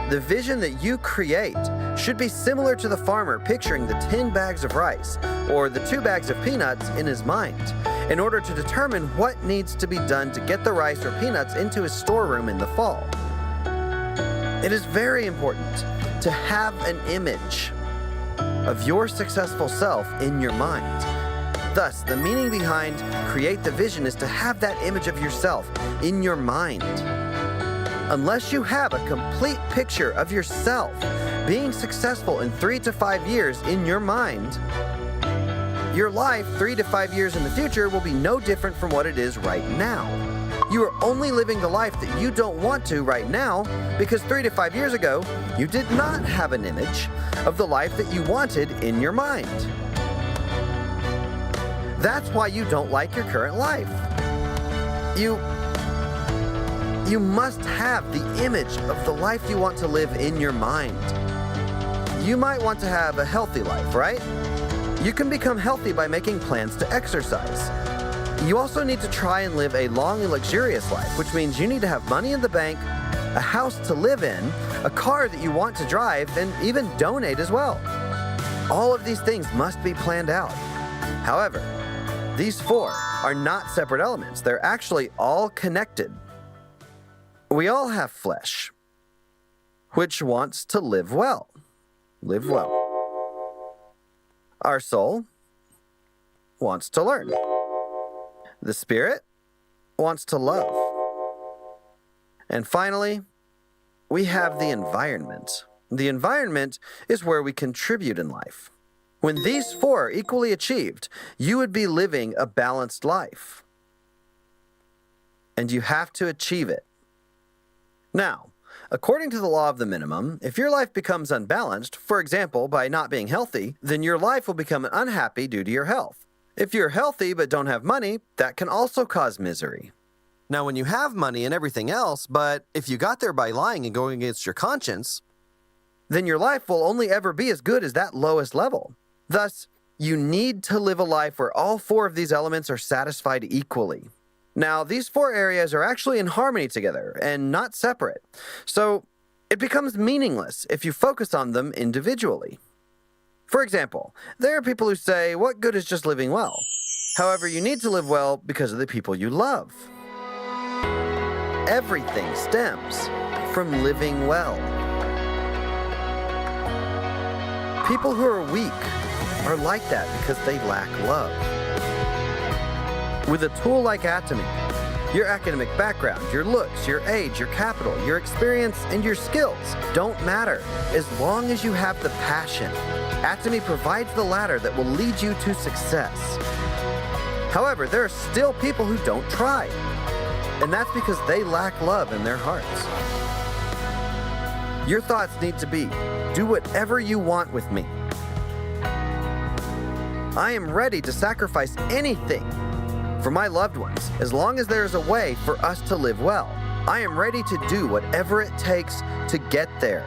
The vision that you create should be similar to the farmer picturing the 10 bags of rice or the 2 bags of peanuts in his mind in order to determine what needs to be done to get the rice or peanuts into his storeroom in the fall. It is very important to have an image of your successful self in your mind. Thus, the meaning behind create the vision is to have that image of yourself in your mind. Unless you have a complete picture of yourself being successful in 3 to 5 years in your mind, your life 3 to 5 years in the future will be no different from what it is right now. You are only living the life that you don't want to right now because 3 to 5 years ago, you did not have an image of the life that you wanted in your mind. That's why you don't like your current life. You must have the image of the life you want to live in your mind. You might want to have a healthy life, right? You can become healthy by making plans to exercise. You also need to try and live a long and luxurious life, which means you need to have money in the bank, a house to live in, a car that you want to drive, and even donate as well. All of these things must be planned out. However, these four are not separate elements. They're actually all connected. We all have flesh, which wants to live well. Live well. Our soul wants to learn. The spirit wants to love. And finally, we have the environment. The environment is where we contribute in life. When these four are equally achieved, you would be living a balanced life. And you have to achieve it. Now, according to the law of the minimum, if your life becomes unbalanced, for example, by not being healthy, then your life will become unhappy due to your health. If you're healthy but don't have money, that can also cause misery. Now, when you have money and everything else, but if you got there by lying and going against your conscience, then your life will only ever be as good as that lowest level. Thus, you need to live a life where all four of these elements are satisfied equally. Now, these four areas are actually in harmony together and not separate, so it becomes meaningless if you focus on them individually. For example, there are people who say, what good is just living well? However, you need to live well because of the people you love. Everything stems from living well. People who are weak are like that because they lack love. With a tool like Atomy, your academic background, your looks, your age, your capital, your experience, and your skills don't matter as long as you have the passion. Atomy provides the ladder that will lead you to success. However, there are still people who don't try, and that's because they lack love in their hearts. Your thoughts need to be, do whatever you want with me. I am ready to sacrifice anything for my loved ones, as long as there is a way for us to live well. I am ready to do whatever it takes to get there.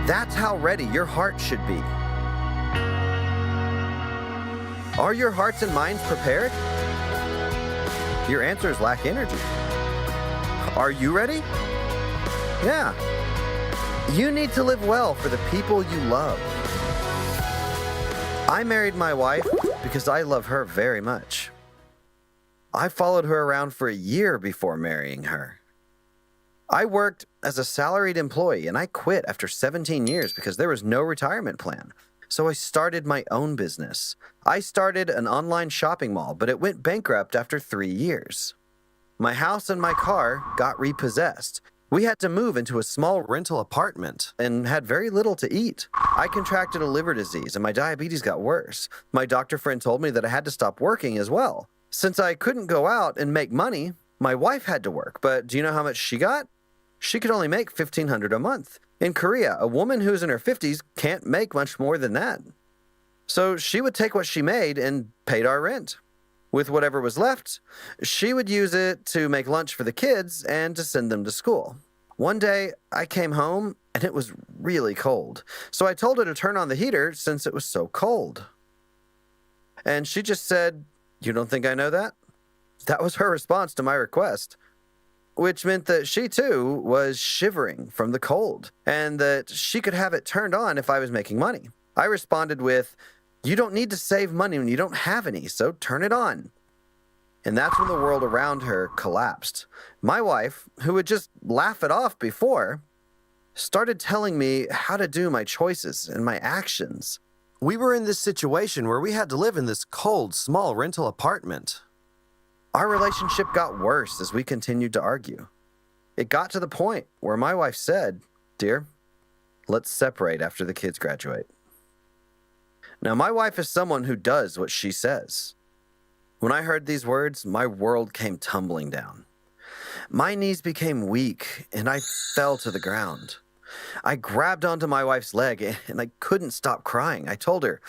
That's how ready your heart should be. Are your hearts and minds prepared? Your answers lack energy. Are you ready? Yeah. You need to live well for the people you love. I married my wife because I love her very much. I followed her around for a year before marrying her. I worked as a salaried employee and I quit after 17 years because there was no retirement plan. So I started my own business. I started an online shopping mall, but it went bankrupt after 3 years. My house and my car got repossessed, We had to move into a small rental apartment and had very little to eat. I contracted a liver disease and my diabetes got worse. My doctor friend told me that I had to stop working as well. Since I couldn't go out and make money, my wife had to work. But do you know how much she got? She could only make $1,500 a month. In Korea, a woman who's in her 50s can't make much more than that. So she would take what she made and paid our rent. With whatever was left, she would use it to make lunch for the kids and to send them to school. One day, I came home and it was really cold. So I told her to turn on the heater since it was so cold. And she just said, "You don't think I know that?" That was her response to my request, which meant that she too was shivering from the cold and that she could have it turned on if I was making money. I responded with, "You don't need to save money when you don't have any, so turn it on." And that's when the world around her collapsed. My wife, who would just laugh it off before, started telling me how to do my choices and my actions. We were in this situation where we had to live in this cold, small rental apartment. Our relationship got worse as we continued to argue. It got to the point where my wife said, "Dear, let's separate after the kids graduate." Now, my wife is someone who does what she says. When I heard these words, my world came tumbling down. My knees became weak and I fell to the ground. I grabbed onto my wife's leg and I couldn't stop crying. I told her,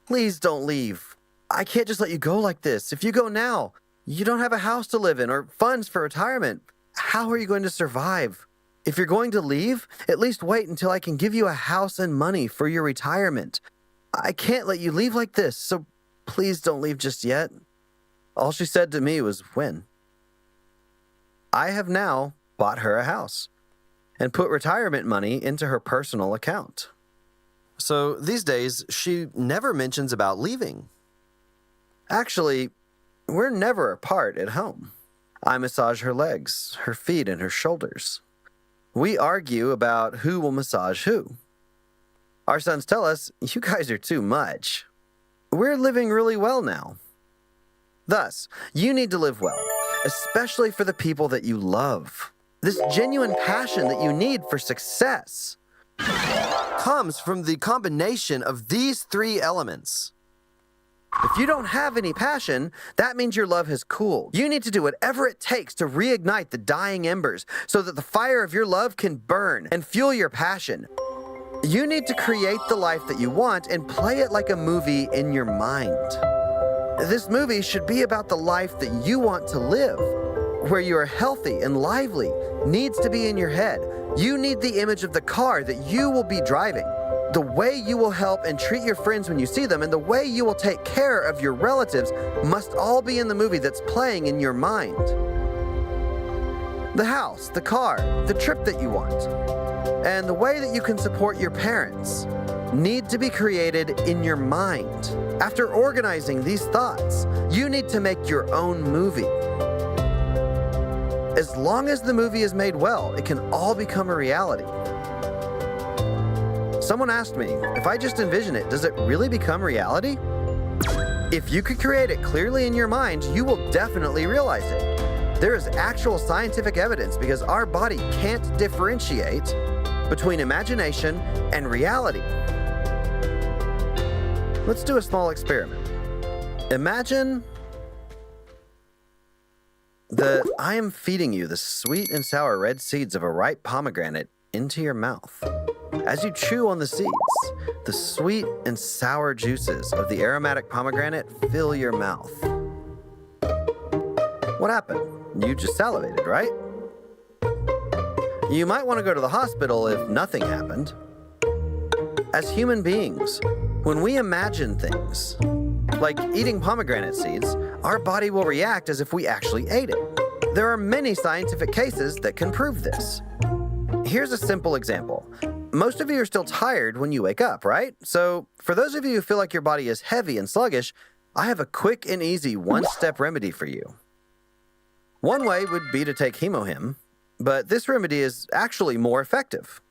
"Please don't leave. I can't just let you go like this. If you go now, you don't have a house to live in or funds for retirement. How are you going to survive? If you're going to leave, at least wait until I can give you a house and money for your retirement. I can't let you leave like this, so please don't leave just yet." All she said to me was, "When?" I have now bought her a house and put retirement money into her personal account. So these days, she never mentions about leaving. Actually, we're never apart at home. I massage her legs, her feet, and her shoulders. We argue about who will massage who. Our sons tell us, "You guys are too much." We're living really well now. Thus, you need to live well, especially for the people that you love. This genuine passion that you need for success comes from the combination of these three elements. If you don't have any passion, that means your love has cooled. You need to do whatever it takes to reignite the dying embers so that the fire of your love can burn and fuel your passion. You need to create the life that you want and play it like a movie in your mind. This movie should be about the life that you want to live, where you are healthy and lively, needs to be in your head. You need the image of the car that you will be driving, the way you will help and treat your friends when you see them, and the way you will take care of your relatives must all be in the movie that's playing in your mind. The house, the car, the trip that you want, and the way that you can support your parents need to be created in your mind. After organizing these thoughts, you need to make your own movie. As long as the movie is made well, it can all become a reality. Someone asked me, if I just envision it, does it really become reality? If you could create it clearly in your mind, you will definitely realize it. There is actual scientific evidence because our body can't differentiate between imagination and reality. Let's do a small experiment. Imagine that I am feeding you the sweet and sour red seeds of a ripe pomegranate into your mouth. As you chew on the seeds, the sweet and sour juices of the aromatic pomegranate fill your mouth. What happened? You just salivated, right? You might want to go to the hospital if nothing happened. As human beings, when we imagine things, like eating pomegranate seeds, our body will react as if we actually ate it. There are many scientific cases that can prove this. Here's a simple example. Most of you are still tired when you wake up, right? So for those of you who feel like your body is heavy and sluggish, I have a quick and easy one-step remedy for you. One way would be to take Hemohim, but this remedy is actually more effective.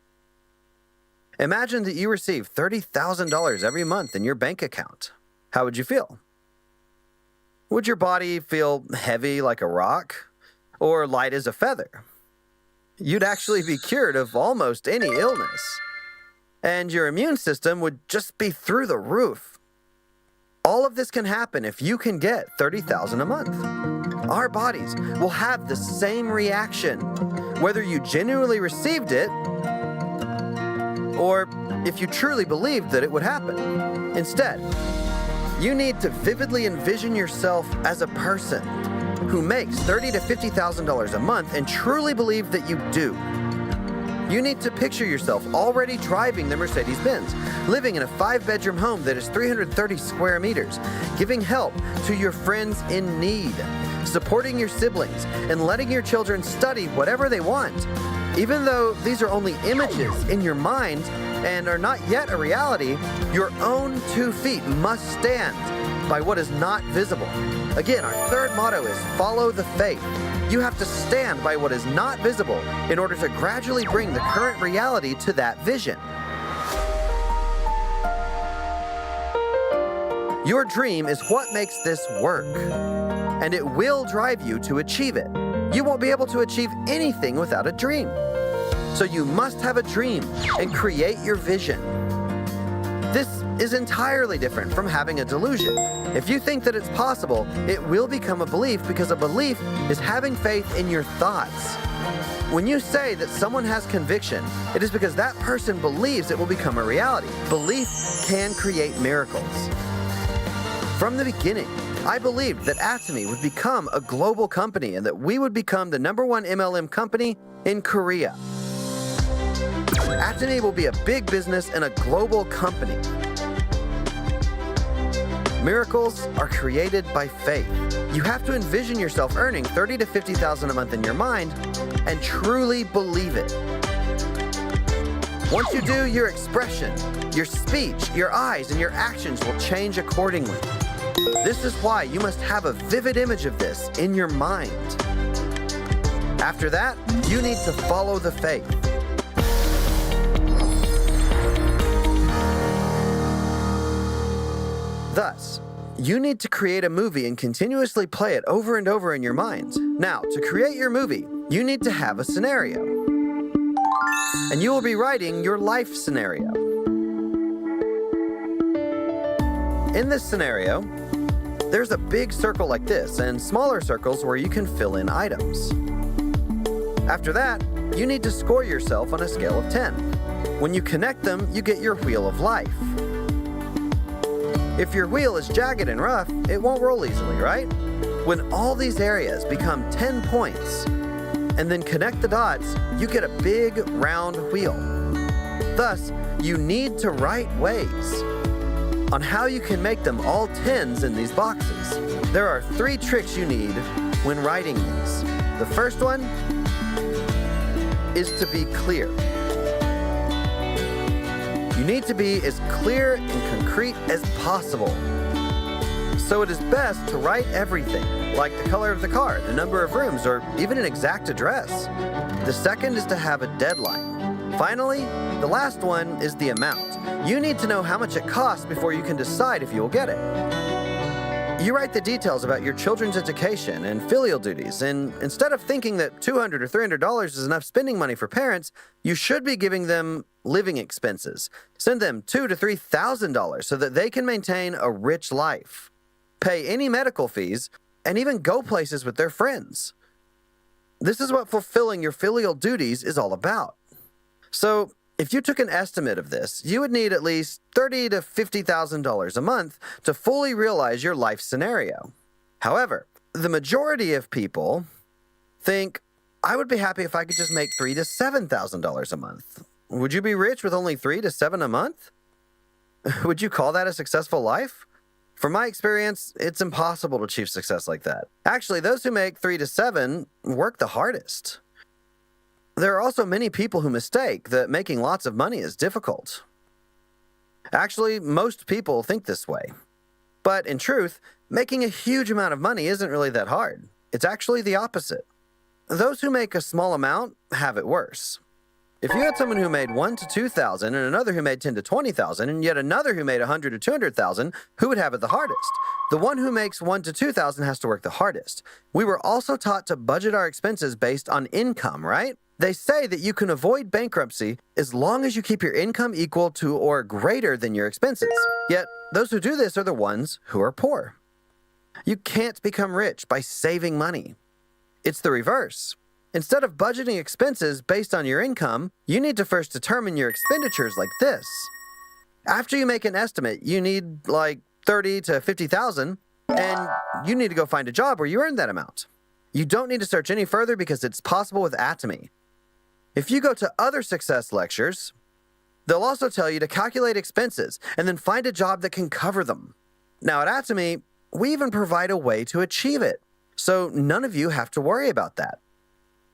Imagine that you receive $30,000 every month in your bank account. How would you feel? Would your body feel heavy like a rock or light as a feather? you'd actually be cured of almost any illness. And your immune system would just be through the roof. All of this can happen if you can get $30,000 a month. Our bodies will have the same reaction, whether you genuinely received it or if you truly believed that it would happen. Instead, you need to vividly envision yourself as a person who makes $30,000 to $50,000 a month and truly believe that you do. You need to picture yourself already driving the Mercedes-Benz, living in a 5-bedroom home that is 330 square meters, giving help to your friends in need, supporting your siblings, and letting your children study whatever they want. Even though these are only images in your mind and are not yet a reality, your own 2 feet must stand by what is not visible. Again, our third motto is follow the faith. You have to stand by what is not visible in order to gradually bring the current reality to that vision. Your dream is what makes this work, and it will drive you to achieve it. You won't be able to achieve anything without a dream. So you must have a dream and create your vision. This is entirely different from having a delusion. If you think that it's possible, it will become a belief because a belief is having faith in your thoughts. When you say that someone has conviction, it is because that person believes it will become a reality. Belief can create miracles. From the beginning, I believed that Atomy would become a global company and that we would become the #1 MLM company in Korea. Atomy will be a big business and a global company. Miracles are created by faith. You have to envision yourself earning $30,000 to $50,000 a month in your mind and truly believe it. Once you do, your expression, your speech, your eyes, and your actions will change accordingly. This is why you must have a vivid image of this in your mind. After that, you need to follow the faith. Thus, you need to create a movie and continuously play it over and over in your mind. Now, to create your movie, you need to have a scenario. And you will be writing your life scenario. In this scenario, there's a big circle like this and smaller circles where you can fill in items. After that, you need to score yourself on a scale of 10. When you connect them, you get your wheel of life. If your wheel is jagged and rough, it won't roll easily, right? When all these areas become 10 points and then connect the dots, you get a big round wheel. Thus, you need to write ways on how you can make them all 10s in these boxes. There are 3 tricks you need when writing these. The first one is to be clear. You need to be as clear and concrete as possible. So it is best to write everything, like the color of the car, the number of rooms, or even an exact address. The second is to have a deadline. Finally, the last one is the amount. You need to know how much it costs before you can decide if you will get it. You write the details about your children's education and filial duties, and instead of thinking that $200 or $300 is enough spending money for parents, you should be giving them living expenses. Send them $2,000 to $3,000 so that they can maintain a rich life, pay any medical fees, and even go places with their friends. This is what fulfilling your filial duties is all about. So, if you took an estimate of this, you would need at least $30,000 to $50,000 a month to fully realize your life scenario. However, the majority of people think, I would be happy if I could just make $3,000 to $7,000 a month. Would you be rich with only $3,000 to $7,000 a month? Would you call that a successful life? From my experience, it's impossible to achieve success like that. Actually, those who make $3,000 to $7,000 work the hardest. There are also many people who mistake that making lots of money is difficult. Actually, most people think this way. But in truth, making a huge amount of money isn't really that hard. It's actually the opposite. Those who make a small amount have it worse. If you had someone who made $1,000 to $2,000 and another who made $10,000 to $20,000 and yet another who made $100,000 to $200,000, who would have it the hardest? The one who makes $1,000 to $2,000 has to work the hardest. We were also taught to budget our expenses based on income, right? They say that you can avoid bankruptcy as long as you keep your income equal to or greater than your expenses. Yet, those who do this are the ones who are poor. You can't become rich by saving money. It's the reverse. Instead of budgeting expenses based on your income, you need to first determine your expenditures like this. After you make an estimate, you need like $30,000 to $50,000, and you need to go find a job where you earn that amount. You don't need to search any further because it's possible with Atomy. If you go to other success lectures, they'll also tell you to calculate expenses and then find a job that can cover them. Now at Atomy, we even provide a way to achieve it, so none of you have to worry about that.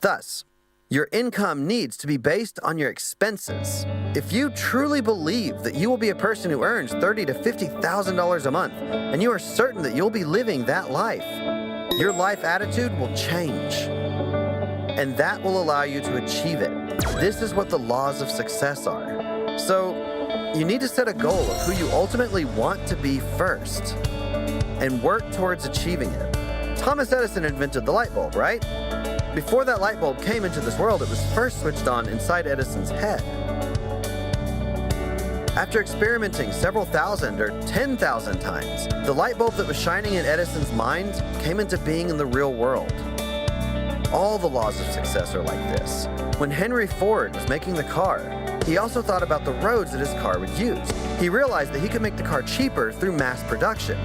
Thus, your income needs to be based on your expenses. If you truly believe that you will be a person who earns $30,000 to $50,000 a month, and you are certain that you'll be living that life, your life attitude will change. And that will allow you to achieve it. This is what the laws of success are. So, you need to set a goal of who you ultimately want to be first, and work towards achieving it. Thomas Edison invented the light bulb, right? Before that light bulb came into this world, it was first switched on inside Edison's head. After experimenting several thousand or 10,000 times, the light bulb that was shining in Edison's mind came into being in the real world. All the laws of success are like this. When Henry Ford was making the car, he also thought about the roads that his car would use. He realized that he could make the car cheaper through mass production,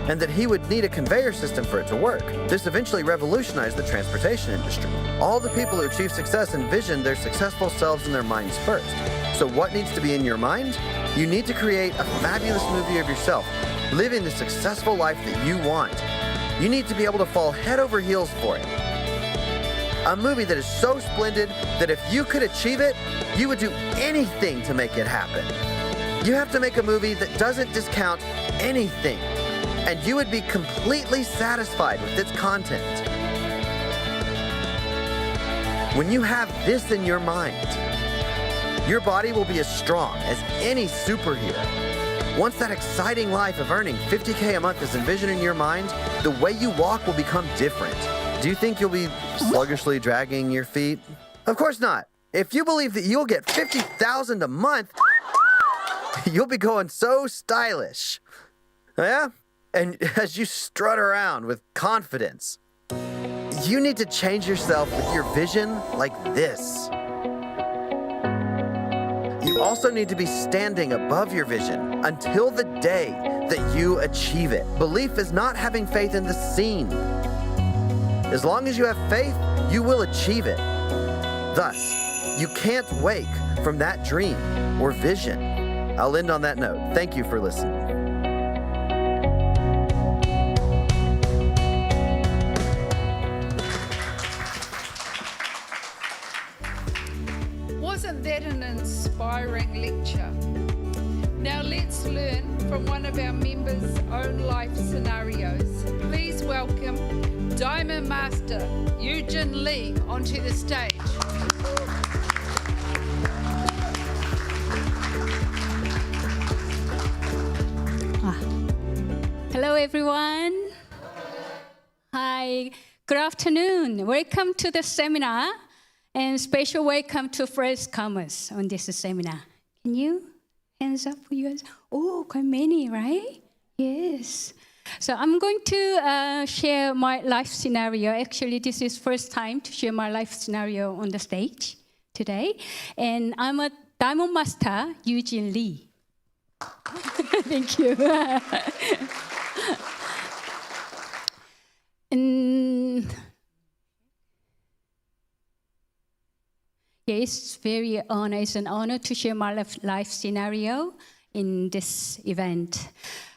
and that he would need a conveyor system for it to work. This eventually revolutionized the transportation industry. All the people who achieve success envisioned their successful selves in their minds first. So what needs to be in your mind? You need to create a fabulous movie of yourself, living the successful life that you want. You need to be able to fall head over heels for it. A movie that is so splendid that if you could achieve it, you would do anything to make it happen. You have to make a movie that doesn't discount anything, and you would be completely satisfied with its content. When you have this in your mind, your body will be as strong as any superhero. Once that exciting life of earning $50K a month is envisioned in your mind, the way you walk will become different. Do you think you'll be sluggishly dragging your feet? Of course not. If you believe that you'll get $50,000 a month, you'll be going so stylish. Yeah? And as you strut around with confidence, you need to change yourself with your vision like this. You also need to be standing above your vision until the day that you achieve it. Belief is not having faith in the seen. As long as you have faith, you will achieve it. Thus, you can't wake from that dream or vision. I'll end on that note. Thank you for listening. Wasn't that an inspiring lecture? Now let's learn from one of our members' own life scenarios. Please welcome Diamond Master Eugene Lee onto the stage. Hello everyone. Hi, good afternoon. Welcome to the seminar and special welcome to first comers on this seminar. Can you hands up for you guys? Oh, quite many, right? Yes. So I'm going to share my life scenario. Actually, this is first time to share my life scenario on the stage today. And I'm a Diamond Master, Eugene Lee. Thank you. And yeah, it's very honor. It's an honor to share my life scenario in this event.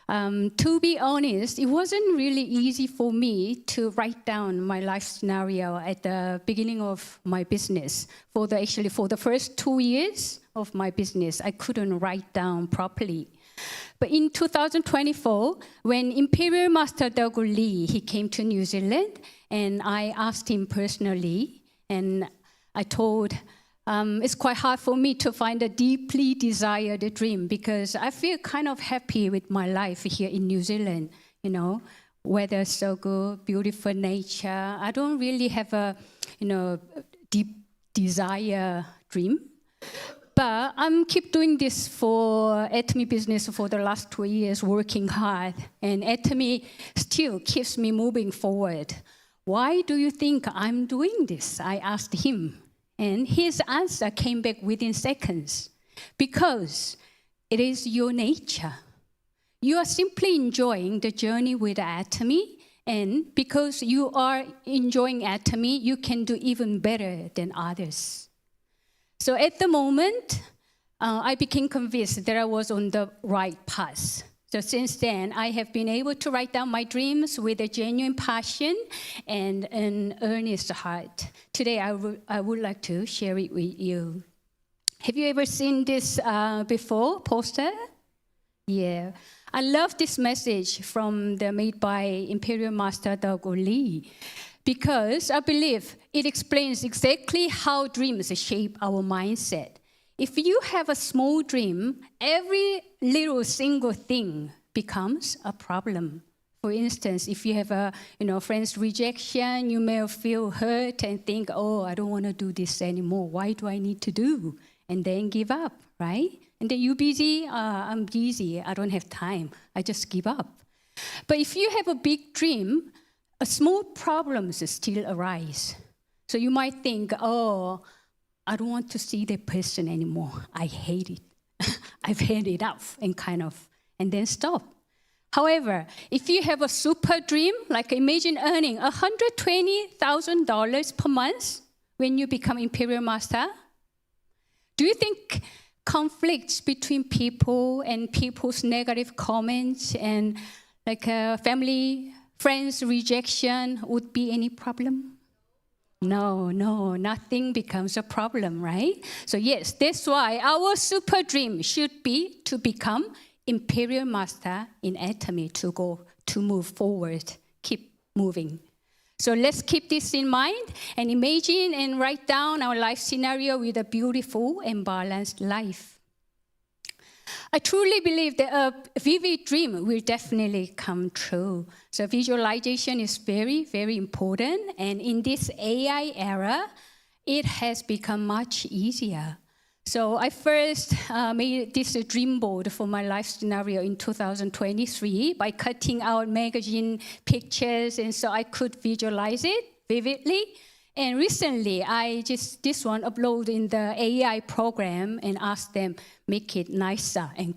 To be honest, it wasn't really easy for me to write down my life scenario at the beginning of my business. For the first 2 years of my business, I couldn't write down properly. But in 2024, when Imperial Master Doug Lee, he came to New Zealand, and I asked him personally, and I told, it's quite hard for me to find a deeply desired dream because I feel kind of happy with my life here in New Zealand. You know, weather's so good, beautiful nature. I don't really have a, deep desire dream. But I'm keep doing this for Atomy business for the last 2 years, working hard. And Atomy still keeps me moving forward. Why do you think I'm doing this? I asked him. And his answer came back within seconds. Because it is your nature. You are simply enjoying the journey with Atomy. And because you are enjoying Atomy, you can do even better than others. So at the moment, I became convinced that I was on the right path. So since then, I have been able to write down my dreams with a genuine passion and an earnest heart. Today, I would like to share it with you. Have you ever seen this before, poster? Yeah. I love this message made by Imperial Master Doug Lee, because I believe it explains exactly how dreams shape our mindset. If you have a small dream, every little single thing becomes a problem. For instance, if you have a friend's rejection, you may feel hurt and think, oh, I don't want to do this anymore. Why do I need to do? And then give up, right? And then you busy, I'm busy, I don't have time. I just give up. But if you have a big dream, small problems still arise. So you might think, oh, I don't want to see that person anymore. I hate it. I've had enough, and then stop. However, if you have a super dream, like imagine earning $120,000 per month when you become Imperial Master, do you think conflicts between people and people's negative comments and family, friends' rejection would be any problem? No, nothing becomes a problem, right? So yes, that's why our super dream should be to become Imperial Master in Atomy, to move forward, keep moving. So let's keep this in mind and imagine and write down our life scenario with a beautiful and balanced life. I truly believe that a vivid dream will definitely come true. So visualization is very, very important. And in this AI era, it has become much easier. So I first made this dream board for my life scenario in 2023 by cutting out magazine pictures, and so I could visualize it vividly. And recently, this one uploaded in the AI program and asked them, make it nicer and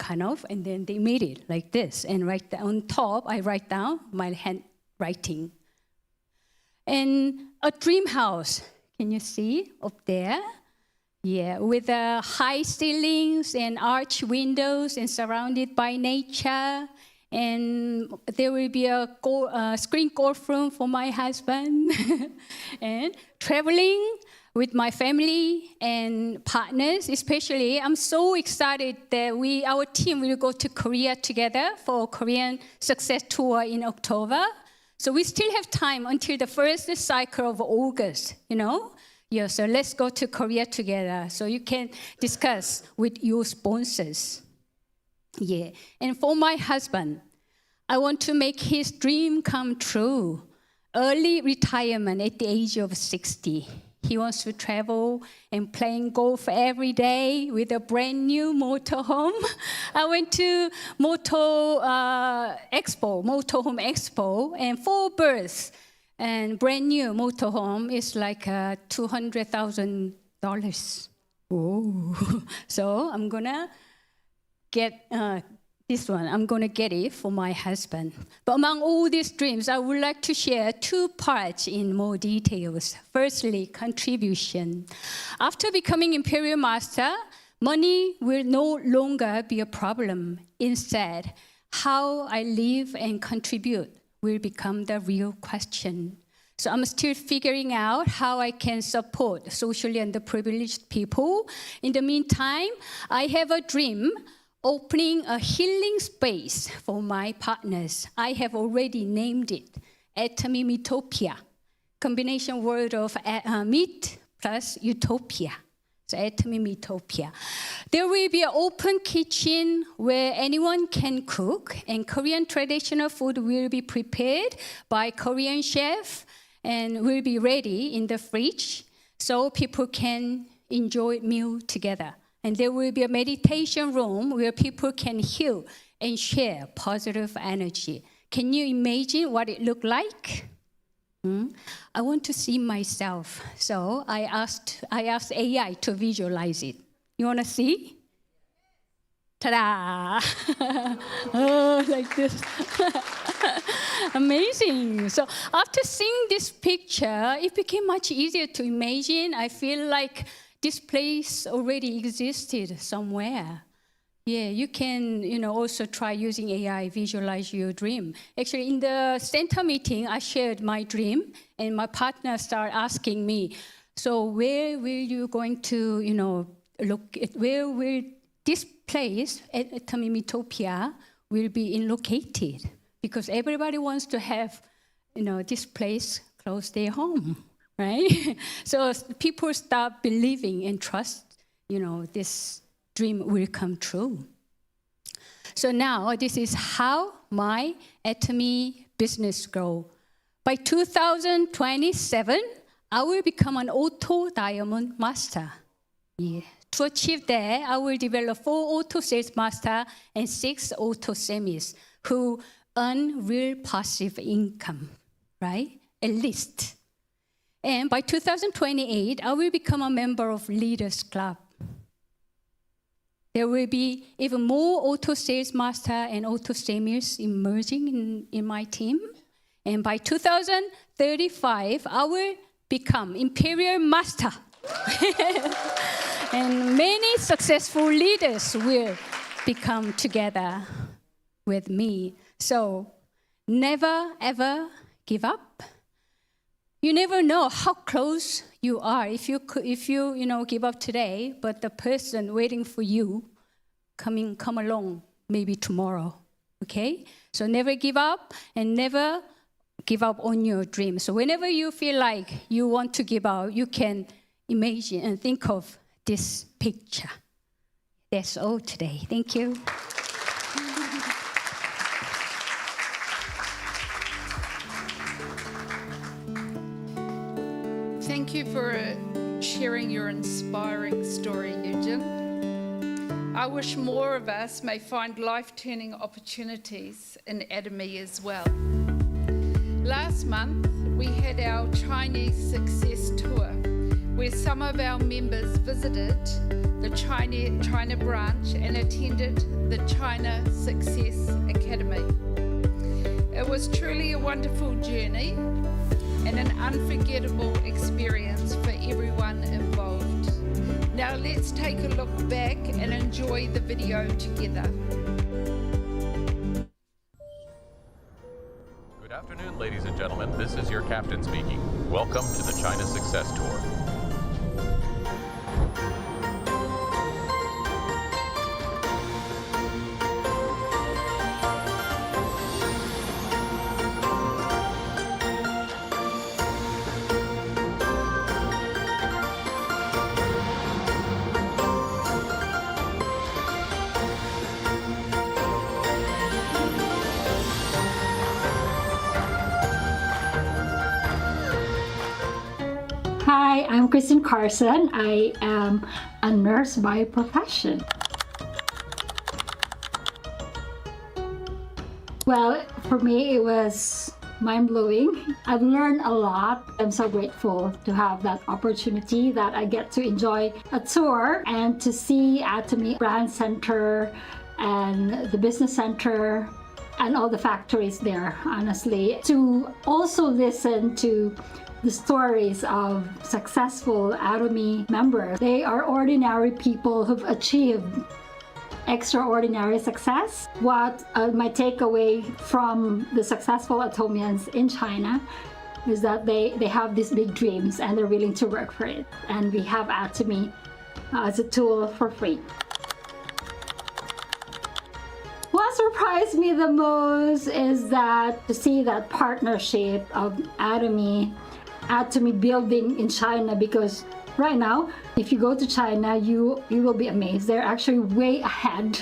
and then they made it like this. And right on top, I write down my handwriting. And a dream house, can you see up there? Yeah, with high ceilings and arch windows and surrounded by nature. And there will be a screen golf room for my husband. And traveling with my family and partners, especially. I'm so excited that our team will go to Korea together for a Korean success tour in October. So we still have time until the first cycle of August, Yeah, so let's go to Korea together so you can discuss with your sponsors. Yeah, and for my husband, I want to make his dream come true. Early retirement at the age of 60. He wants to travel and playing golf every day with a brand new motorhome. I went to Motorhome Expo, and 4 berths. And brand new motorhome is like $200,000. Oh, so I'm gonna get this one. I'm gonna get it for my husband. But among all these dreams, I would like to share 2 parts in more details. Firstly, contribution. After becoming Imperial Master, money will no longer be a problem. Instead, how I live and contribute will become the real question. So I'm still figuring out how I can support socially underprivileged people. In the meantime, I have a dream opening a healing space for my partners. I have already named it Atomy Meatopia, combination word of meat plus utopia. So Atomy Meatopia. There will be an open kitchen where anyone can cook, and Korean traditional food will be prepared by Korean chef and will be ready in the fridge. so people can enjoy meal together. And there will be a meditation room where people can heal and share positive energy. Can you imagine what it looked like? I want to see myself. So I asked AI to visualize it. You want to see? Ta-da! Oh, like this. Amazing. So after seeing this picture, it became much easier to imagine. I feel like this place already existed somewhere. Yeah, you can, also try using AI, visualize your dream. Actually, in the center meeting, I shared my dream, and my partner started asking me, so where will you going to, look at, where will this place, Atomy Metopia, will be located? Because everybody wants to have, this place close their home, right? So people start believing and trust, this dream will come true. So now this is how my Atomy business grow. By 2027, I will become an auto diamond master. Yeah. To achieve that, I will develop 4 auto sales master and 6 auto semis who earn real passive income, right? At least. And by 2028, I will become a member of Leaders Club. There will be even more auto sales master and auto semis emerging in my team. And by 2035, I will become Imperial Master. And many successful leaders will become together with me. So never, ever give up. You never know how close you are if you give up today, but the person waiting for you come along maybe tomorrow. Okay? So never give up and never give up on your dream. So whenever you feel like you want to give up, you can imagine and think of this picture. That's all today. Thank you. Thank you for sharing your inspiring story, Eugen. I wish more of us may find life-turning opportunities in Atomy as well. Last month, we had our Chinese Success Tour, where some of our members visited the China branch and attended the China Success Academy. It was truly a wonderful journey and an unforgettable experience for everyone involved. Now let's take a look back and enjoy the video together. Good afternoon, ladies and gentlemen. This is your captain speaking. Welcome to the China Success Tour. Hi, I'm Kristen Carson. I am a nurse by profession. Well, for me, it was mind-blowing. I've learned a lot. I'm so grateful to have that opportunity that I get to enjoy a tour and to see Atomy Brand Center and the Business Center and all the factories there, honestly. To also listen to the stories of successful Atomy members. They are ordinary people who've achieved extraordinary success. What my takeaway from the successful Atomians in China is that they have these big dreams and they're willing to work for it. And we have Atomy as a tool for free. What surprised me the most is that to see that partnership of Atomy building in China, because right now, if you go to China, you will be amazed. They're actually way ahead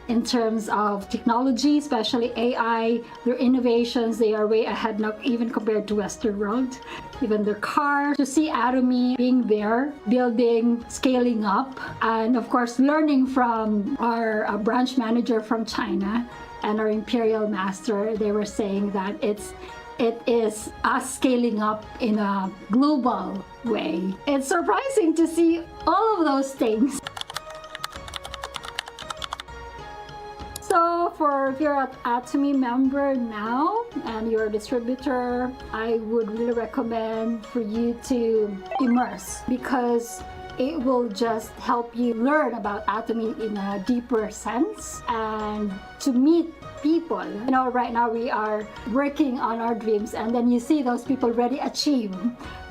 in terms of technology, especially AI, their innovations, they are way ahead now, even compared to Western world. Even their car, to see Atomy being there, building, scaling up, and of course learning from our branch manager from China and our imperial master. They were saying that it is us scaling up in a global way. It's surprising to see all of those things. So if you're an Atomy member now and you're a distributor, I would really recommend for you to immerse, because it will just help you learn about Atomy in a deeper sense and to meet people. You know, right now we are working on our dreams, and then you see those people already achieve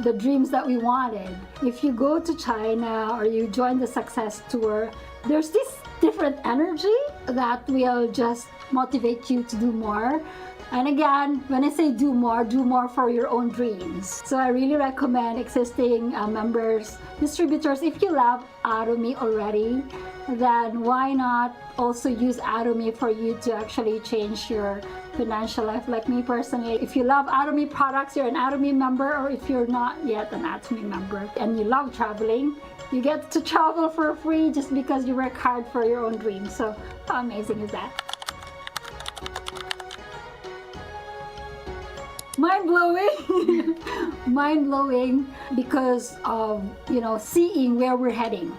the dreams that we wanted. If you go to China or you join the success tour, there's this different energy that will just motivate you to do more. And again, when I say do more for your own dreams. So I really recommend existing members, distributors, if you love Atomy already, then why not also use Atomy for you to actually change your financial life. Like me personally, if you love Atomy products, you're an Atomy member, or if you're not yet an Atomy member and you love traveling, you get to travel for free just because you work hard for your own dreams. So how amazing is that? Mind-blowing. Mind-blowing because of, seeing where we're heading.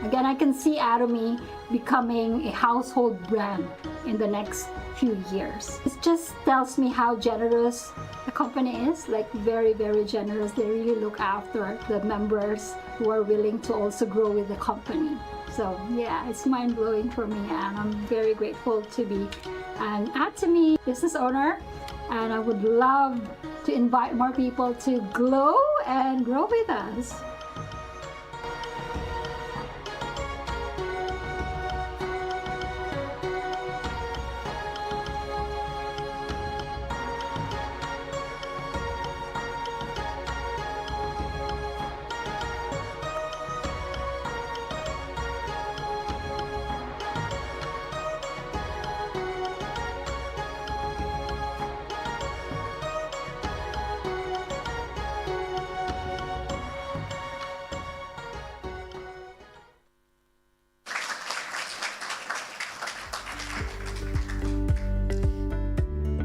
Again, I can see Atomy becoming a household brand in the next few years. It just tells me how generous the company is, like very, very generous. They really look after the members who are willing to also grow with the company. So yeah, it's mind-blowing for me, and I'm very grateful to be an Atomy business owner. And I would love to invite more people to glow and grow with us.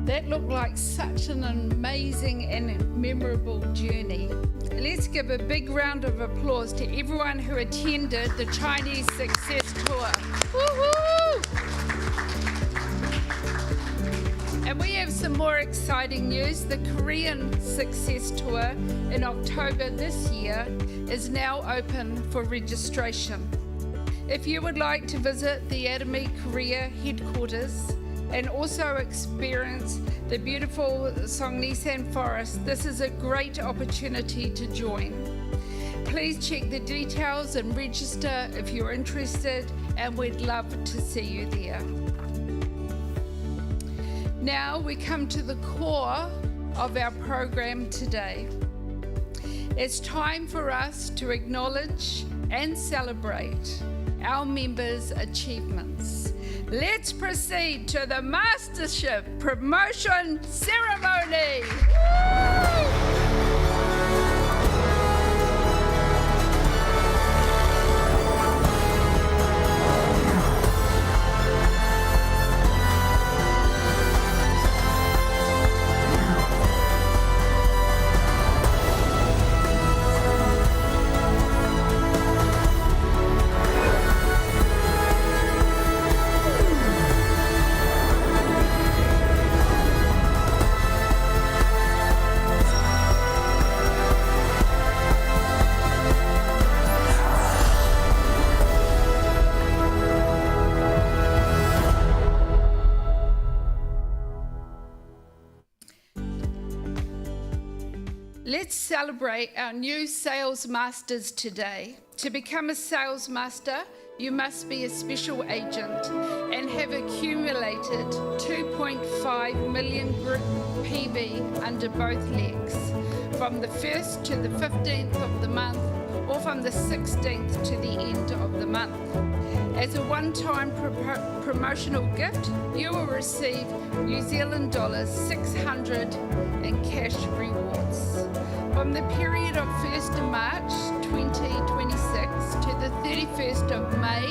That looked like such an amazing and memorable journey. Let's give a big round of applause to everyone who attended the Chinese Success Tour. Woo-hoo! And we have some more exciting news. The Korean Success Tour in October this year is now open for registration. If you would like to visit the Atomy Korea headquarters and also experience the beautiful Songnisan forest, this is a great opportunity to join. Please check the details and register if you're interested, and we'd love to see you there. Now we come to the core of our program today. It's time for us to acknowledge and celebrate our members' achievements. Let's proceed to the Mastership Promotion Ceremony. Let's celebrate our new sales masters today. To become a sales master, you must be a special agent and have accumulated 2.5 million PV under both legs from the 1st to the 15th of the month, or from the 16th to the end of the month. As a one-time promotional gift, you will receive New Zealand dollars 600 in cash rewards. From the period of 1st of March 2026 to the 31st of May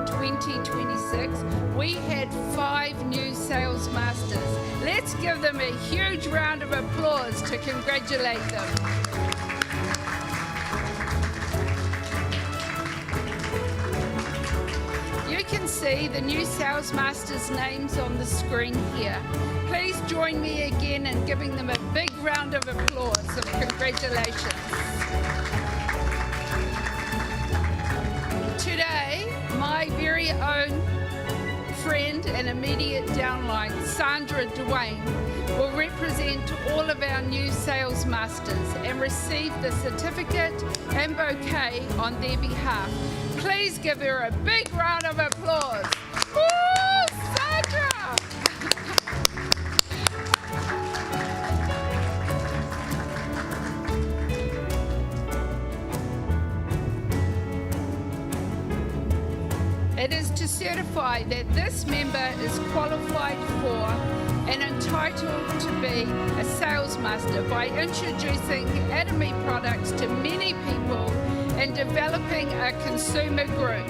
2026, we had 5 new sales masters. Let's give them a huge round of applause to congratulate them. You can see the new sales masters' names on the screen here. Please join me again in giving them a big round of applause of congratulations. Today, my very own friend and immediate downline, Sandra Dwayne, will represent all of our new sales masters and receive the certificate and bouquet on their behalf. Please give her a big round of applause. Woo, Sandra! It is to certify that this member is qualified for and entitled to be a sales master by introducing Atomy products to many people and developing a consumer group.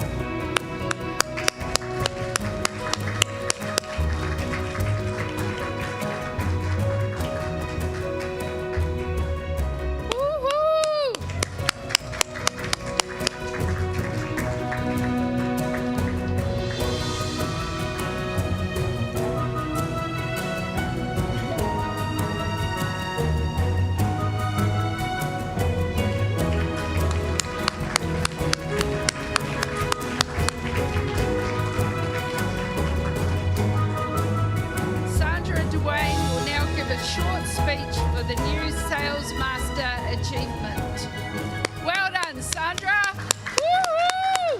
Achievement. Well done, Sandra. Woo-hoo!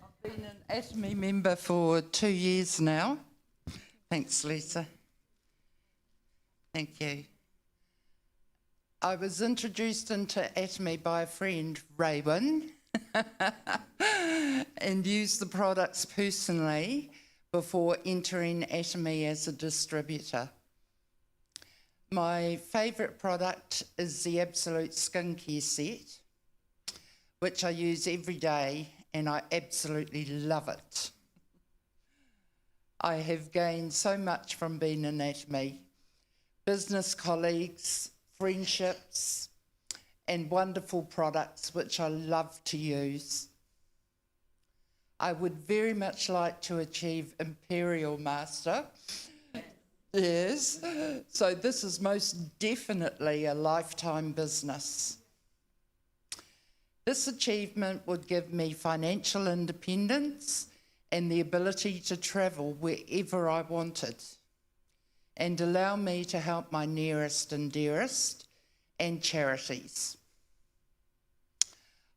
I've been an Atomy member for 2 years now. Thanks, Lisa. Thank you. I was introduced into Atomy by a friend, Raywin, and used the products personally before entering Atomy as a distributor. My favourite product is the Absolute Skincare Set, which I use every day and I absolutely love it. I have gained so much from being in Atomy. Business colleagues, friendships, and wonderful products which I love to use. I would very much like to achieve Imperial Master. Yes, so this is most definitely a lifetime business. This achievement would give me financial independence and the ability to travel wherever I wanted, and allow me to help my nearest and dearest and charities.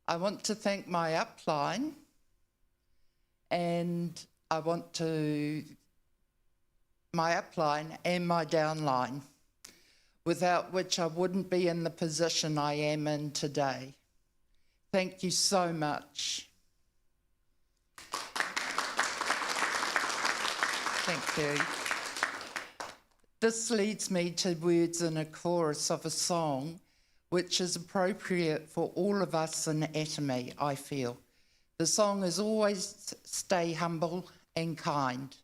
I want to thank my upline, and I want to my upline and my downline, without which I wouldn't be in the position I am in today. Thank you so much. Thank you. This leads me to words in a chorus of a song which is appropriate for all of us in Atomy, I feel. The song is Always Stay Humble and Kind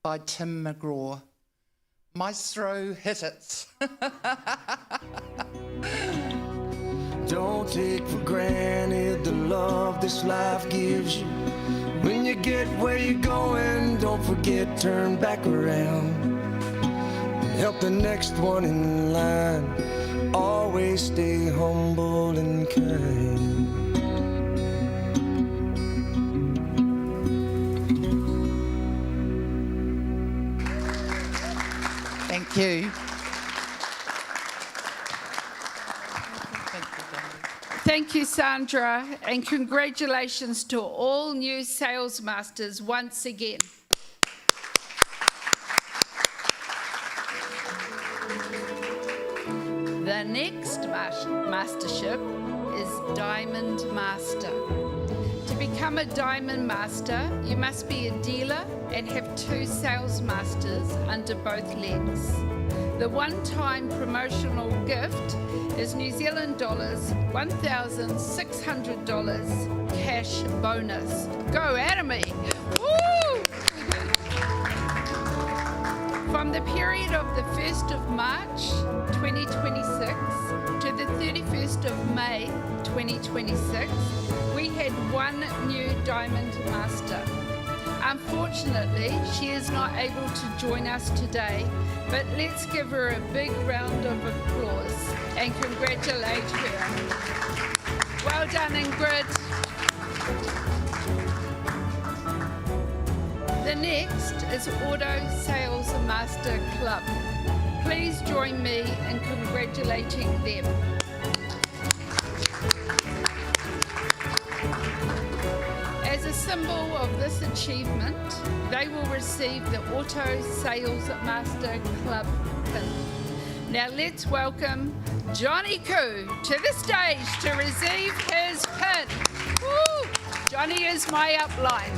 by Tim McGraw. Maestro, hit it. Don't take for granted the love this life gives you. When you get where you're going, don't forget, turn back around and help the next one in line. Always stay humble and kind. Thank you. Thank you, Sandra, and congratulations to all new sales masters once again. The next mastership is Diamond Master. To become a Diamond Master, you must be a dealer and have 2 sales masters under both legs. The one-time promotional gift is New Zealand dollars $1,600 cash bonus. Go Atomy! Woo! From the period of the 1st of March 2026 to the 31st of May 2026, we had 1 new Diamond Master. Unfortunately, she is not able to join us today, but let's give her a big round of applause and congratulate her. Well done, Ingrid. The next is Auto Sales Master Club. Please join me in congratulating them. As a symbol of this achievement, they will receive the Auto Sales Master Club pin. Now let's welcome Johnny Koo to the stage to receive his pin. Woo! Johnny is my upline.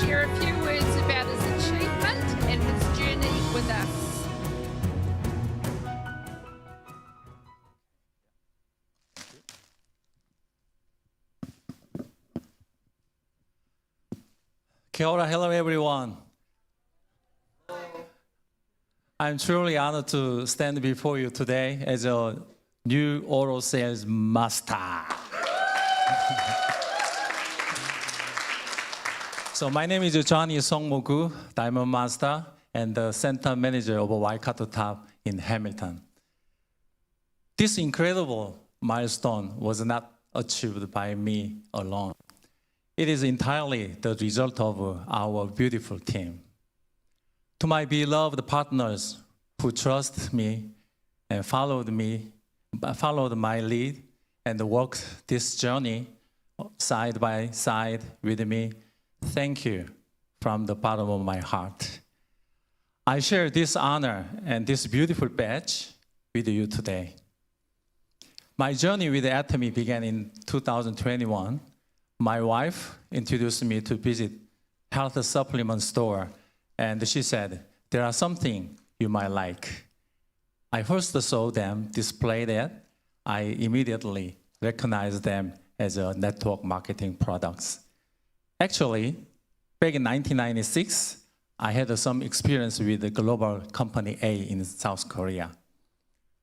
Share a few words about his achievement and his journey with us. Kia ora, hello everyone. I'm truly honored to stand before you today as a new auto sales master. So my name is Johnny Songmogu, Diamond Master, and the Center Manager of Waikato Top in Hamilton. This incredible milestone was not achieved by me alone. It is entirely the result of our beautiful team. To my beloved partners who trust me and followed my lead and walked this journey side by side with me, thank you from the bottom of my heart. I share this honor and this beautiful badge with you today. My journey with Atomy began in 2021. My wife introduced me to visit health supplement store, and she said, there are something you might like. I first saw them displayed it. I immediately recognized them as a network marketing products. Actually, back in 1996, I had some experience with the global company A in South Korea.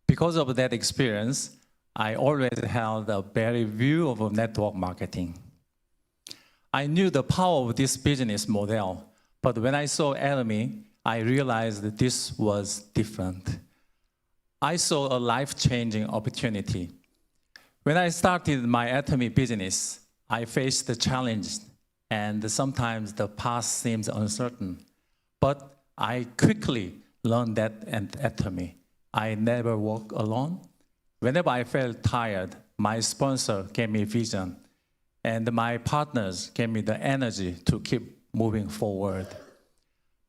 Because of that experience, I always held a very view of network marketing. I knew the power of this business model, but when I saw Atomy, I realized that this was different. I saw a life-changing opportunity. When I started my Atomy business, I faced the challenge, and sometimes the path seems uncertain. But I quickly learned that at Atomy, I never walk alone. Whenever I felt tired, my sponsor gave me vision, and my partners gave me the energy to keep moving forward.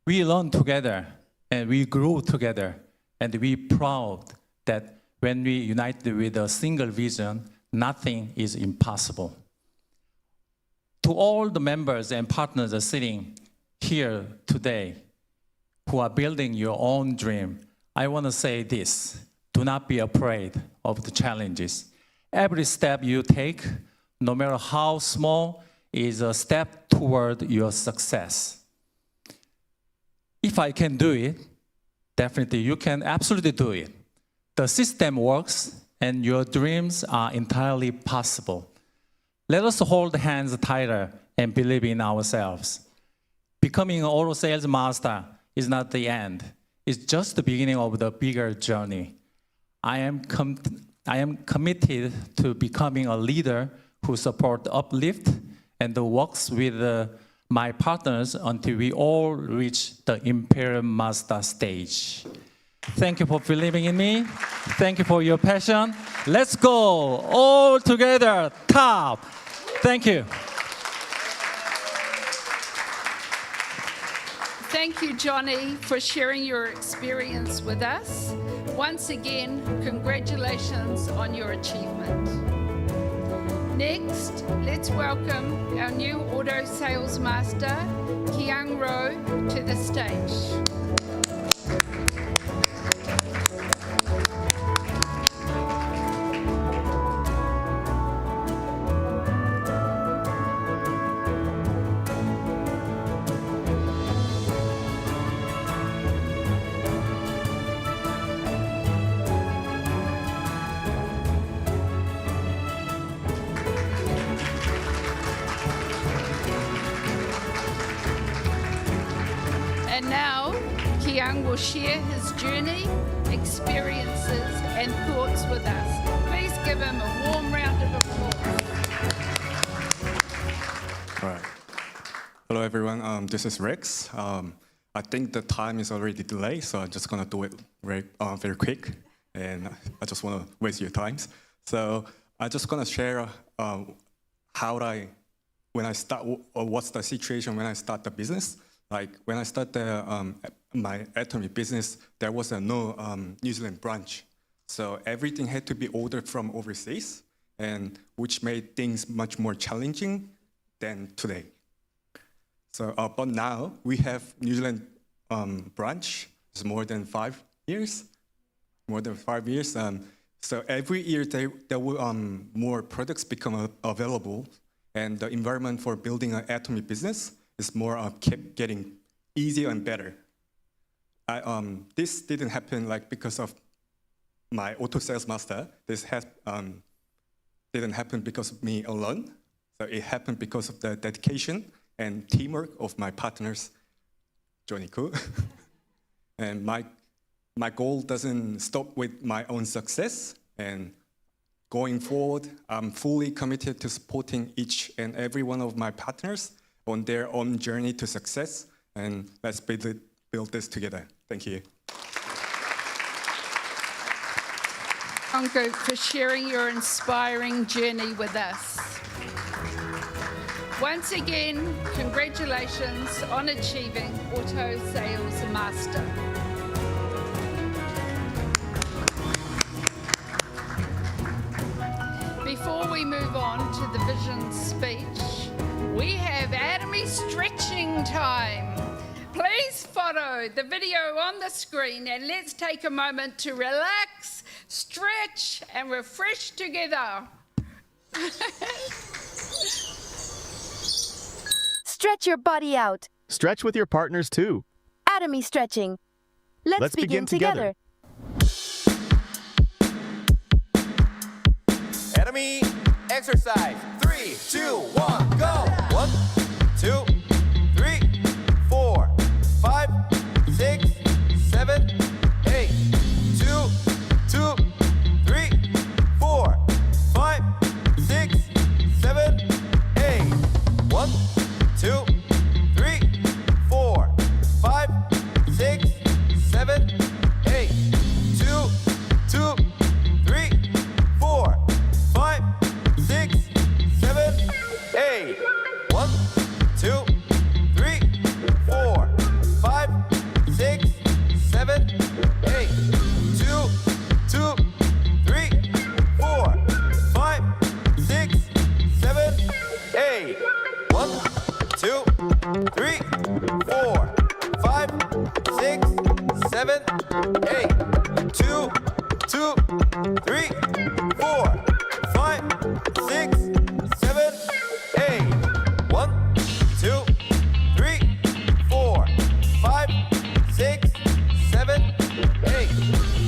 We learned together, and we grew together, and we proud that when we unite with a single vision, nothing is impossible. To all the members and partners sitting here today who are building your own dream, I want to say this: do not be afraid of the challenges. Every step you take, no matter how small, is a step toward your success. If I can do it, definitely you can absolutely do it. The system works and your dreams are entirely possible. Let us hold hands tighter and believe in ourselves. Becoming an auto sales master is not the end. It's just the beginning of the bigger journey. I am committed to becoming a leader who supports uplift and works with my partners until we all reach the Imperial Master stage. Thank you for believing in me. Thank you for your passion. Let's go all together, top. Thank you. Thank you, Johnny, for sharing your experience with us. Once again, congratulations on your achievement. Next, let's welcome our new auto sales master, Kiang Ro, to the stage. And now, Kiang will share his journey, experiences, and thoughts with us. Please give him a warm round of applause. All right. Hello, everyone. This is Rex. I think the time is already delayed, so I'm just going to do it very quick. And I just want to waste your time. So I'm just going to share what's the situation when I start the business. Like when I started my Atomy business, there was no New Zealand branch. So everything had to be ordered from overseas, and which made things much more challenging than today. So, but now we have New Zealand branch. It's more than 5 years. So every year there will more products become available, and the environment for building an Atomy business is more kept getting easier and better. This didn't happen because of my auto sales master. This didn't happen because of me alone. So it happened because of the dedication and teamwork of my partners, Johnny Koo. And my goal doesn't stop with my own success. And going forward, I'm fully committed to supporting each and every one of my partners on their own journey to success, and let's build this together. Thank you. Thank you for sharing your inspiring journey with us. Once again, congratulations on achieving Auto Sales Master. Before we move on to the vision speech, we have Atomy stretching time. Please follow the video on the screen and let's take a moment to relax, stretch, and refresh together. Stretch your body out. Stretch with your partners too. Atomy stretching. Let's begin together. Atomy exercise. 3, 2, 1, go. 1, 2, 3, 4, 5, 6, 7, 8. 2, 2, 3, 4, 5, 6, 7, 8. 1, 2, 3, 4, 5, 6, 7, 8. 2, 2, 3, 4, 5, 6, 7, 8. 1, 2, 3, 4, 5, 6, 7, 8. 2, 2, 8. 1, 2, 3, 4, 5, 6, 7, 8. 2, 2, 3, 4, 5, 6, 7, 8. 1, 2, 3, 4, 5, 6, 7, 8.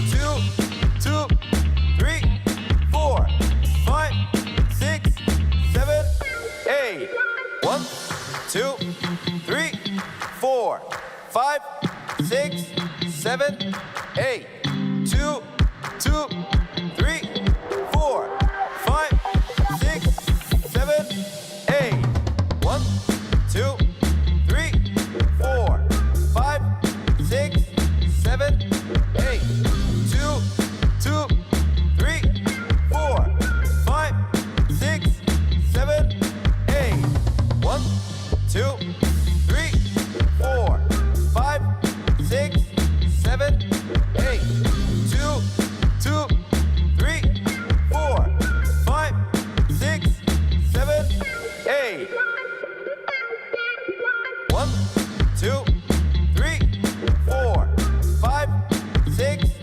2, 2, 3, 4, 5, 6, 7, 8. 1, 2, 3, 4, 5, 6, 7, 8. 2, 2, 3, 4, 5, 6, 7, 8. 1, 2, 3, 4, 5, 6, 7, 8. 2, 2, 3, 4, 5, 6, 7, 8. 1, 2, 3, 4, 5, 6, 7, 8. 2, 2, 3, 4, 5, 6, 7, 8. 1, 2, 3, 4, 5, 6,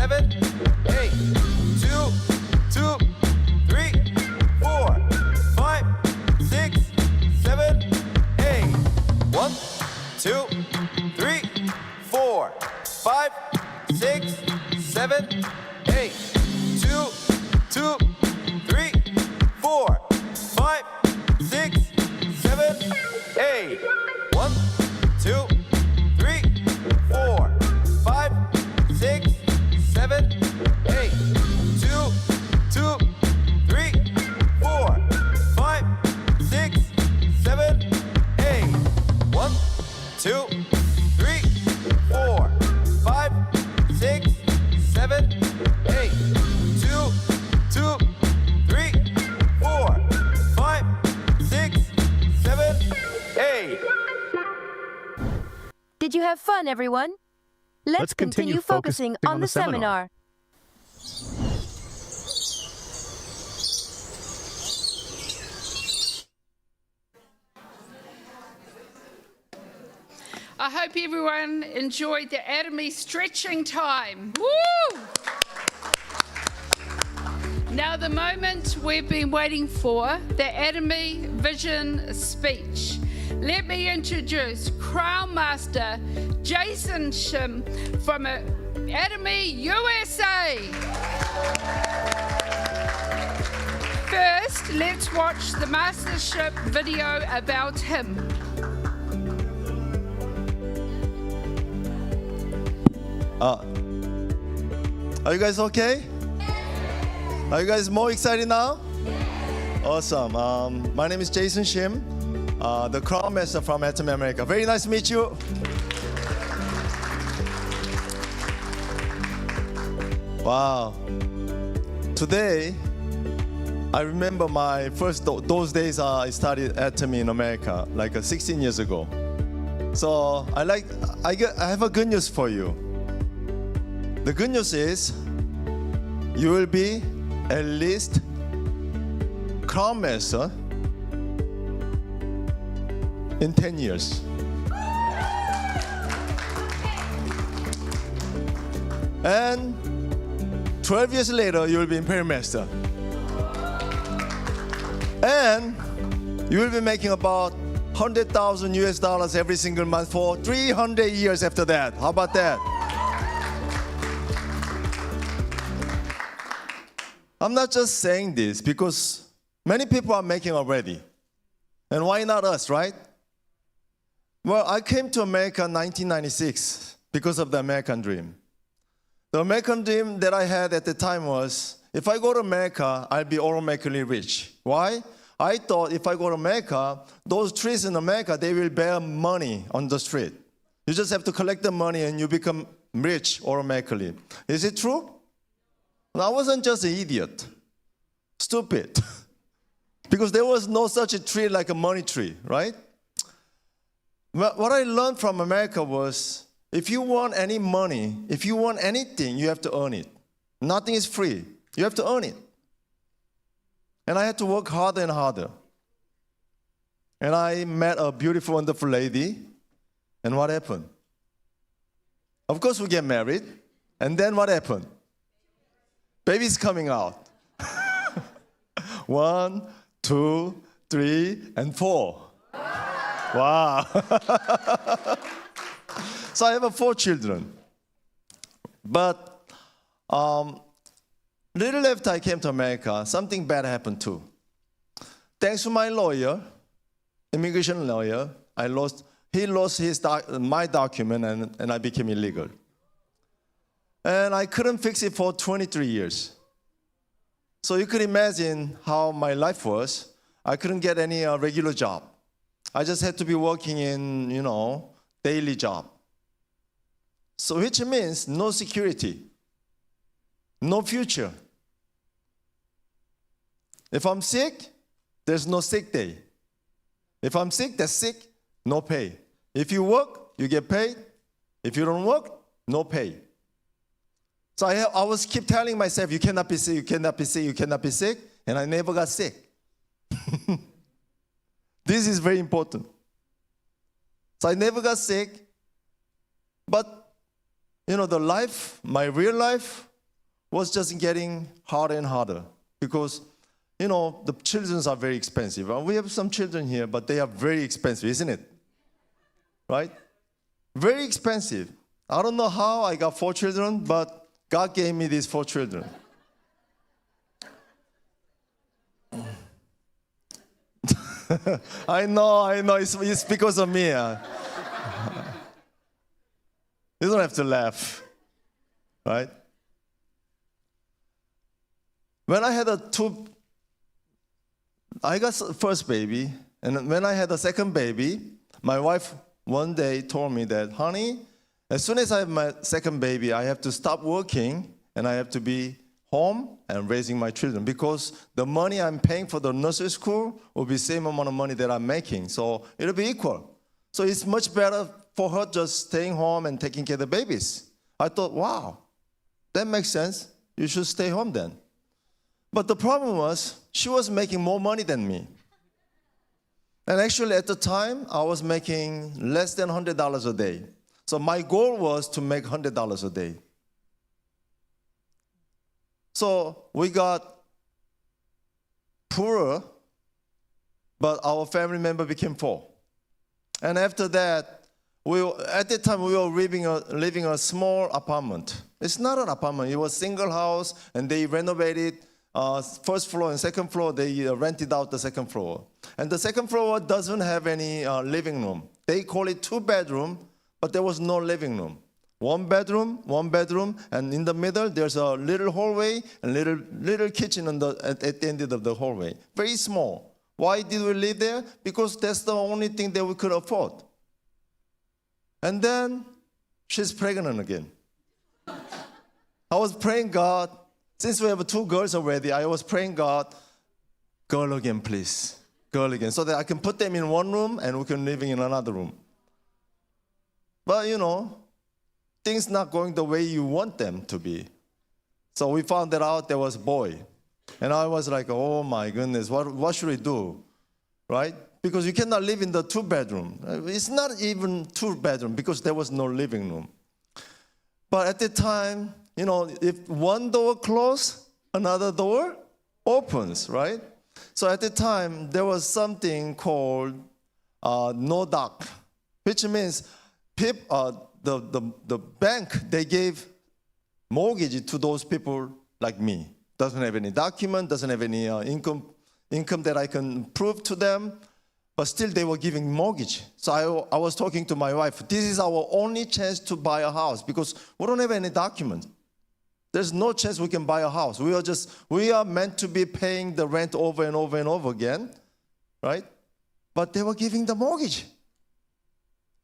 7, 8. 2, 2, 3, 4, 5, 6, 7, 8. 1, 2, 3, 4, 5, 6, 7, 8. 2, 2, 3, 4, 5, 6, 7, 8. 1, 2, 3, 4, 5, 6, 7, 8. 2, 2, 3, 4, 5, 6, 7, 8. 1, 2, 3, 4, 5, 6, 7, 8. 2, 2, 3, 4, 5, 6, 7, 8. Did you have fun, everyone? Let's continue focusing on the seminar. I hope everyone enjoyed the Atomy stretching time. Woo! Now the moment we've been waiting for, the Atomy vision speech. Let me introduce Crown Master Jason Shim from Atomy USA. First, let's watch the mastership video about him. Are you guys okay? Are you guys more excited now? Awesome. My name is Jason Shim, the Crown Master from Atomy America. Very nice to meet you. Wow. Today, I remember my first, those days I studied Atomy in America, like 16 years ago. So I have a good news for you. The good news is you will be at least Crown Master in 10 years. And 12 years later, you will be Imperial Master. And you will be making about 100,000 US dollars every single month for 300 years after that. How about that? I'm not just saying this because many people are making already. And why not us, right? Well, I came to America in 1996 because of the American dream. The American dream that I had at the time was, if I go to America, I'll be automatically rich. Why? I thought if I go to America, those trees in America, they will bear money on the street. You just have to collect the money and you become rich automatically. Is it true? I wasn't just an idiot, stupid, because there was no such a tree like a money tree, right? What I learned from America was, if you want any money, if you want anything, you have to earn it. Nothing is free. You have to earn it. And I had to work harder and harder. And I met a beautiful, wonderful lady. And what happened? Of course, we get married. And then what happened? Baby's coming out. 1, 2, 3, and 4. Wow. So I have 4 children. But little after I came to America, something bad happened too. Thanks to my lawyer, immigration lawyer, he lost my document and I became illegal. And I couldn't fix it for 23 years. So you could imagine how my life was. I couldn't get any regular job. I just had to be working in, daily job. So which means no security, no future. If I'm sick, there's no sick day. If I'm sick, that's sick, no pay. If you work, you get paid. If you don't work, no pay. So I was keep telling myself, you cannot be sick, you cannot be sick, you cannot be sick, and I never got sick. This is very important. So I never got sick, but the life, my real life, was just getting harder and harder because, the children are very expensive. We have some children here, but they are very expensive, isn't it? Right? Very expensive. I don't know how I got 4 children, but God gave me these 4 children. I know, it's because of me. You don't have to laugh, right? When I had I got first baby, and when I had a second baby, my wife one day told me that, honey, as soon as I have my second baby, I have to stop working and I have to be home and raising my children because the money I'm paying for the nursery school will be the same amount of money that I'm making. So it'll be equal. So it's much better for her just staying home and taking care of the babies. I thought, wow, that makes sense. You should stay home then. But the problem was, she was making more money than me. And actually at the time, I was making less than $100 a day. So my goal was to make $100 a day. So we got poorer, but our family member became 4. And after that, at that time, we were living in a small apartment. It's not an apartment. It was a single house, and they renovated first floor and second floor. They rented out the second floor. And the second floor doesn't have any living room. They call it 2-bedroom, but there was no living room. 1 bedroom, and in the middle, there's a little hallway and little kitchen at the end of the hallway. Very small. Why did we live there? Because that's the only thing that we could afford. And then she's pregnant again. I was praying God, since we have 2 girls already, I was praying God, girl again, please. Girl again, so that I can put them in 1 room and we can live in another room. But things not going the way you want them to be. So we found that out there was a boy. And I was like, oh my goodness, what should we do? Right? Because you cannot live in the 2-bedroom. It's not even 2-bedroom because there was no living room. But at the time, if one door closes, another door opens, right? So at the time, there was something called no doc, which means the bank, they gave mortgage to those people like me. Doesn't have any document, doesn't have any income that I can prove to them, but still they were giving mortgage. So I was talking to my wife, this is our only chance to buy a house because we don't have any document. There's no chance we can buy a house. We are meant to be paying the rent over and over and over again, right? But they were giving the mortgage,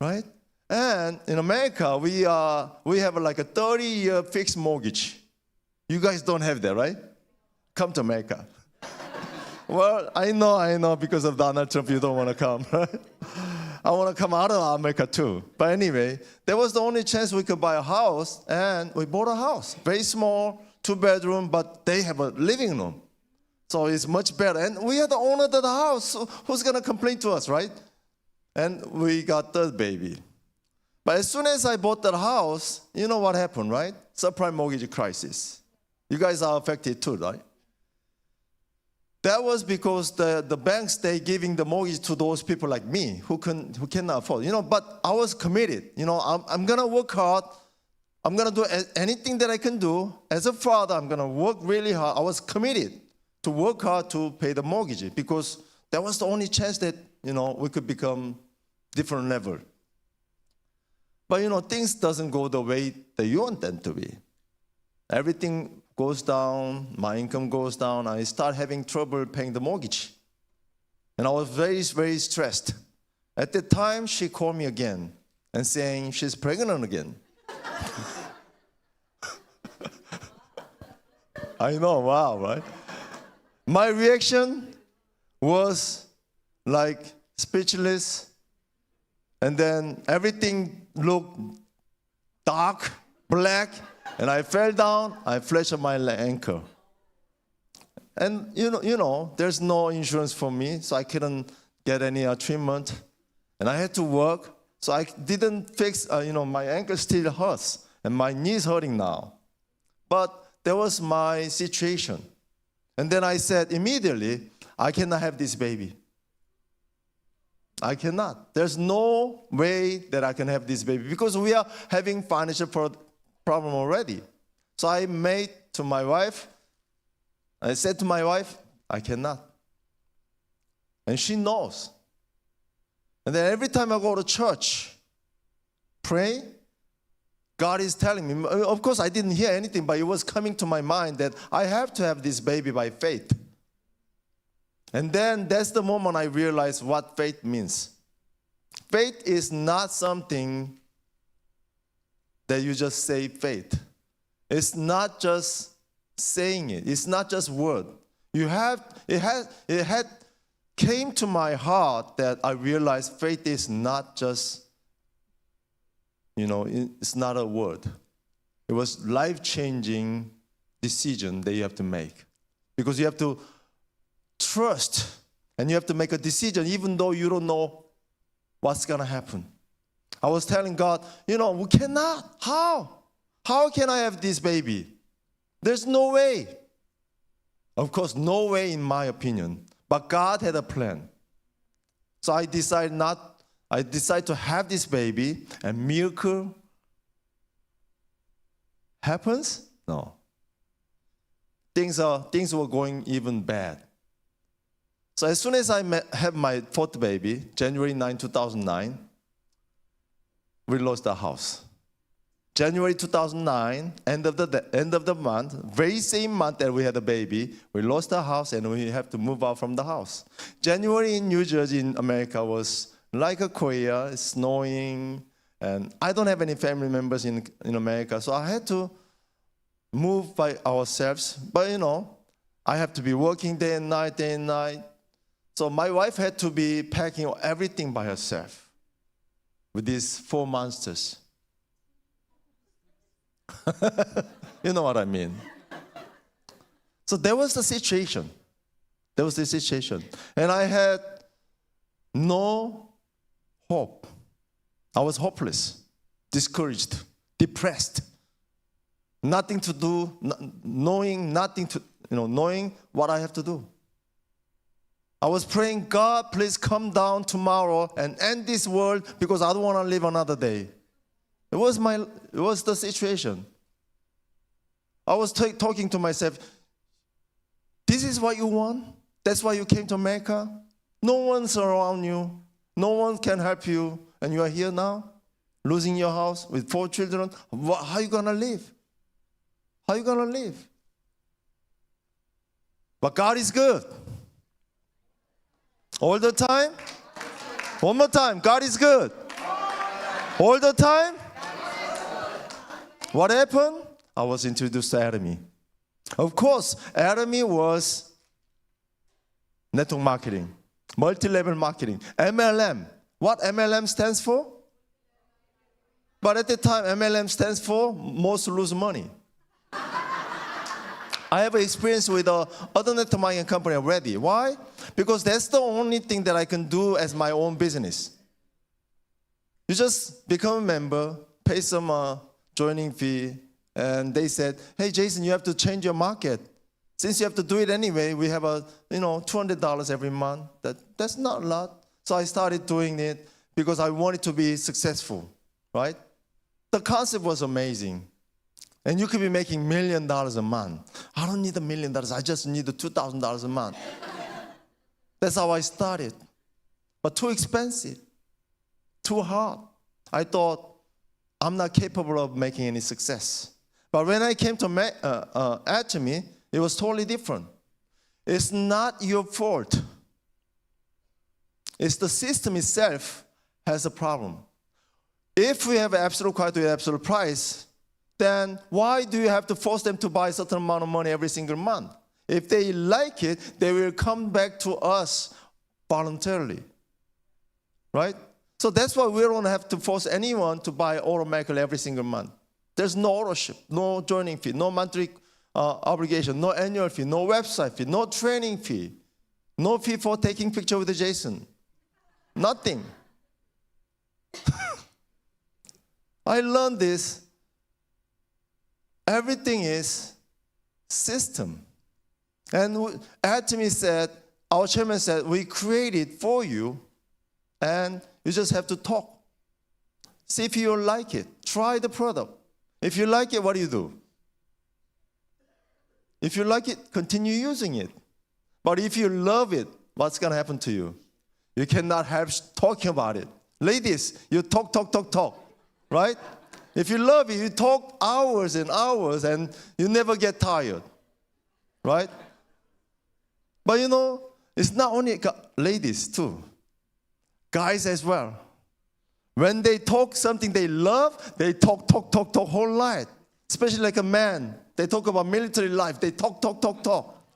right? And in America, we have like a 30-year fixed mortgage. You guys don't have that, right? Come to America. Well, I know, because of Donald Trump, you don't want to come, right? I want to come out of America too. But anyway, that was the only chance we could buy a house, and we bought a house. Very small, 2-bedroom, but they have a living room. So it's much better. And we are the owner of the house. So who's going to complain to us, right? And we got the baby. But as soon as I bought that house, you know what happened, right? Subprime mortgage crisis. You guys are affected too, right? That was because the banks, they giving the mortgage to those people like me who cannot afford. But I was committed. I'm going to work hard. I'm going to do anything that I can do. As a father, I'm going to work really hard. I was committed to work hard to pay the mortgage because that was the only chance that, we could become different level. But, things doesn't go the way that you want them to be. Everything goes down, my income goes down, I start having trouble paying the mortgage. And I was very, very stressed. At the time, she called me again and saying she's pregnant again. I know, wow, right? My reaction was like speechless, and then everything looked dark, black, and I fell down, I flexed my ankle. And there's no insurance for me, so I couldn't get any treatment. And I had to work, so I didn't fix, my ankle still hurts, and my knee's hurting now. But that was my situation. And then I said immediately, I cannot have this baby. I cannot. There's no way that I can have this baby because we are having financial problem already. So I said to my wife, I cannot. And she knows. And then every time I go to church, pray, God is telling me, of course I didn't hear anything, but it was coming to my mind that I have to have this baby by faith. And then that's the moment I realized what faith means. Faith is not something that you just say faith. It's not just saying it. It's not just word. It came to my heart that I realized faith is not just, it's not a word. It was life-changing decision that you have to make. Because you have to trust, and you have to make a decision even though you don't know what's going to happen. I was telling God, we cannot. How? How can I have this baby? There's no way. Of course, no way in my opinion. But God had a plan. So I decided to have this baby, and miracle happens? No. Things were going even bad. So as soon as I had my fourth baby, January 9, 2009, we lost the house. January 2009, end of the month, very same month that we had a baby, we lost the house and we have to move out from the house. January in New Jersey, in America, was like a Korea, it's snowing, and I don't have any family members in America, so I had to move by ourselves. But I have to be working day and night. So my wife had to be packing everything by herself with these 4 monsters. You know what I mean? So that was the situation. And I had no hope. I was hopeless, discouraged, depressed. Nothing to do, knowing what I have to do. I was praying, God, please come down tomorrow and end this world because I don't want to live another day. It was the situation. I was talking to myself, this is what you want? That's why you came to America? No one's around you. No one can help you. And you are here now, losing your house with 4 children. How are you going to live? How are you going to live? But God is good. All the time? One more time. God is good. All the time? What happened? I was introduced to Atomy. Of course, Atomy was network marketing, multi-level marketing, MLM. What MLM stands for? But at the time, MLM stands for most lose money. I have experience with other network marketing company already. Why? Because that's the only thing that I can do as my own business. You just become a member, pay some joining fee, and they said, hey, Jason, you have to change your market. Since you have to do it anyway, we have $200 every month. That's not a lot. So I started doing it because I wanted to be successful, right? The concept was amazing. And you could be making $1 million a month. I don't need $1 million. I just need $2,000 a month. That's how I started. But too expensive, too hard. I thought, I'm not capable of making any success. But when I came to Atomy, it was totally different. It's not your fault. It's the system itself has a problem. If we have absolute quality with absolute price, then why do you have to force them to buy a certain amount of money every single month? If they like it, they will come back to us voluntarily, right? So that's why we don't have to force anyone to buy automatically every single month. There's no ownership, no joining fee, no monthly obligation, no annual fee, no website fee, no training fee, no fee for taking picture with Jason. Nothing. I learned this. Everything is system. And Atomy said, our chairman said, we created for you, and you just have to talk. See if you like it. Try the product. If you like it, what do? If you like it, continue using it. But if you love it, what's going to happen to you? You cannot help talking about it. Ladies, you talk, right? If you love it, you talk hours and hours, and you never get tired, right? But it's not only ladies too. Guys as well. When they talk something they love, they talk whole life. Especially like a man. They talk about military life. They talk,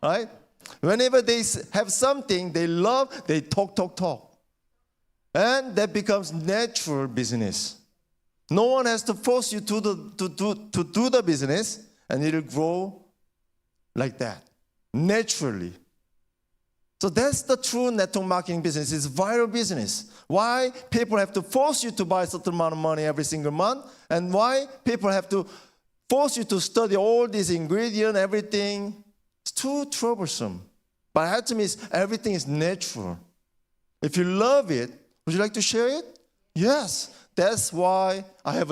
right? Whenever they have something they love, they talk. And that becomes natural business. No one has to force you to do the business, and it'll grow like that, naturally. So that's the true network marketing business. It's viral business. Why people have to force you to buy a certain amount of money every single month, and why people have to force you to study all these ingredients, everything. It's too troublesome. But Atomy is everything is natural. If you love it, would you like to share it? Yes. That's why I have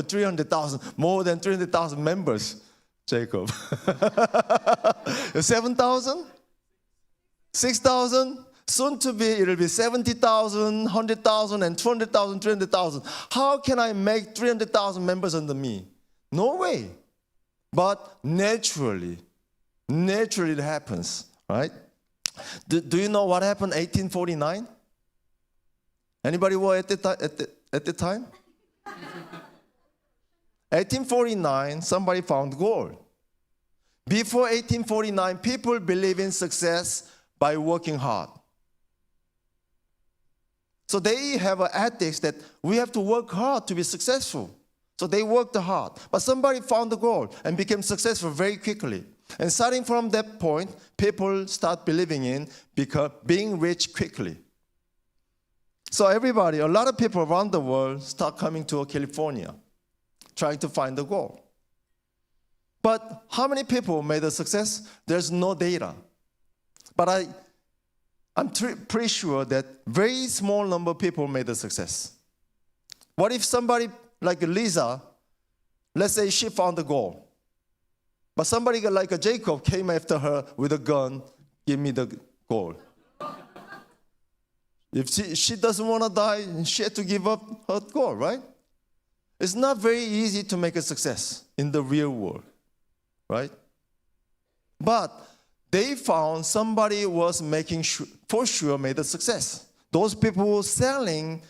more than 300,000 members, Jacob. 7,000? 6,000? Soon to be, it'll be 70,000, 100,000, and 200,000, 300,000. How can I make 300,000 members under me? No way. But naturally it happens, right? Do you know what happened in 1849? Anybody were at the time? 1849, somebody found gold. Before 1849, people believe in success by working hard. So they have an ethics that we have to work hard to be successful. So they worked hard. But somebody found the gold and became successful very quickly. And starting from that point, people start believing in being rich quickly. So a lot of people around the world start coming to California, trying to find the gold. But how many people made a success? There's no data. But I'm pretty sure that very small number of people made a success. What if somebody like Lisa, let's say she found the gold, but somebody like a Jacob came after her with a gun, give me the gold. If she doesn't want to die, she had to give up her goal, right? It's not very easy to make a success in the real world, right? But they found somebody was making for sure made a success. Those people who were selling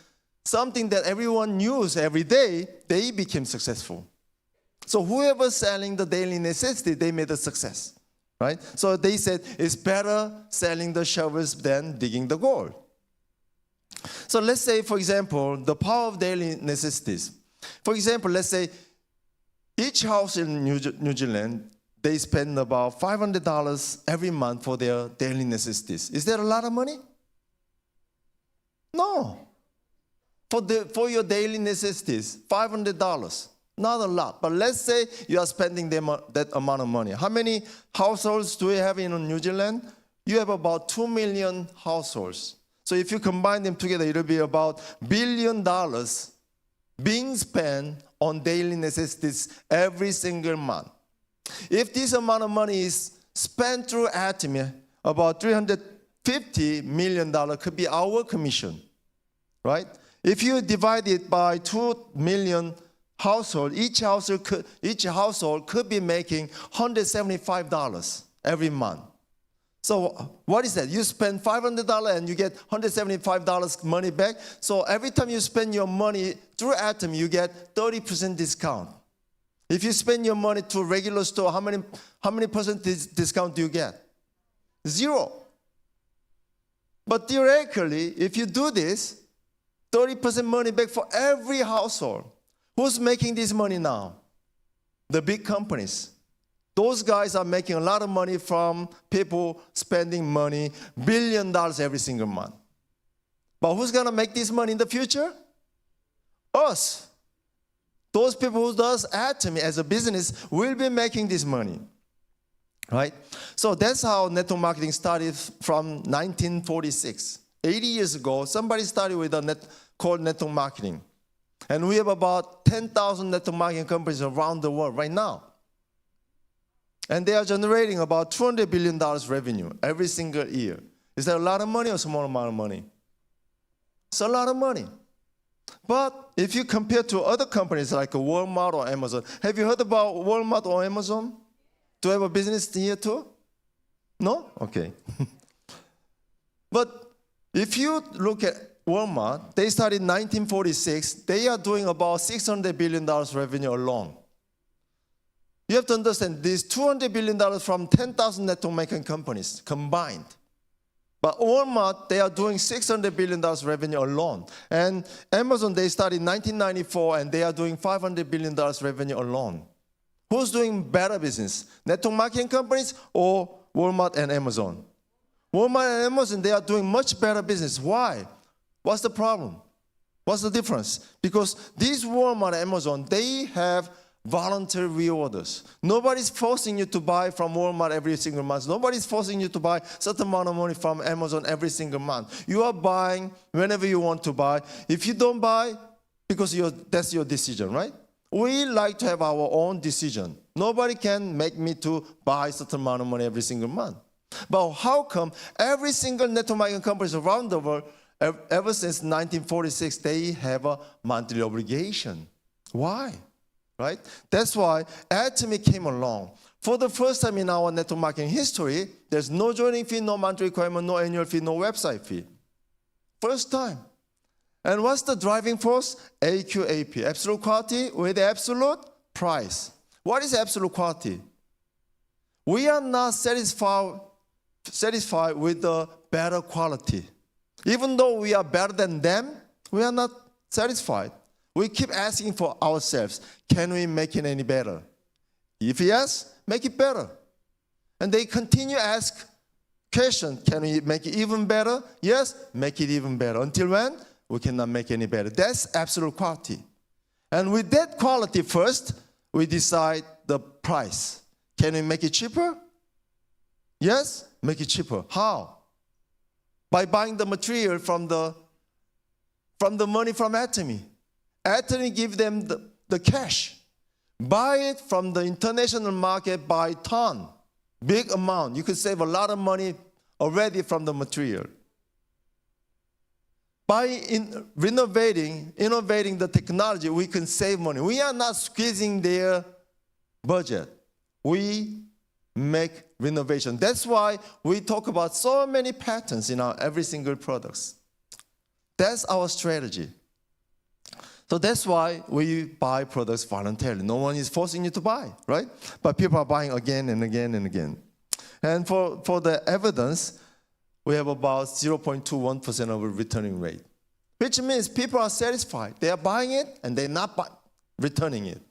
something that everyone used every day, they became successful. So whoever's selling the daily necessity, they made a success, right? So they said it's better selling the shovels than digging the gold. So let's say, for example, the power of daily necessities. For example, let's say each house in New Zealand, they spend about $500 every month for their daily necessities. Is that a lot of money? No. For your daily necessities, $500. Not a lot. But let's say you are spending that amount of money. How many households do we have in New Zealand? You have about 2 million households. So if you combine them together, it'll be about $1 billion being spent on daily necessities every single month. If this amount of money is spent through Atomy, about $350 million could be our commission, right? If you divide it by 2 million households, each household could be making $175 every month. So what is that? You spend $500 and you get $175 money back. So every time you spend your money through Atomy, you get 30% discount. If you spend your money to a regular store, how many percent discount do you get? 0. But theoretically, if you do this, 30% money back for every household. Who's making this money now? The big companies. Those guys are making a lot of money from people spending money, $1 billion every single month. But who's going to make this money in the future? Us. Those people who does Atomy as a business will be making this money. Right? So that's how network marketing started from 1946. 80 years ago, somebody started with called network marketing. And we have about 10,000 network marketing companies around the world right now. And they are generating about $200 billion revenue every single year. Is that a lot of money or a small amount of money? It's a lot of money. But if you compare to other companies like Walmart or Amazon, have you heard about Walmart or Amazon? Do you have a business here too? No? Okay. But if you look at Walmart, they started in 1946. They are doing about $600 billion revenue alone. You have to understand this $200 billion from 10,000 network marketing companies combined. But Walmart, they are doing $600 billion revenue alone. And Amazon, they started in 1994 and they are doing $500 billion revenue alone. Who's doing better business? Network marketing companies or Walmart and Amazon? Walmart and Amazon, they are doing much better business. Why? What's the problem? What's the difference? Because these Walmart and Amazon, they have voluntary reorders. Nobody's forcing you to buy from Walmart every single month. Nobody's forcing you to buy a certain amount of money from Amazon every single month. You are buying whenever you want to buy. If you don't buy, because that's your decision, right? We like to have our own decision. Nobody can make me to buy a certain amount of money every single month. But how come every single network marketing companies around the world, ever since 1946, they have a monthly obligation? Why? Right? That's why Atomy came along. For the first time in our network marketing history, there's no joining fee, no monthly requirement, no annual fee, no website fee. First time. And what's the driving force? AQAP, absolute quality with absolute price. What is absolute quality? We are not satisfied with the better quality. Even though we are better than them, we are not satisfied. We keep asking for ourselves, can we make it any better? If yes, make it better. And they continue to ask questions, can we make it even better? Yes, make it even better. Until when? We cannot make any better. That's absolute quality. And with that quality first, we decide the price. Can we make it cheaper? Yes, make it cheaper. How? By buying the material from the money from Atomy. Atomy give them the cash. Buy it from the international market by ton. Big amount. You could save a lot of money already from the material. By innovating the technology, we can save money. We are not squeezing their budget. We make renovation. That's why we talk about so many patents in our every single products. That's our strategy. So that's why we buy products voluntarily. No one is forcing you to buy, right? But people are buying again and again and again. And for the evidence, we have about 0.21% of a returning rate, which means people are satisfied. They are buying it and they're not returning it.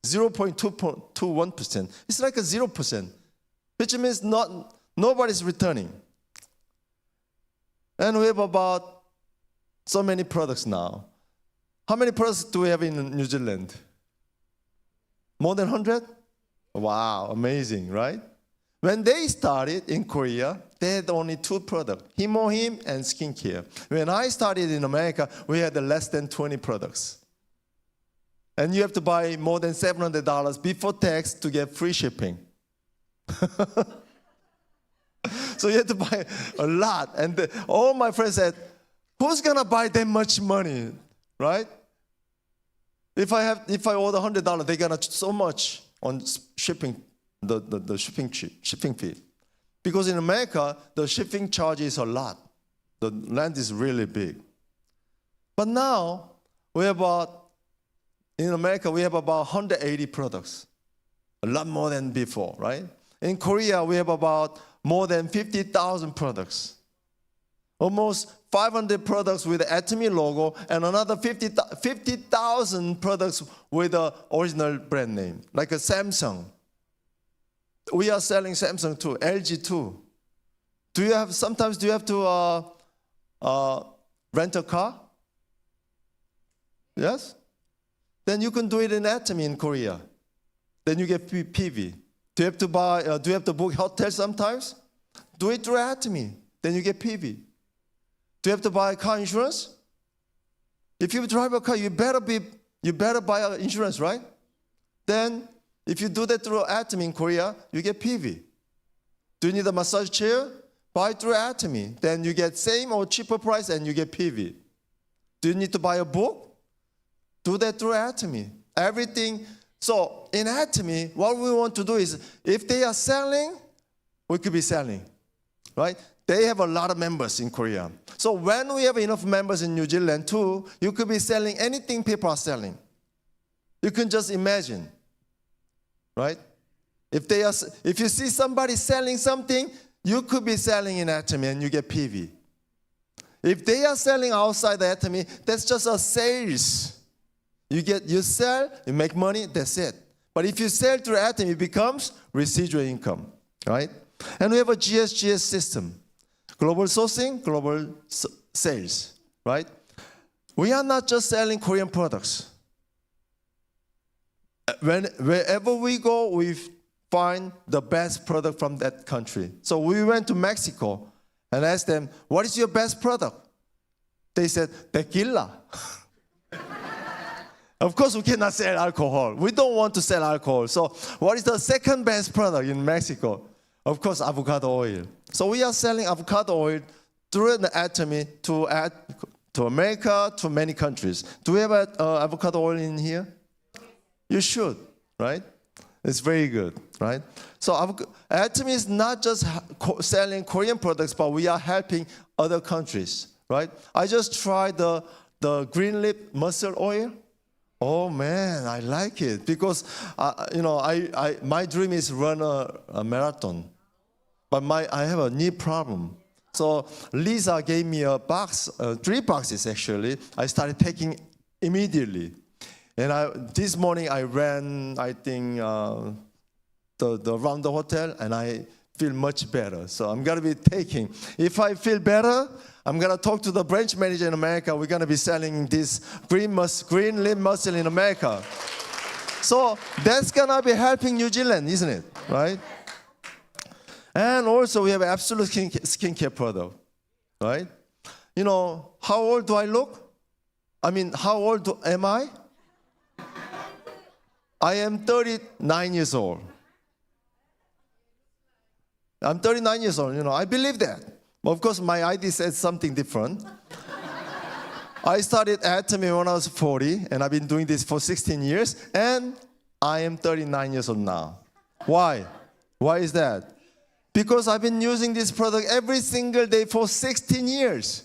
0.221%. It's like a 0%, which means nobody's returning. And we have about so many products now. How many products do we have in New Zealand? More than 100? Wow, amazing, right? When they started in Korea, they had only 2 products, Himohim and skincare. When I started in America, we had less than 20 products. And you have to buy more than $700 before tax to get free shipping. So you have to buy a lot. And all my friends said, who's going to buy that much money, right? If I order $100, they're going to so much on shipping, the shipping fee. Because in America, the shipping charge is a lot. The land is really big. But now, in America, we have about 180 products. A lot more than before, right? In Korea, we have about more than 50,000 products. Almost 500 products with the Atomy logo and another 50,000 products with the original brand name, like a Samsung. We are selling Samsung too, LG too. Sometimes do you have to rent a car? Yes? Then you can do it in Atomy in Korea. Then you get PV. Do you have to book hotel sometimes? Do it through Atomy. Then you get PV. Do you have to buy car insurance? If you drive a car, you better buy insurance, right? Then if you do that through Atomy in Korea, you get PV. Do you need a massage chair? Buy through Atomy. Then you get same or cheaper price and you get PV. Do you need to buy a book? Do that through Atomy. Everything. So in Atomy, what we want to do is, if they are selling, we could be selling, right? They have a lot of members in Korea. So when we have enough members in New Zealand too, you could be selling anything people are selling. You can just imagine, right? If you see somebody selling something, you could be selling in Atomy and you get PV. If they are selling outside the Atomy, that's just a sales. You sell, you make money, that's it. But if you sell through Atomy, it becomes residual income, right? And we have a GSGS system. Global sourcing, global sales, right? We are not just selling Korean products. Wherever we go, we find the best product from that country. So we went to Mexico and asked them, what is your best product? They said, tequila. Of course, we cannot sell alcohol. We don't want to sell alcohol. So what is the second best product in Mexico? Of course, avocado oil. So we are selling avocado oil through the Atomy to America, to many countries. Do we have avocado oil in here? You should, right? It's very good, right? So Atomy is not just selling Korean products, but we are helping other countries, right? I just tried the green lip mustard oil. Oh man, I like it because my dream is run a marathon, but I have a knee problem. So Lisa gave me a box, 3 boxes actually. I started taking immediately, and this morning I ran, I think, around the hotel, and I feel much better. So I'm gonna be taking. If I feel better, I'm gonna talk to the branch manager in America. We're gonna be selling this green lip mussel in America. So that's gonna be helping New Zealand, isn't it? Right? And also we have absolute skincare product, right? You know, how old do I look? I mean, how old am I? I am 39 years old. I'm 39 years old, I believe that. Of course, my ID says something different. I started Atomy when I was 40, and I've been doing this for 16 years, and I am 39 years old now. Why? Why is that? Because I've been using this product every single day for 16 years.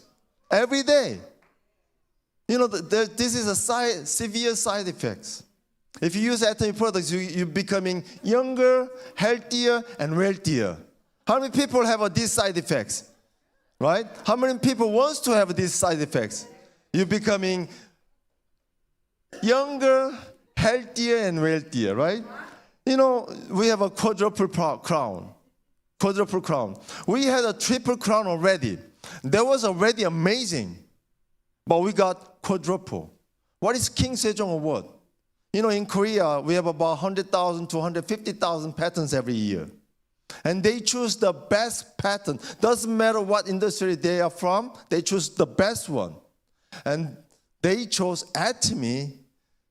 Every day. This is a severe side effects. If you use Atomy products, you're becoming younger, healthier, and wealthier. How many people have these side effects? Right? How many people want to have these side effects? You're becoming younger, healthier and wealthier, right? You know, we have a quadruple crown. Quadruple crown. We had a triple crown already. That was already amazing. But we got quadruple. What is King Sejong Award? You know, in Korea, we have about 100,000 to 150,000 patents every year. And they choose the best patent. Doesn't matter what industry they are from, they choose the best one. And they chose Atomy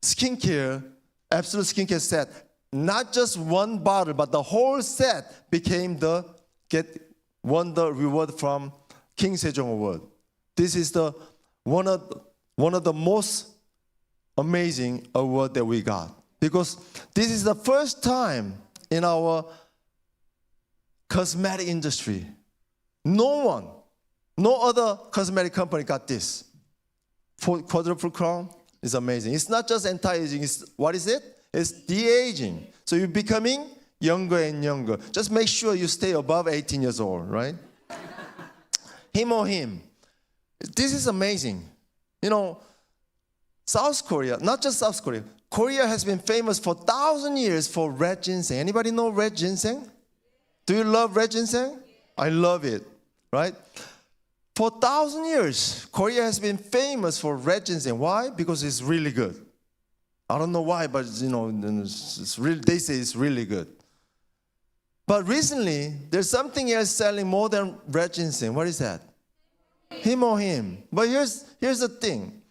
skincare, absolute skincare set. Not just one bottle, but the whole set became won the reward from King Sejong Award. This is one of the most amazing award that we got, because this is the first time in our cosmetic industry. No other cosmetic company got this. Quadruple crown is amazing. It's not just anti-aging. What is it? It's de-aging. So you're becoming younger and younger. Just make sure you stay above 18 years old, right? Him. This is amazing. You know, South Korea, not just South Korea, Korea has been famous for 1,000 years for red ginseng. Anybody know red ginseng? Do you love red ginseng? I love it, right? For 1,000 years, Korea has been famous for red ginseng. Why? Because it's really good. I don't know why, but you know, they say it's really good. But recently, there's something else selling more than red ginseng. What is that? Him. But here's the thing.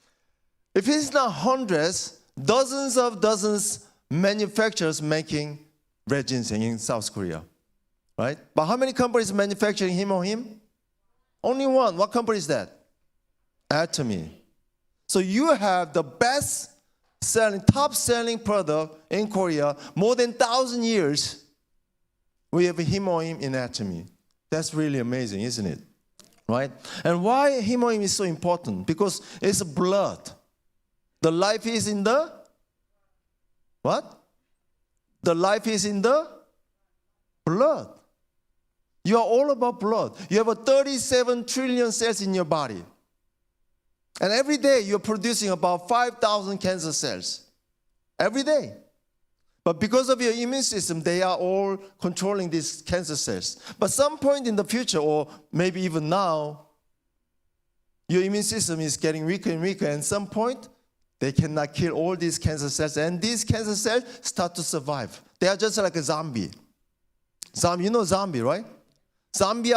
If it's not hundreds, dozens manufacturers making red ginseng in South Korea, right? But how many companies manufacturing him? Only one. What company is that? Atomy. So you have the top selling product in Korea, more than 1,000 years. We have himoim in Atomy. That's really amazing, isn't it? Right? And why himoim is so important? Because it's blood. The life is in the what? The life is in the blood. You are all about blood. You have 37 trillion cells in your body. And every day you're producing about 5,000 cancer cells. Every day. But because of your immune system, they are all controlling these cancer cells. But some point in the future, or maybe even now, your immune system is getting weaker and weaker. And at some point, they cannot kill all these cancer cells. And these cancer cells start to survive. They are just like a zombie. You know zombie, right? Zombie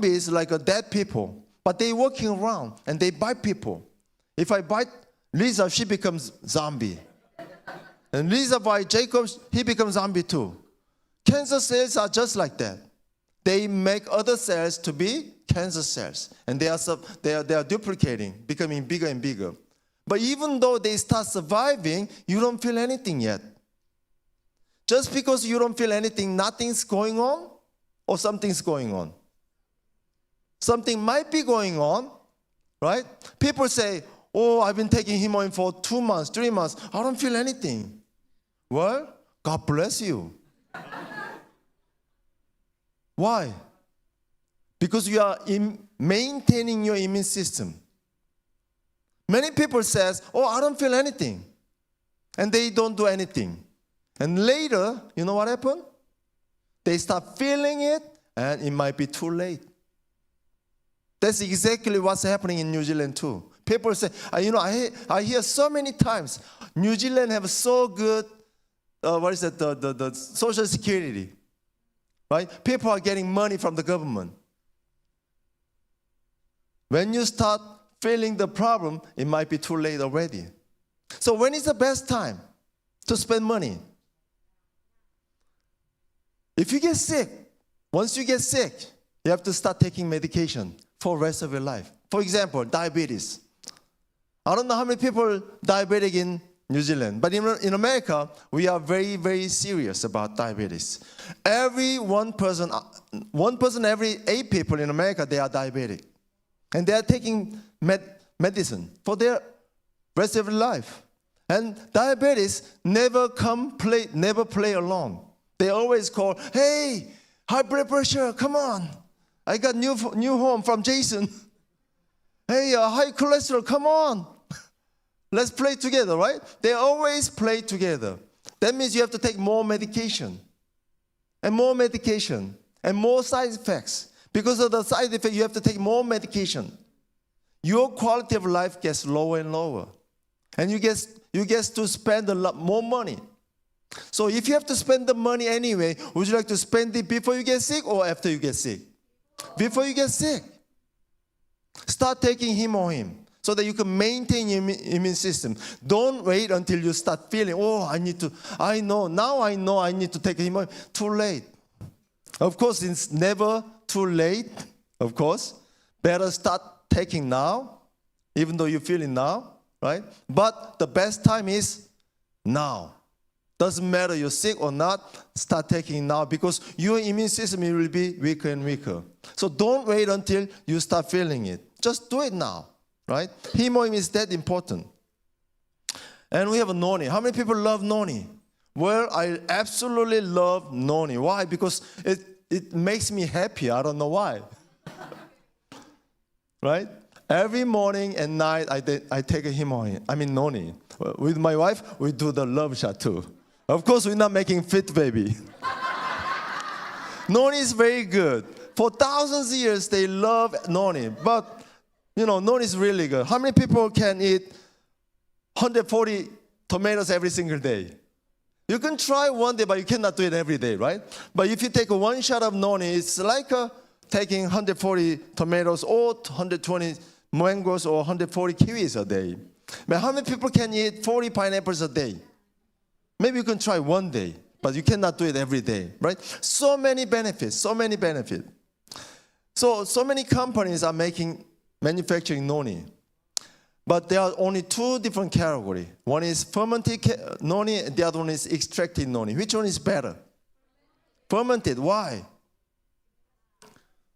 is like a dead people. But they walking around and they bite people. If I bite Lisa, she becomes zombie. And Lisa bite Jacob, he becomes zombie too. Cancer cells are just like that. They make other cells to be cancer cells. And they are duplicating, becoming bigger and bigger. But even though they start surviving, you don't feel anything yet. Just because you don't feel anything, nothing's going on, or something's going on. Something might be going on, right? People say, oh, I've been taking himoin for 2 months, 3 months. I don't feel anything. Well, God bless you. Why? Because you are maintaining your immune system. Many people says, oh, I don't feel anything. And they don't do anything. And later, you know what happened? They start feeling it, and it might be too late. That's exactly what's happening in New Zealand too. People say, I hear so many times, New Zealand have so good, the social security, right? People are getting money from the government. When you start feeling the problem, it might be too late already. So when is the best time to spend money? If you get sick, once you get sick, you have to start taking medication for the rest of your life. For example, diabetes. I don't know how many people are diabetic in New Zealand, but in America, we are very, very serious about diabetes. One person every 8 people in America, they are diabetic. And they are taking medicine for their rest of their life. And diabetes never play alone. They always call, hey, high blood pressure, come on. I got new home from Jason. Hey, high cholesterol, come on. Let's play together, right? They always play together. That means you have to take more medication. And more medication. And more side effects. Because of the side effect, you have to take more medication. Your quality of life gets lower and lower. And you get to spend a lot more money. So if you have to spend the money anyway, would you like to spend it before you get sick or after you get sick? Before you get sick. Start taking him or him so that you can maintain your immune system. Don't wait until you start feeling, I know I need to take him or him. Too late. Of course, it's never too late, of course. Better start taking now, even though you feel it now, right? But the best time is now. Doesn't matter you're sick or not, start taking now because your immune system will be weaker and weaker. So don't wait until you start feeling it. Just do it now, right? Heme is that important. And we have a noni. How many people love noni? Well, I absolutely love noni. Why? Because it makes me happy. I don't know why. Right? Every morning and night, I take a noni. With my wife, we do the love shot too. Of course, we're not making fit baby. Noni is very good. For thousands of years, they love noni. But, noni is really good. How many people can eat 140 tomatoes every single day? You can try one day, but you cannot do it every day, right? But if you take one shot of noni, it's like taking 140 tomatoes or 120 mangoes or 140 kiwis a day. But how many people can eat 40 pineapples a day? Maybe you can try one day, but you cannot do it every day, right? So many benefits. So many companies are manufacturing noni. But there are only two different categories. One is fermented noni, the other one is extracted noni. Which one is better? Fermented, why?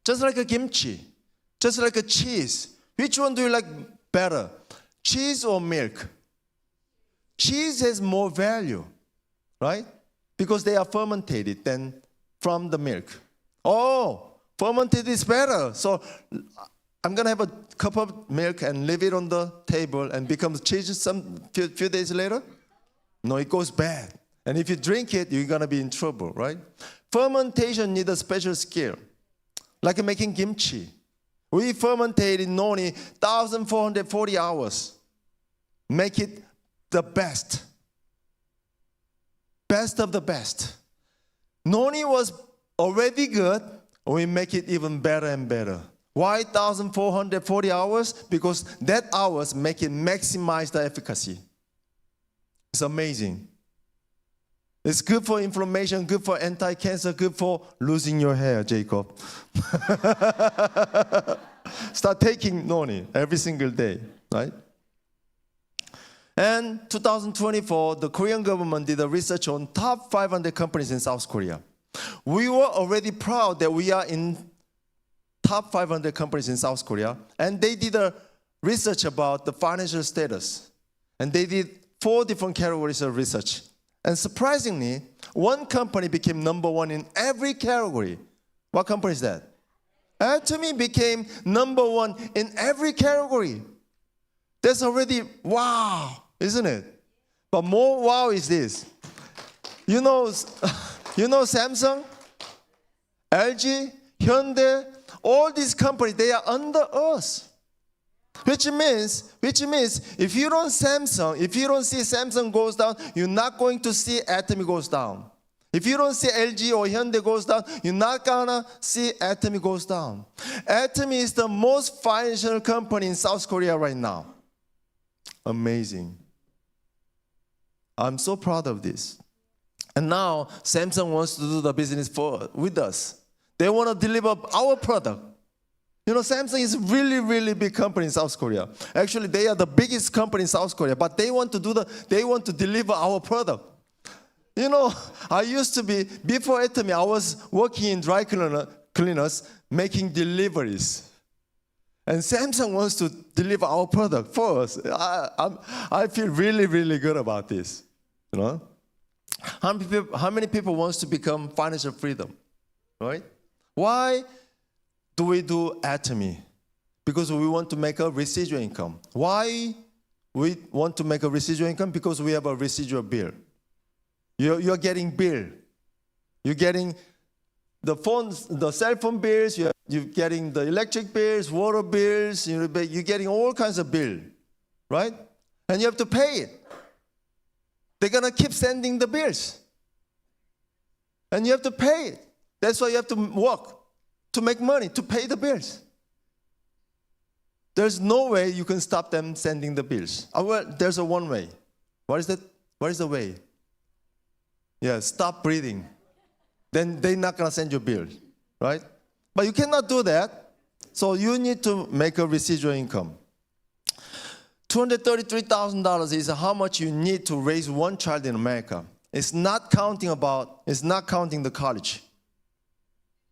Just like a kimchi, just like a cheese. Which one do you like better? Cheese or milk? Cheese has more value, right? Because they are fermented than from the milk. Oh, fermented is better. So I'm going to have a cup of milk and leave it on the table and becomes cheese few days later? No, it goes bad. And if you drink it, you're going to be in trouble, right? Fermentation needs a special skill, like making kimchi. We fermented in noni 1,440 hours. Make it the best. Best of the best. Noni was already good. We make it even better and better. Why 1,440 hours? Because that hours make it maximize the efficacy. It's amazing. It's good for inflammation, good for anti-cancer, good for losing your hair, Jacob. Start taking noni every single day, right? And 2024, the Korean government did a research on top 500 companies in South Korea. We were already proud that we are in top 500 companies in South Korea, and they did a research about the financial status. And they did 4 different categories of research. And surprisingly, one company became number 1 in every category. What company is that? Atomy became number 1 in every category. That's already wow, isn't it? But more wow is this. You know Samsung, LG, Hyundai, all these companies, they are under us. Which means if you don't see Samsung goes down, you're not going to see Atomy goes down. If you don't see LG or Hyundai goes down, you're not gonna see Atomy goes down. Atomy is the most financial company in South Korea right now. Amazing. I'm so proud of this. And now Samsung wants to do the business with us. They want to deliver our product. Samsung is really, really big company in South Korea. Actually, they are the biggest company in South Korea, but they want to deliver our product. I used to be, before Atomy, I was working in dry cleaners making deliveries. And Samsung wants to deliver our product for us. I feel really, really good about this. How many people wants to become financial freedom? Right? Why do we do Atomy? Because we want to make a residual income. Why we want to make a residual income? Because we have a residual bill. You're getting bill. You're getting the phones, the cell phone bills, you're getting the electric bills, water bills, you're getting all kinds of bill, right? And you have to pay it. They're gonna keep sending the bills. And you have to pay it. That's why you have to work to make money, to pay the bills. There's no way you can stop them sending the bills. Well, there's a one way. What is that? What is the way? Yeah, stop breathing. Then they're not gonna send you a bill, right? But you cannot do that. So you need to make a residual income. $233,000 is how much you need to raise one child in America. It's not counting the college.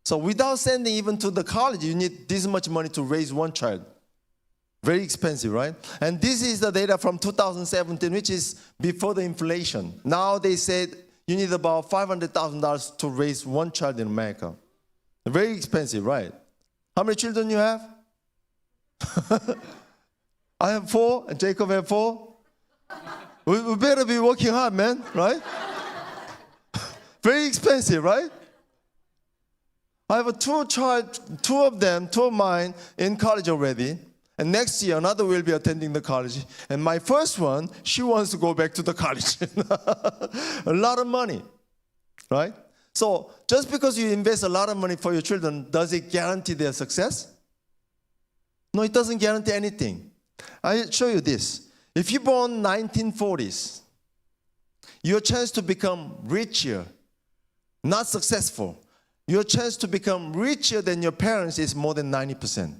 So without sending even to the college, you need this much money to raise one child. Very expensive, right? And this is the data from 2017, which is before the inflation. Now they said you need about $500,000 to raise one child in America. Very expensive, right? How many children you have? I have 4, and Jacob have 4. We better be working hard, man, right? Very expensive, right? I have two of mine in college already. And next year, another will be attending the college. And my first one, she wants to go back to the college. A lot of money, right? So just because you invest a lot of money for your children, does it guarantee their success? No, it doesn't guarantee anything. I'll show you this. If you're born 1940s, your chance to become richer, not successful, your chance to become richer than your parents is more than 90%.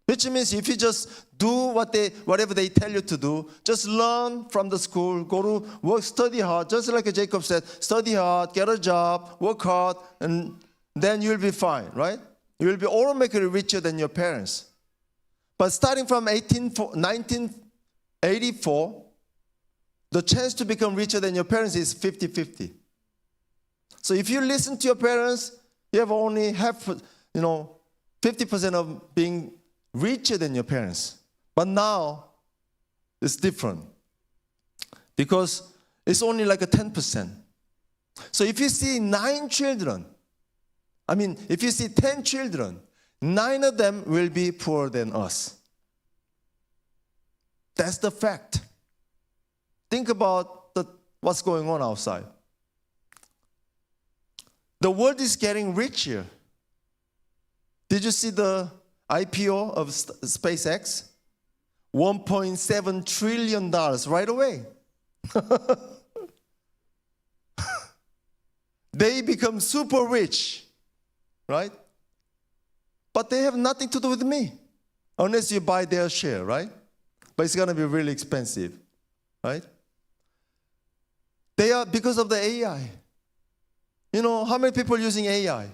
Which means if you just do whatever they tell you to do, just learn from the school, go to work, study hard, just like Jacob said, study hard, get a job, work hard, and then you'll be fine, right? You will be automatically richer than your parents. But starting from 1984, the chance to become richer than your parents is 50-50. So if you listen to your parents, you have only 50% of being richer than your parents. But now, it's different. Because it's only like a 10%. So if you see 10 children, 9 of them will be poorer than us. That's the fact. Think about what's going on outside. The world is getting richer. Did you see the IPO of SpaceX? $1.7 trillion right away. They become super rich, right? But they have nothing to do with me, unless you buy their share, right? But it's gonna be really expensive, right? They are because of the AI. You know, how many people are using AI?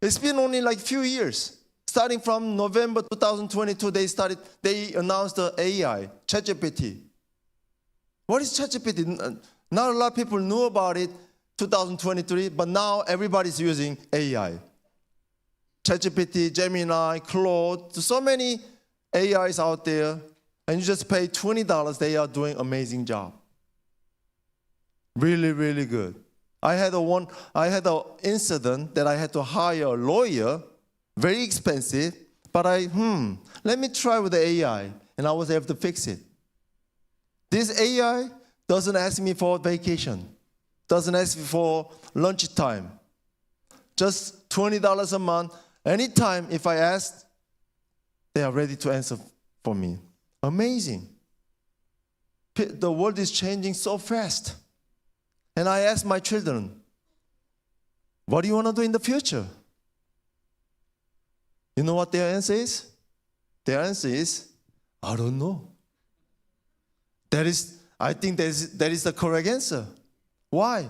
It's been only like few years. Starting from November 2022, they announced the AI, ChatGPT. What is ChatGPT? Not a lot of people knew about it 2023, but now everybody's using AI. ChatGPT, Gemini, Claude, so many AIs out there, and you just pay $20, they are doing amazing job. Really, really good. I had an incident that I had to hire a lawyer, very expensive, but let me try with the AI, and I was able to fix it. This AI doesn't ask me for vacation, doesn't ask me for lunch time, just $20 a month. Anytime if I ask, they are ready to answer for me. Amazing. The world is changing so fast. And I ask my children, what do you want to do in the future? You know what their answer is? Their answer is, I don't know. I think that is the correct answer. Why?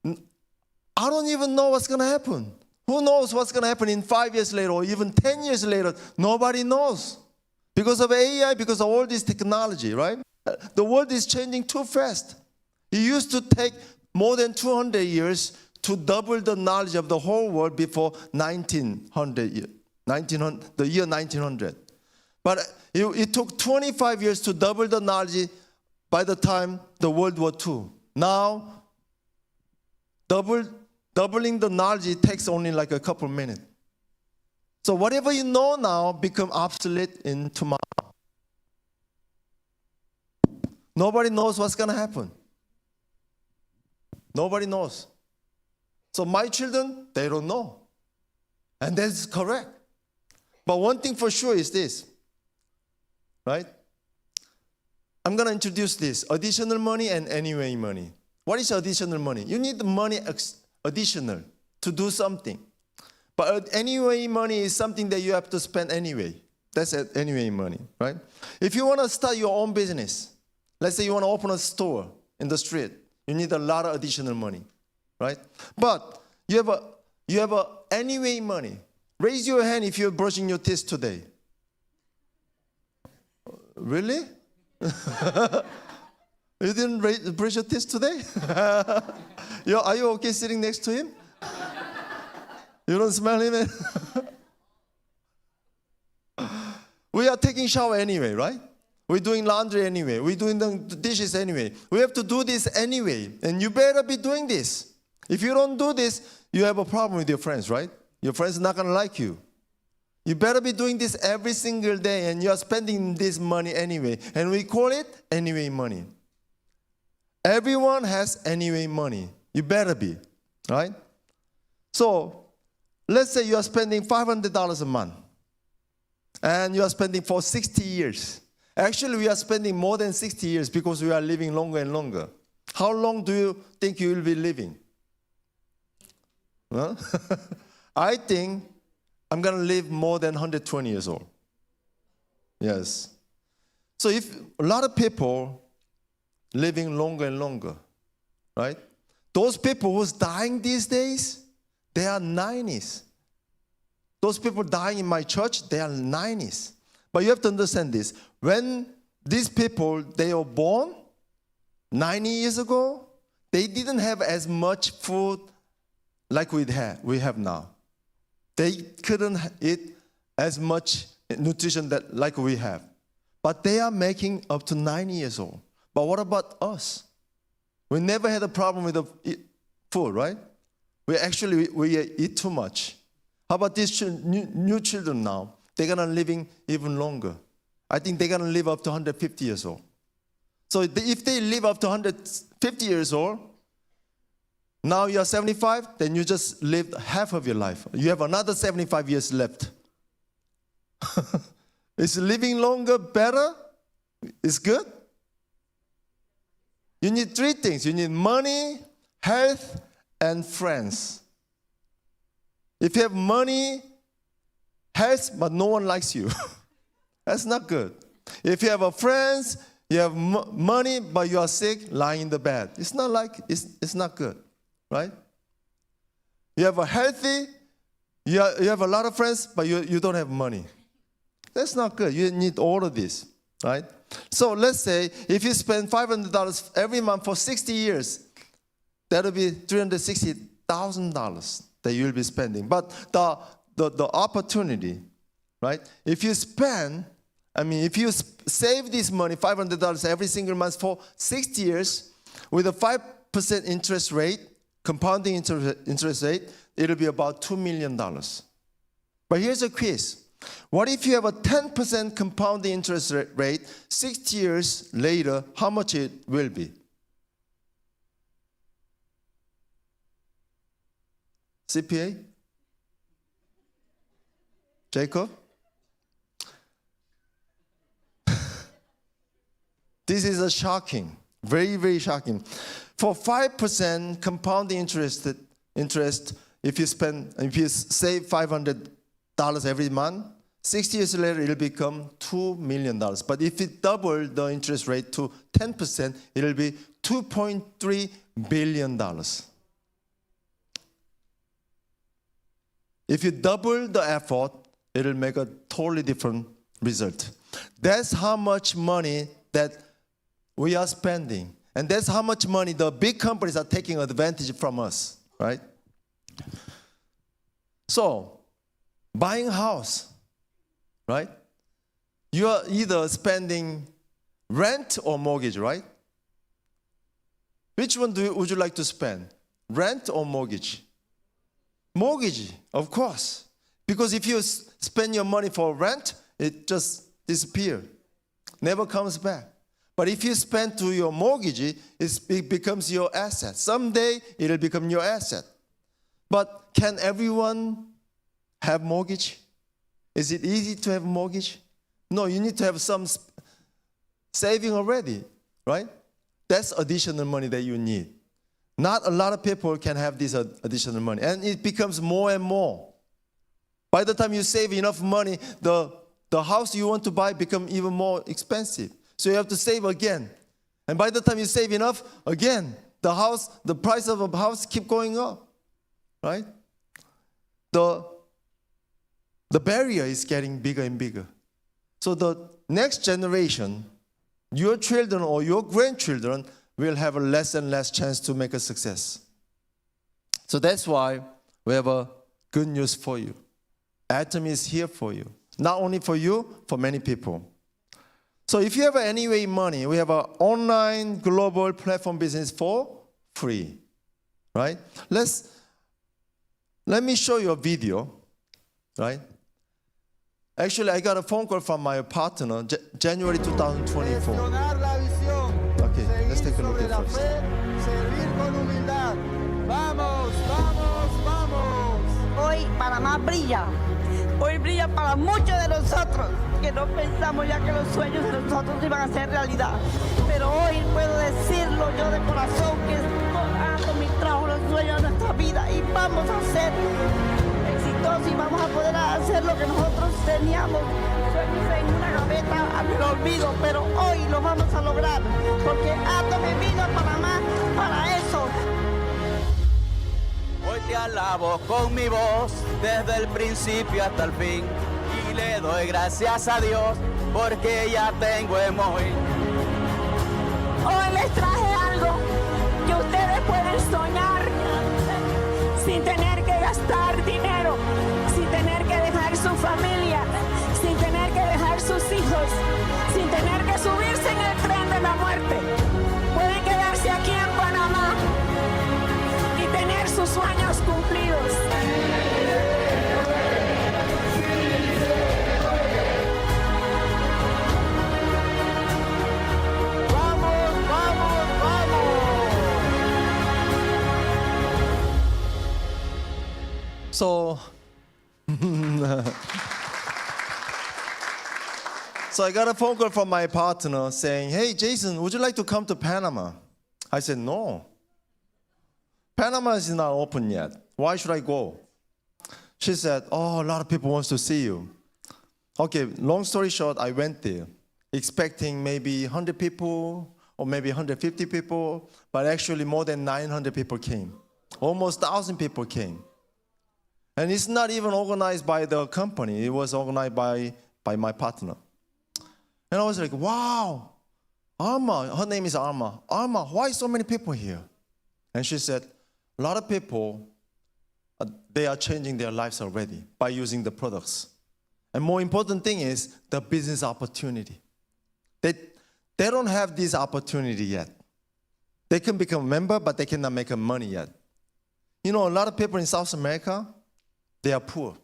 I don't even know what's going to happen. Who knows what's going to happen in 5 years later or even 10 years later? Nobody knows. Because of AI, because of all this technology, right? The world is changing too fast. It used to take more than 200 years to double the knowledge of the whole world before the year 1900. But it took 25 years to double the knowledge by the time the World War II. Now, doubling the knowledge takes only like a couple minutes. So whatever you know now become obsolete in tomorrow. Nobody knows what's going to happen. Nobody knows. So my children, they don't know. And that's correct. But one thing for sure is this, right? I'm going to introduce this, additional money and anyway money. What is additional money? You need the money additional to do something. But anyway money is something that you have to spend anyway. That's anyway money, right? If you want to start your own business, let's say you want to open a store in the street, you need a lot of additional money, right? But you have a anyway money. Raise your hand if you're brushing your teeth today. Really? You didn't brush your teeth today? Are you okay sitting next to him? You don't smell him? We are taking shower anyway, right? We're doing laundry anyway. We're doing the dishes anyway. We have to do this anyway. And you better be doing this. If you don't do this, you have a problem with your friends, right? Your friends are not going to like you. You better be doing this every single day, and you are spending this money anyway. And we call it anyway money. Everyone has anyway money. You better be, right? So, let's say you are spending $500 a month. And you are spending for 60 years. Actually, we are spending more than 60 years because we are living longer and longer. How long do you think you will be living? Well, I think I'm going to live more than 120 years old. Yes. So if a lot of people living longer and longer, right? Those people who's dying these days, they are 90s. Those people dying in my church, they are 90s. But you have to understand this. When these people, they were born 90 years ago, they didn't have as much food like we have now. They couldn't eat as much nutrition like we have. But they are making up to 90 years old. But what about us? We never had a problem with the food, right? We eat too much. How about these new children now? They're going to living even longer. I think they're going to live up to 150 years old. So if they live up to 150 years old, now you're 75, then you just lived half of your life. You have another 75 years left. Is living longer better? It's good? You need three things. You need money, health, and friends. If you have money, health, but no one likes you, that's not good. If you have a friends, you have money, but you are sick, lying in the bed. It's not good, right? You have a healthy, you have a lot of friends, but you don't have money. That's not good. You need all of this, right? So let's say if you spend $500 every month for 60 years, that'll be $360,000 that you'll be spending. But the opportunity, right? If you save this money, $500 every single month for 60 years, with a 5% interest rate, compounding interest rate, it'll be about $2 million. But here's a quiz. What if you have a 10% compounding interest rate, 60 years later, how much it will be? CPA? Jacob? This is shocking, very, very shocking. For 5% compounding interest, if you save $500 every month, 60 years later it'll become $2 million. But if you double the interest rate to 10%, it'll be $2.3 billion. If you double the effort, it'll make a totally different result. That's how much money that we are spending. And that's how much money the big companies are taking advantage from us, right? So, buying a house, right? You are either spending rent or mortgage, right? Which one would you like to spend? Rent or mortgage? Mortgage, of course. Because if you spend your money for rent, it just disappears, never comes back. But if you spend to your mortgage, it becomes your asset. Someday, it'll become your asset. But can everyone have mortgage? Is it easy to have mortgage? No, you need to have some saving already, right? That's additional money that you need. Not a lot of people can have this additional money. And it becomes more and more. By the time you save enough money, the house you want to buy becomes even more expensive. So you have to save again. And by the time you save enough, again, the price of a house keep going up, right? The barrier is getting bigger and bigger. So the next generation, your children or your grandchildren, will have a less and less chance to make a success. So that's why we have a good news for you. Atomy is here for you. Not only for you, for many people. So if you have Anyway Money, we have an online global platform business for free, right? Let me show you a video, right? Actually, I got a phone call from my partner, January 2024. Okay, let's take a look at it first. Hoy Panamá brilla. Hoy brilla para muchos de nosotros que no pensamos ya que los sueños de nosotros iban a ser realidad. Pero hoy puedo decirlo yo de corazón que Atomy trajo los sueños de nuestra vida y vamos a ser exitosos y vamos a poder hacer lo que nosotros teníamos sueños en una gaveta al olvido, pero hoy lo vamos a lograr porque Atomy vino a Panamá para eso. Hoy te alabo con mi voz desde el principio hasta el fin y le doy gracias a Dios porque ya tengo emoji. Hoy les traje algo que ustedes pueden soñar sin tener que gastar dinero, sin tener que dejar su familia, sin tener que dejar sus hijos, sin tener que subirse en el tren de la muerte. Pueden quedarse aquí en Panamá y tener sus sueños cumplidos. ¡Vamos, vamos, vamos! So, so I got a phone call from my partner saying, hey, Jason, would you like to come to Panama? I said, no. Panama is not open yet. Why should I go? She said, oh, a lot of people want to see you. Okay, long story short, I went there expecting maybe 100 people or maybe 150 people, but actually more than 900 people came. Almost 1,000 people came. And it's not even organized by the company. It was organized by my partner. And I was like, wow, Alma, her name is Alma. Alma, why so many people here? And she said, a lot of people, they are changing their lives already by using the products. And more important thing is the business opportunity. They don't have this opportunity yet. They can become a member, but they cannot make money yet. You know, a lot of people in South America, they are poor.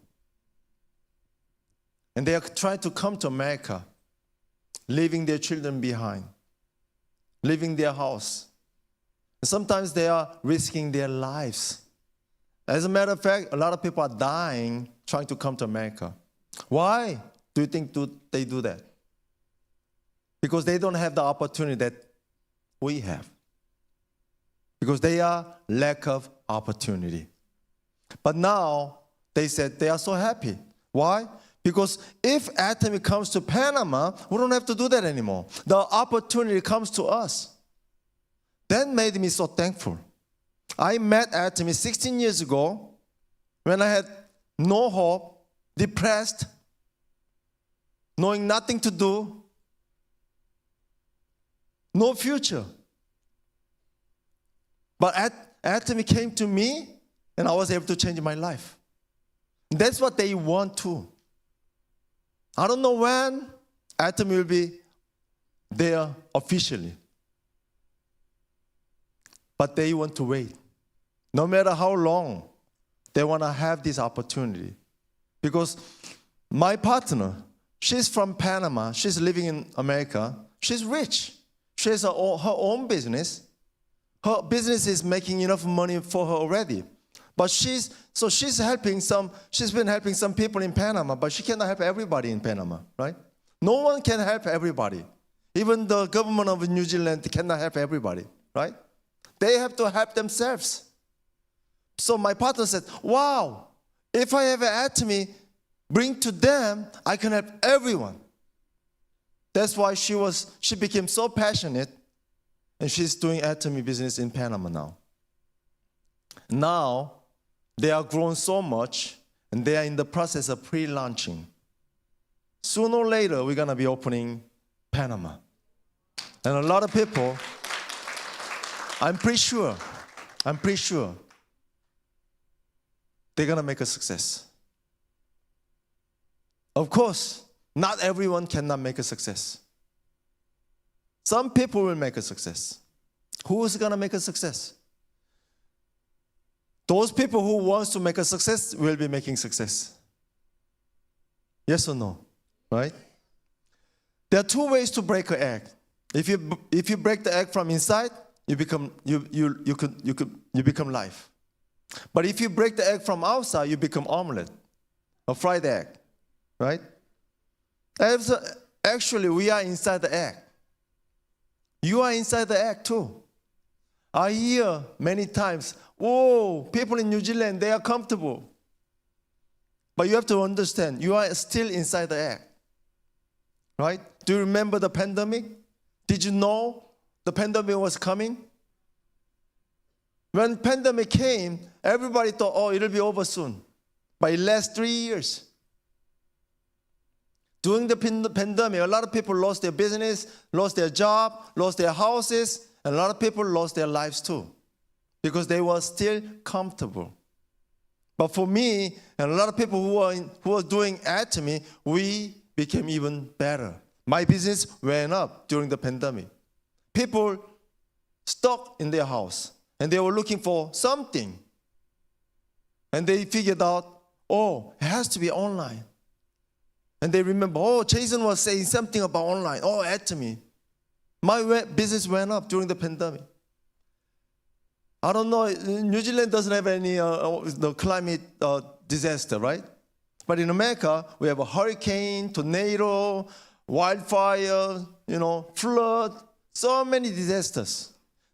And they are trying to come to America, leaving their children behind, leaving their house. And sometimes they are risking their lives. As a matter of fact, a lot of people are dying trying to come to America. Why do you think they do that? Because they don't have the opportunity that we have. Because they are lack of opportunity. But now, they said they are so happy. Why? Because if Atomy comes to Panama, we don't have to do that anymore. The opportunity comes to us. That made me so thankful. I met Atomy 16 years ago when I had no hope, depressed, knowing nothing to do, no future. But Atomy came to me and I was able to change my life. That's what they want too. I don't know when, Atomy will be there officially. But they want to wait. No matter how long, they want to have this opportunity. Because my partner, she's from Panama. She's living in America. She's rich. She has her own business. Her business is making enough money for her already. But she's been helping some people in Panama, but she cannot help everybody in Panama, right? No one can help everybody. Even the government of New Zealand cannot help everybody, right? They have to help themselves. So my partner said, wow, if I have an Atomy, bring to them, I can help everyone. That's why she became so passionate, and she's doing Atomy business in Panama now. Now, they are grown so much, and they are in the process of pre-launching. Sooner or later, we're gonna be opening Panama. And a lot of people, I'm pretty sure, they're gonna make a success. Of course, not everyone cannot make a success. Some people will make a success. Who is gonna make a success? Those people who want to make a success will be making success. Yes or no? Right? There are two ways to break an egg. If you break the egg from inside, you become live. But if you break the egg from outside, you become omelet, a fried egg, right? Actually, we are inside the egg. You are inside the egg too. I hear many times, whoa, people in New Zealand, they are comfortable. But you have to understand, you are still inside the egg, right? Do you remember the pandemic? Did you know the pandemic was coming? When pandemic came, everybody thought, oh, it'll be over soon. But it lasted 3 years. During the pandemic, a lot of people lost their business, lost their job, lost their houses, and a lot of people lost their lives too, because they were still comfortable. But for me, and a lot of people who are doing Atomy, we became even better. My business went up during the pandemic. People stuck in their house, and they were looking for something. And they figured out, oh, it has to be online. And they remember, oh, Jason was saying something about online. Oh, Atomy. My business went up during the pandemic. I don't know, New Zealand doesn't have any the climate disaster, right? But in America, we have a hurricane, tornado, wildfire, flood, so many disasters.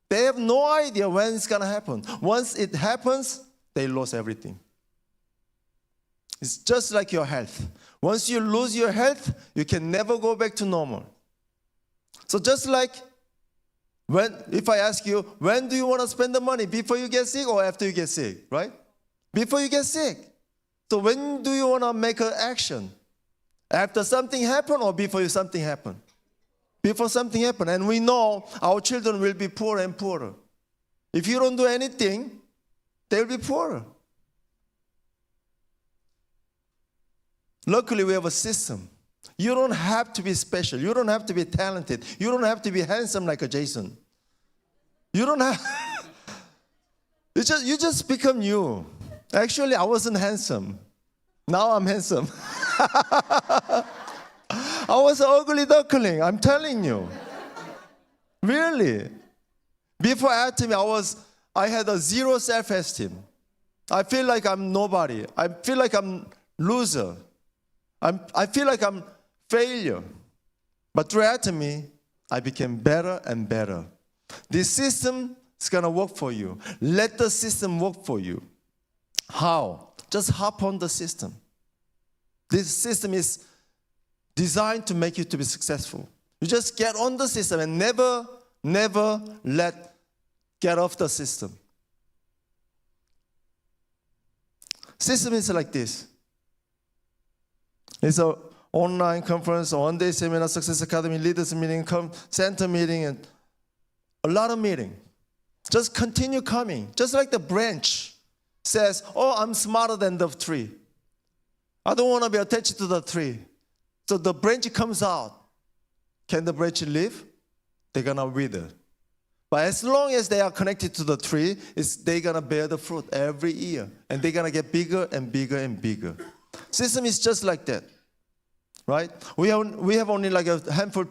They have no idea when it's gonna happen. Once it happens, they lose everything. It's just like your health. Once you lose your health, you can never go back to normal. So just like if I ask you, when do you want to spend the money? Before you get sick or after you get sick, right? Before you get sick. So when do you want to make an action? After something happened or before something happened? Before something happened. And we know our children will be poorer and poorer. If you don't do anything, they'll be poorer. Luckily, we have a system. You don't have to be special. You don't have to be talented. You don't have to be handsome like a Jason. You don't have. You just become you. Actually, I wasn't handsome. Now I'm handsome. I was an ugly duckling, I'm telling you. Really. Before Atomy, I had a zero self-esteem. I feel like I'm nobody. I feel like I'm loser. I feel like I'm failure. But through Atomy, I became better and better. This system is going to work for you. Let the system work for you. How? Just hop on the system. This system is designed to make you to be successful. You just get on the system and never get off the system. System is like this. It's an online conference, a one-day seminar, Success Academy, leaders meeting, center meeting, and a lot of meeting. Just continue coming. Just like the branch says, oh, I'm smarter than the tree. I don't want to be attached to the tree. So the branch comes out can the branch live? They're gonna wither. But as long as they are connected to the tree, they're gonna bear the fruit every year. And they're gonna get bigger and bigger and bigger. System is just like that, right? We have only like a handful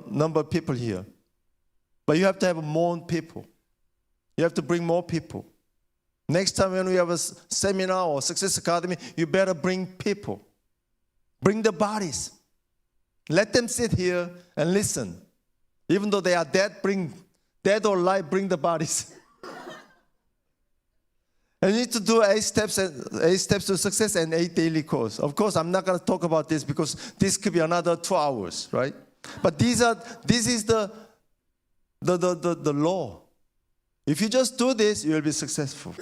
number of people here. But you have to have more people. You have to bring more people. Next time when we have a seminar or Success Academy, you better bring people. Bring the bodies. Let them sit here and listen. Even though they are dead or alive, bring the bodies. And you need to do 8 steps to success and 8 daily course. Of course, I'm not going to talk about this because this could be another 2 hours, right? But this is the law. If you just do this, you will be successful.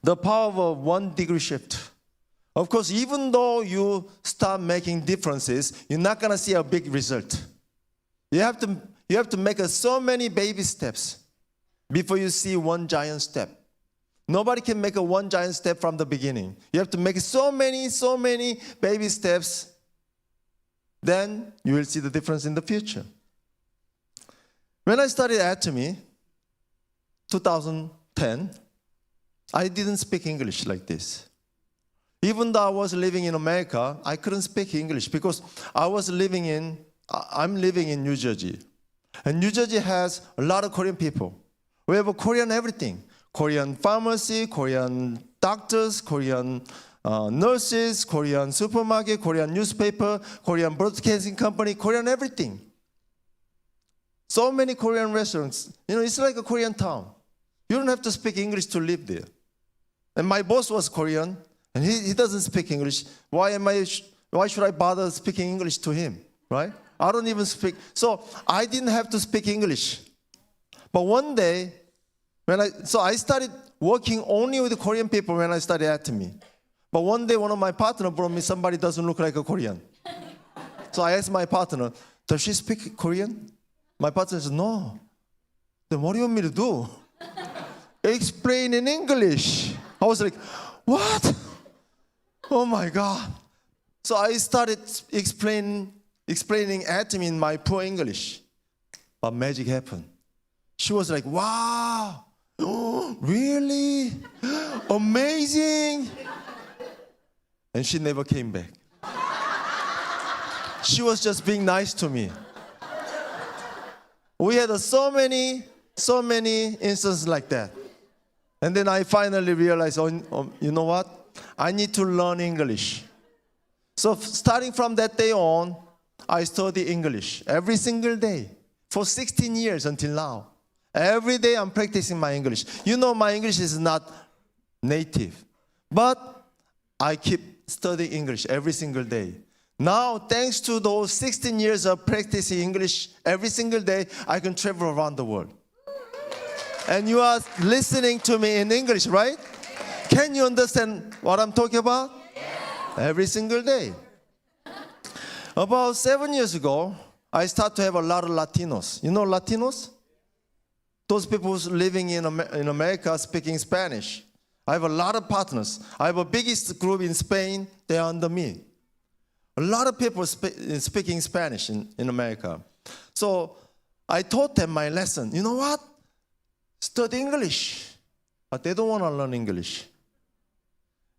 The power of a 1 degree shift. Of course, even though you start making differences, you're not going to see a big result. You have to make so many baby steps before you see 1 giant step. Nobody can make a 1 giant step from the beginning. You have to make so many baby steps. Then you will see the difference in the future. When I started Atomy, 2010, I didn't speak English like this. Even though I was living in America, I couldn't speak English because I'm living in New Jersey. And New Jersey has a lot of Korean people. We have a Korean everything. Korean pharmacy, Korean doctors, Korean nurses, Korean supermarket, Korean newspaper, Korean broadcasting company, Korean everything. So many Korean restaurants. It's like a Korean town. You don't have to speak English to live there. And my boss was Korean, and he doesn't speak English. Why should I bother speaking English to him, right? I don't even speak. So I didn't have to speak English. But one day, I started working only with Korean people when I started Atomy. But one day, one of my partners brought me somebody doesn't look like a Korean. So I asked my partner, does she speak Korean? My partner said, no. Then what do you want me to do? Explain in English. I was like, what? Oh my God. So I started explaining Atomy in my poor English. But magic happened. She was like, wow, oh, really? Amazing. And she never came back. She was just being nice to me. We had so many instances like that. And then I finally realized, you know what? I need to learn English. So starting from that day on, I study English every single day for 16 years until now. Every day I'm practicing my English. My English is not native, but I keep studying English every single day. Now, thanks to those 16 years of practicing English every single day, I can travel around the world. And you are listening to me in English, right? Can you understand what I'm talking about? Every single day. About 7 years ago, I started to have a lot of Latinos. You know Latinos? Those people who's living in America speaking Spanish. I have a lot of partners. I have a biggest group in Spain. They are under me. A lot of people speaking Spanish in America. So I taught them my lesson. You know what? Study English. But they don't want to learn English.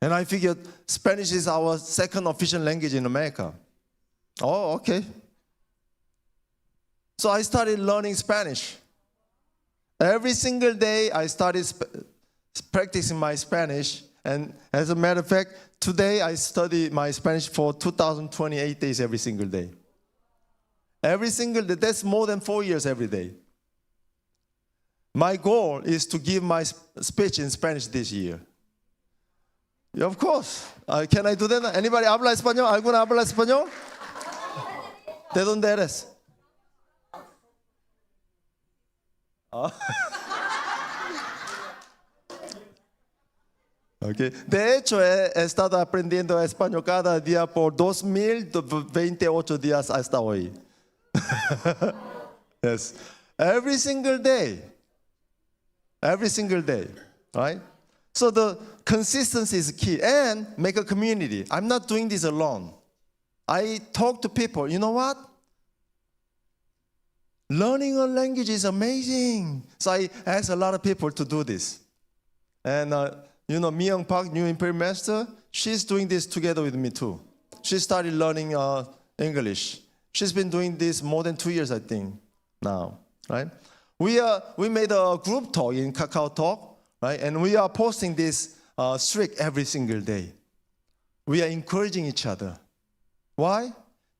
And I figured Spanish is our second official language in America. Oh, okay. So I started learning Spanish. Every single day I started practicing my Spanish. And as a matter of fact, today I study my Spanish for 2,028 days every single day. Every single day. That's more than 4 years every day. My goal is to give my speech in Spanish this year. Yeah, of course. Can I do that? Anybody habla español? ¿Alguna habla español? ¿De dónde eres? Okay. De hecho, he estado aprendiendo español cada día por 2028 días hasta hoy. Yes. Every single day. Every single day. Right? So the consistency is key. And make a community. I'm not doing this alone. I talk to people. You know what? Learning a language is amazing. So I asked a lot of people to do this. And Mi-young Park, new Imperial Master, she's doing this together with me too. She started learning English. She's been doing this more than 2 years, I think, now, right? We made a group talk in Kakao Talk, right? And we are posting this streak every single day. We are encouraging each other. Why?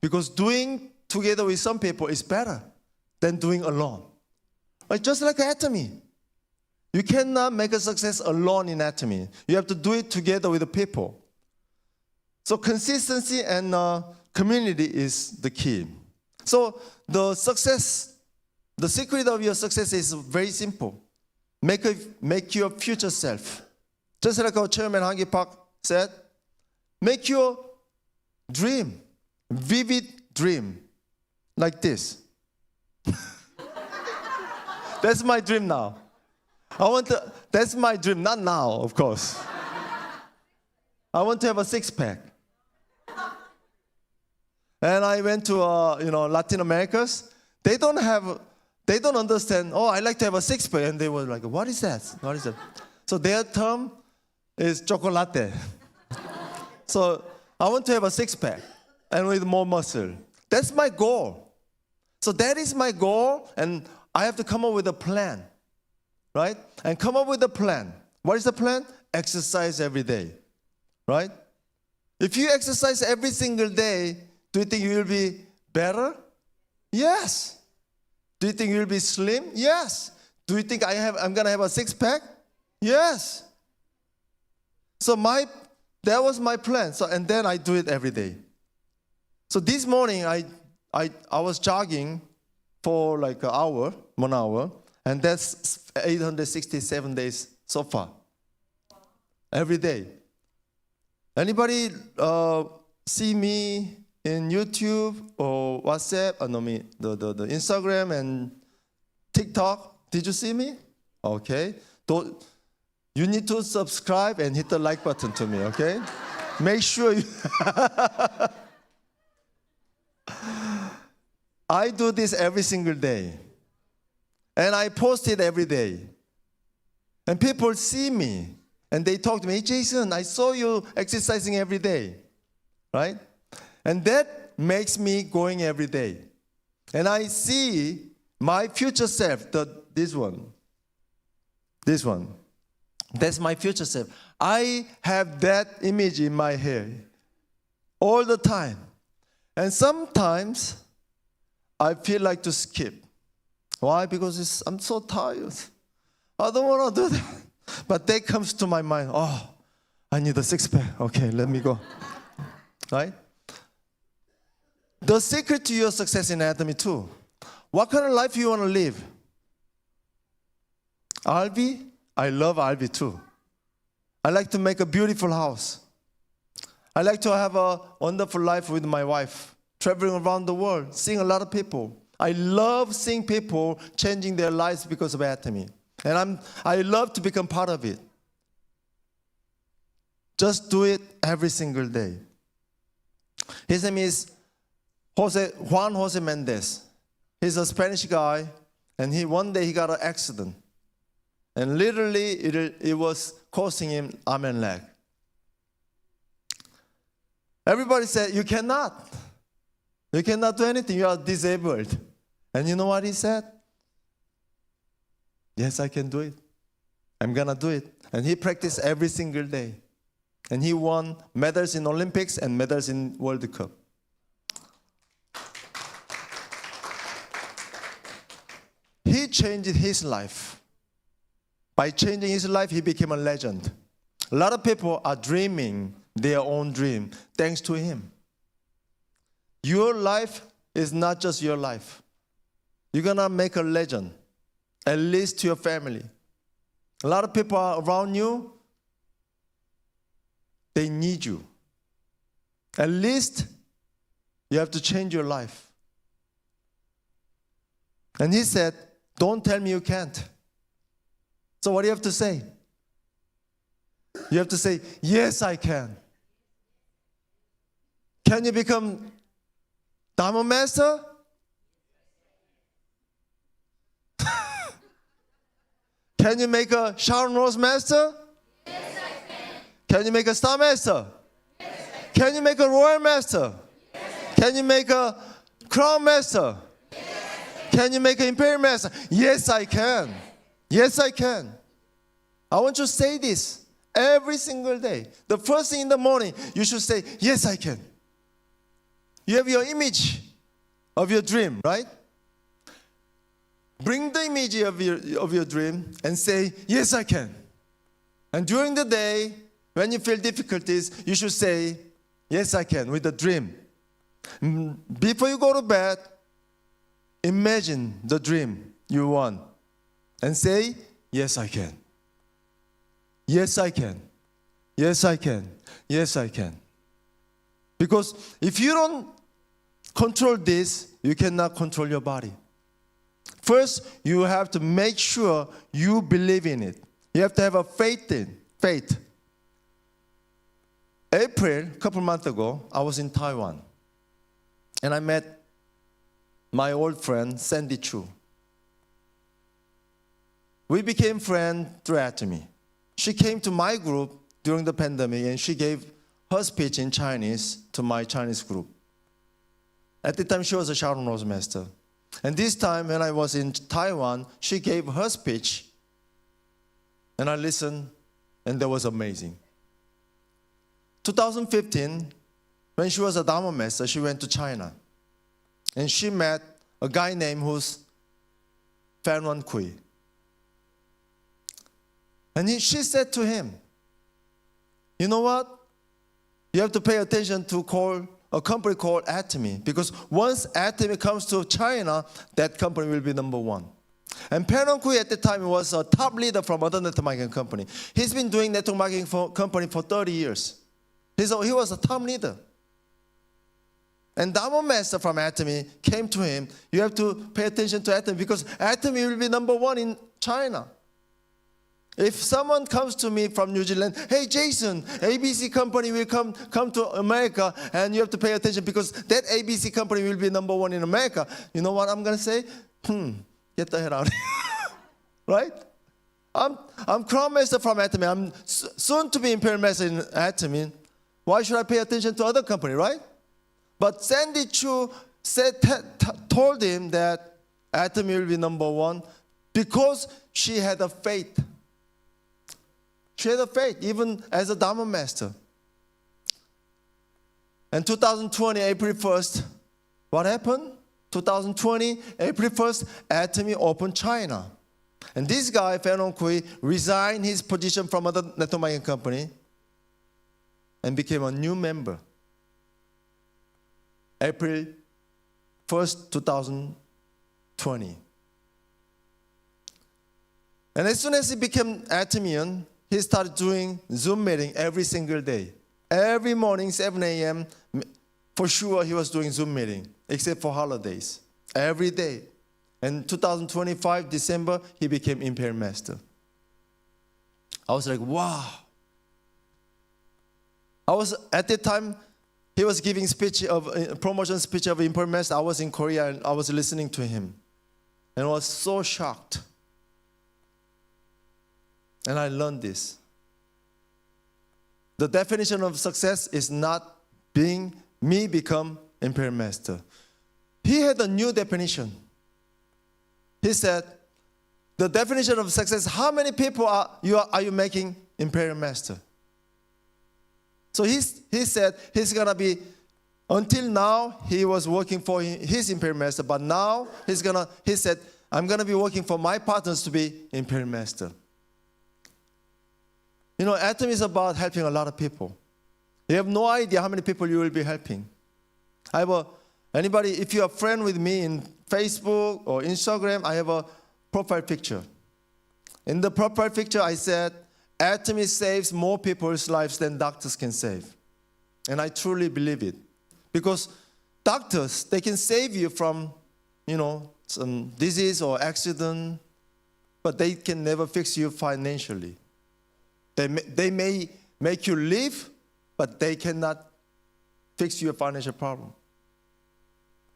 Because doing together with some people is better than doing alone. Right? Just like Atomy. You cannot make a success alone in Atomy. You have to do it together with the people. So consistency and community is the key. So the secret of your success is very simple. Make your future self. Just like our chairman Hangi Park said, make your dream, vivid dream, like this. That's my dream now. That's my dream, not now, of course. I want to have a six-pack. And I went to Latin Americas. They don't understand, oh, I like to have a six-pack. And they were like, what is that? What is that? So their term is chocolate. So I want to have a six-pack and with more muscle. That's my goal. So that is my goal, and I have to come up with a plan, right? And come up with a plan. What is the plan? Exercise every day, right? If you exercise every single day, do you think you will be better? Yes. Do you think you will be slim? Yes. Do you think I'm going to have a six-pack? Yes. So that was my plan. So, and then I do it every day. So this morning, I was jogging for like 1 hour, and that's 867 days so far. Every day. Anybody see me in YouTube or WhatsApp? The Instagram and TikTok. Did you see me? Okay. You need to subscribe and hit the like button to me, okay? Make sure you... I do this every single day. And I post it every day. And people see me. And they talk to me, hey, Jason, I saw you exercising every day. Right? And that makes me going every day. And I see my future self, this one. This one. That's my future self. I have that image in my head all the time. And sometimes I feel like to skip. Why? Because I'm so tired. I don't want to do that. But that comes to my mind. Oh, I need a six-pack. Okay, let me go. Right? The secret to your success in Atomy too. What kind of life you want to live? RV? I love RV too. I like to make a beautiful house. I like to have a wonderful life with my wife, traveling around the world, seeing a lot of people. I love seeing people changing their lives because of Atomy. And I love to become part of it. Just do it every single day. His name is Juan Jose Mendez. He's a Spanish guy, and one day he got an accident. And literally, it was costing him arm and leg. Everybody said, you cannot. You cannot do anything. You are disabled. And you know what he said? Yes, I can do it. I'm going to do it. And he practiced every single day. And he won medals in Olympics and medals in World Cup. He changed his life. By changing his life, he became a legend. A lot of people are dreaming their own dream thanks to him. Your life is not just your life. You're going to make a legend, at least to your family. A lot of people are around you. They need you. At least you have to change your life. And he said, don't tell me you can't. So what do you have to say? You have to say, yes, I can. Can you become Diamond Master? Can you make a Sharon Rose Master? Yes, I can. Can you make a Star Master? Yes, I can. Can you make a Royal Master? Yes, can you make a Crown Master? Yes, can you make an Imperial Master? Yes, I can. Yes, I can. I want you to say this every single day. The first thing in the morning, you should say, yes, I can. You have your image of your dream, right? Bring the image of your dream and say, yes, I can. And during the day, when you feel difficulties, you should say, yes, I can, with the dream. Before you go to bed, imagine the dream you want and say, yes, I can. Yes, I can. Yes, I can. Yes, I can. Because if you don't control this, you cannot control your body. First, you have to make sure you believe in it. You have to have a faith. April, a couple months ago, I was in Taiwan. And I met my old friend, Sandy Chu. We became friends through Atomy. She came to my group during the pandemic, and she gave her speech in Chinese to my Chinese group. At the time, she was a Sharon Rose Master. And this time, when I was in Taiwan, she gave her speech, and I listened, and that was amazing. 2015, when she was a Dharma Master, she went to China. And she met a guy named who's Fan Wan Kui. And she said to him, you know what? You have to pay attention to a company called Atomy, because once Atomy comes to China, that company will be number one. And Fan Wan Kui at the time was a top leader from other network marketing company. He's been doing network marketing company for 30 years. He was a top leader. And Dharma Master from Atomy came to him. You have to pay attention to Atomy, because Atomy will be number one in China. If someone comes to me from New Zealand, hey Jason, ABC company will come to America, and you have to pay attention because that ABC company will be number one in America. You know what I'm going to say? Get the hell out. Right? I'm Crown Master from Atomy. I'm soon to be Imperial Master in Atomy. Why should I pay attention to other company, right? But Sandy Chu told him that Atomy will be number one because she had a faith. She had a faith, even as a Dharma Master. And 2020, April 1st, what happened? 2020, April 1st, Atomy opened China. And this guy, Fan Wan Kui, resigned his position from other network marketing company and became a new member. April 1st, 2020. And as soon as he became Atomian, he started doing Zoom meeting every single day. Every morning, 7 a.m., for sure he was doing Zoom meeting, except for holidays. Every day. And 2025, December, he became Imperial Master. I was like, wow. At that time, he was giving promotion speech of Imperial Master. I was in Korea, and I was listening to him. And I was so shocked. And I learned this. The definition of success is not being me become Imperial Master. He had a new definition. He said, the definition of success, how many people are you making Imperial Master? So he said he's going to be, until now, he was working for his Imperial Master, but now he said, I'm going to be working for my partners to be Imperial Master. You know, Atomy is about helping a lot of people. You have no idea how many people you will be helping. If you're a friend with me in Facebook or Instagram, I have a profile picture. In the profile picture, I said, Atomy saves more people's lives than doctors can save. And I truly believe it. Because doctors, they can save you from, some disease or accident, but they can never fix you financially. They may make you live, but they cannot fix your financial problem.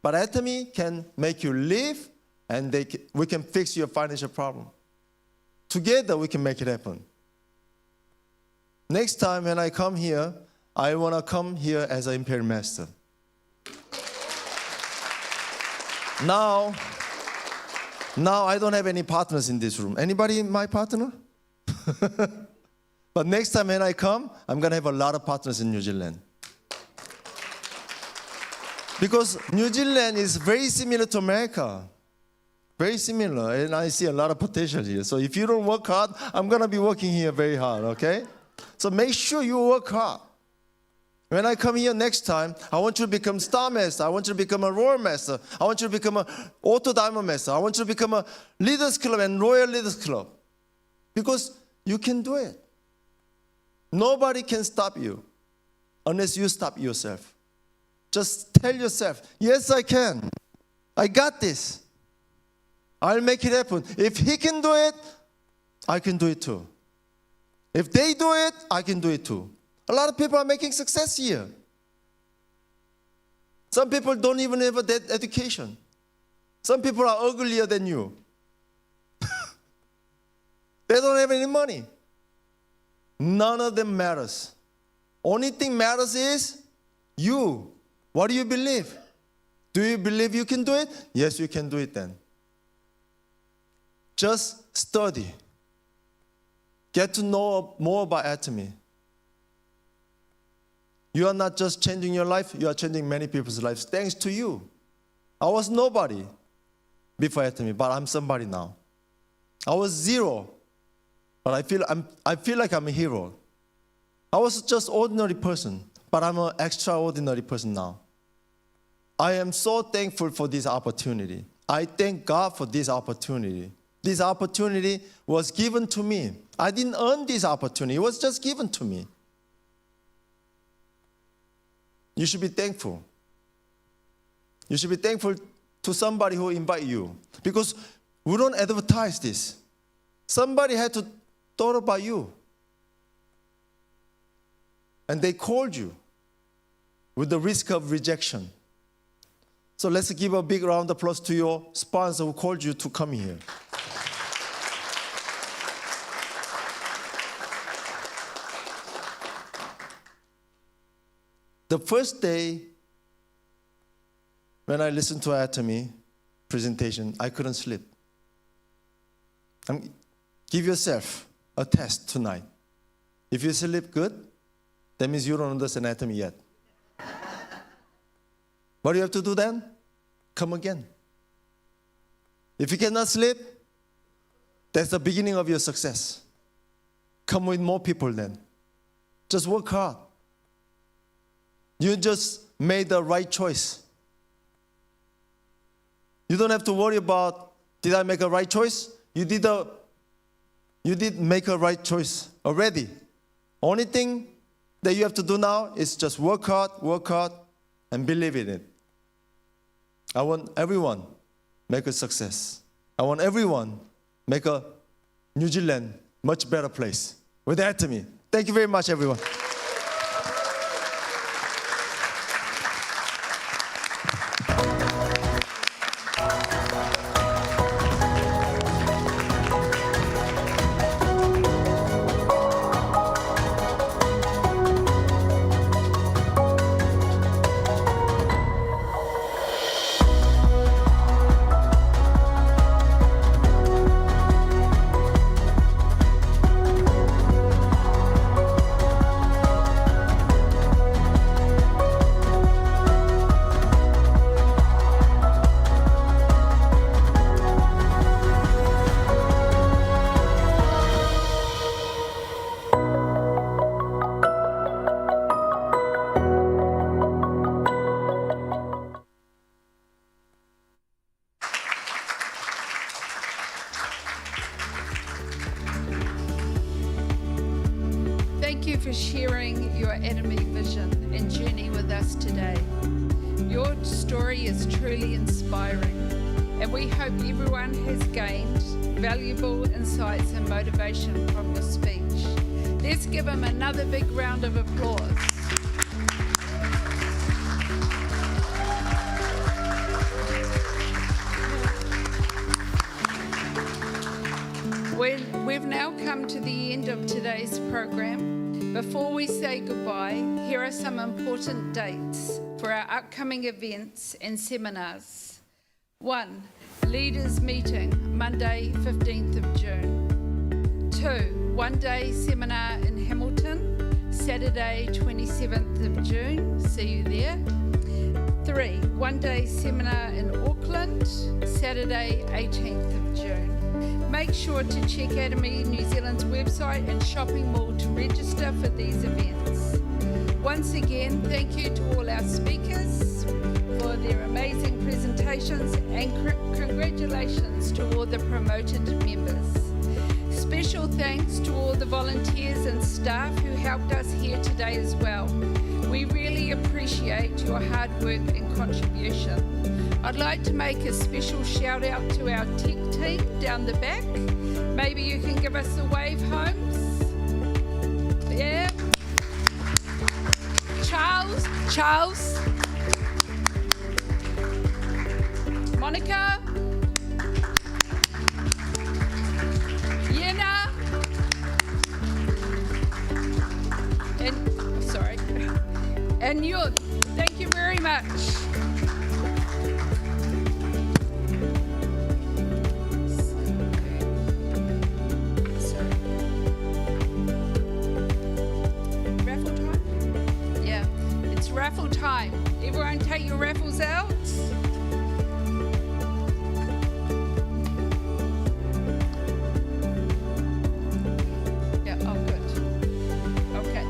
But Atomy can make you live, and we can fix your financial problem. Together we can make it happen. Next time when I come here, I want to come here as an Imperial Master. Now I don't have any partners in this room. Anybody my partner? But next time when I come, I'm going to have a lot of partners in New Zealand. Because New Zealand is very similar to America. Very similar, and I see a lot of potential here. So if you don't work hard, I'm going to be working here very hard, okay? So make sure you work hard. When I come here next time, I want you to become Star Master. I want you to become a Royal Master. I want you to become a Auto Diamond Master. I want you to become a Leaders Club and Royal Leaders Club. Because you can do it. Nobody can stop you unless you stop yourself. Just tell yourself, yes, I can. I got this. I'll make it happen. If he can do it, I can do it too. If they do it, I can do it too. A lot of people are making success here. Some people don't even have a education. Some people are uglier than you. They don't have any money. None of them matters. Only thing matters is you. What do you believe? Do you believe you can do it? Yes, you can do it then. Just study. Get to know more about Atomy. You are not just changing your life, you are changing many people's lives thanks to you. I was nobody before Atomy, but I'm somebody now. I was zero, but I feel like I'm a hero. I was just ordinary person, but I'm an extraordinary person now. I am so thankful for this opportunity. I thank God for this opportunity. This opportunity was given to me. I didn't earn this opportunity. It was just given to me. You should be thankful. You should be thankful to somebody who invite you. Because we don't advertise this. Somebody had to thought about you. And they called you with the risk of rejection. So let's give a big round of applause to your sponsor who called you to come here. The first day when I listened to Atomy presentation, I couldn't sleep. Give yourself a test tonight. If you sleep good, that means you don't understand Atomy yet. What do you have to do then? Come again. If you cannot sleep, that's the beginning of your success. Come with more people then. Just work hard. You just made the right choice. You don't have to worry about, did I make a right choice? You did make a right choice already. Only thing that you have to do now is just work hard, and believe in it. I want everyone make a success. I want everyone make a New Zealand much better place with Atomy. Thank you very much, everyone. Thank you for sharing your Atomy vision and journey with us today. Your story is truly inspiring, and we hope everyone has gained valuable insights and motivation from your speech. Let's give him another big round of applause. We've now come to the end of today's program. Before we say goodbye, here are some important dates for our upcoming events and seminars. 1. Leaders Meeting, Monday, 15th of June. 2. One-day seminar in Hamilton, Saturday, 27th of June. See you there. 3. One-day seminar in Auckland, Saturday, 18th of June. Make sure to check Atomy New Zealand's website and shopping mall to register for these events. Once again, thank you to all our speakers for their amazing presentations, and congratulations to all the promoted members. Special thanks to all the volunteers and staff who helped us here today as well. We really appreciate your hard work and contribution. I'd like to make a special shout out to our tech team down the back. Maybe you can give us a wave, Holmes. Yeah. Charles. Monica. Yenna. And you. Thank you very much. Raffle time? Yeah, it's raffle time. Everyone take your raffles out. Yeah, oh good. Okay.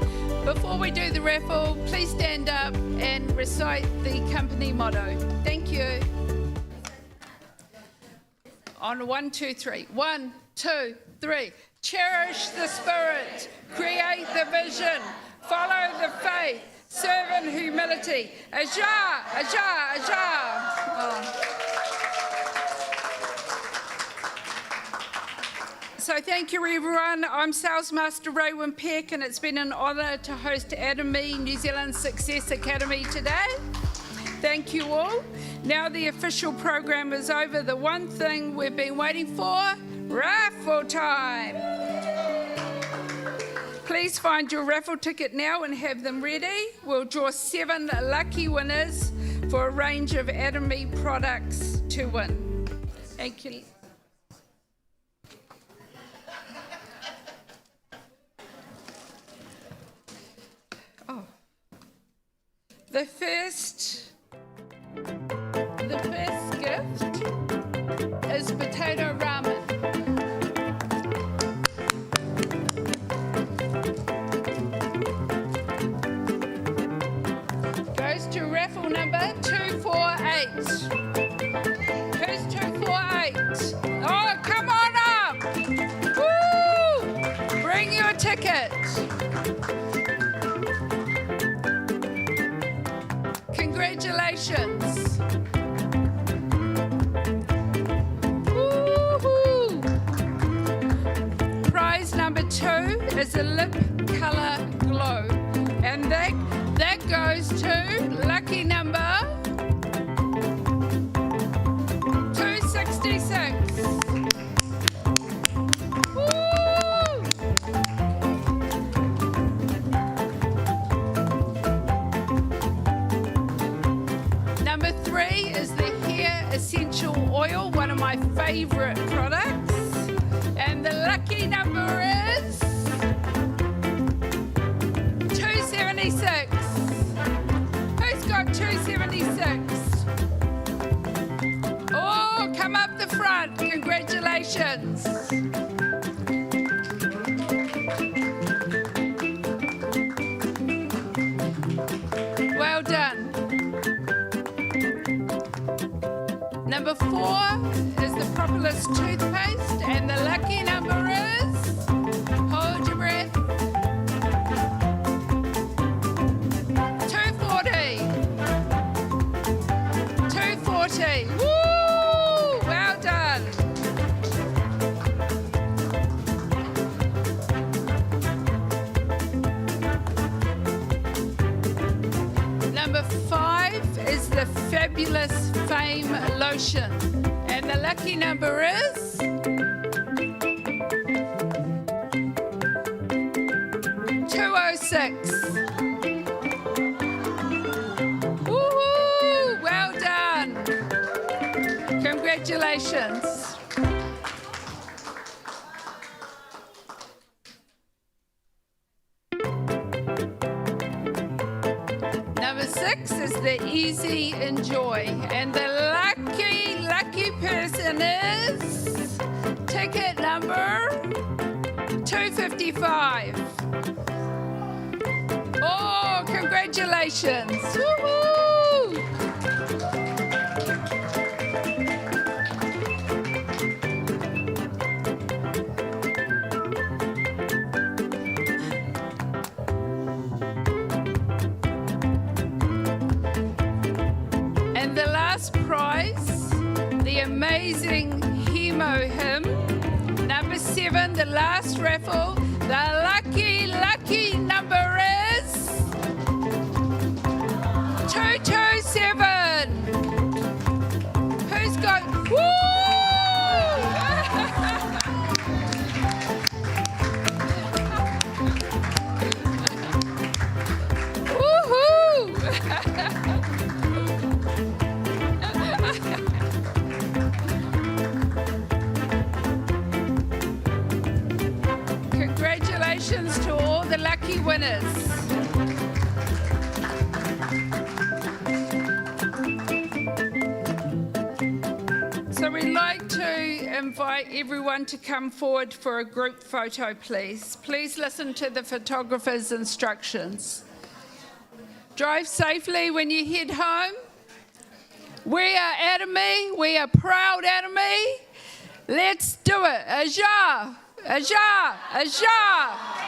Before we do the raffle, please stand up and recite the company motto. Thank you. On 1, 2, 3. 1, 2, 3. Cherish the spirit, create the vision, follow the faith, serve in humility. Aja, aja, aja. Oh. So thank you everyone. I'm Sales Master Raywin Peck, and it's been an honour to host Atomy New Zealand Success Academy today. Thank you all. Now the official program is over. The one thing we've been waiting for, raffle time. Please find your raffle ticket now and have them ready. We'll draw 7 lucky winners for a range of Atomy products to win. Thank you. Oh. The first gift is potato ramen. Goes to raffle number 248. Who's 248? Oh, come on up! Woo! Bring your ticket. Congratulations. Woo-hoo. Prize number 2 is a lip colour glow, and that goes to lucky number 266. Number 3 is the hair essential oil, one of my favourite products, and the lucky number is 276. Who's got 276? Oh, come up the front. Congratulations. Well done. Number 4 is the Propolis toothpaste, and the lucky number is, hold your breath, 240. 240. Woo! Well done. Number 5 is the Fabulous Fame lotion, and the lucky number is 6. Woohoo! Well done. Congratulations. Number 6 is the easy enjoy. And the lucky person is ticket number 255. Oh, congratulations. Woohoo! And the last prize, the amazing Hemo Hymn. Number 7, the last raffle. The lucky number is 227. Who's got? Woo! Congratulations to all the lucky winners. So we'd like to invite everyone to come forward for a group photo, please. Please listen to the photographer's instructions. Drive safely when you head home. We are Atomy. We are proud Atomy. Let's do it. Aja! Aja! Aja!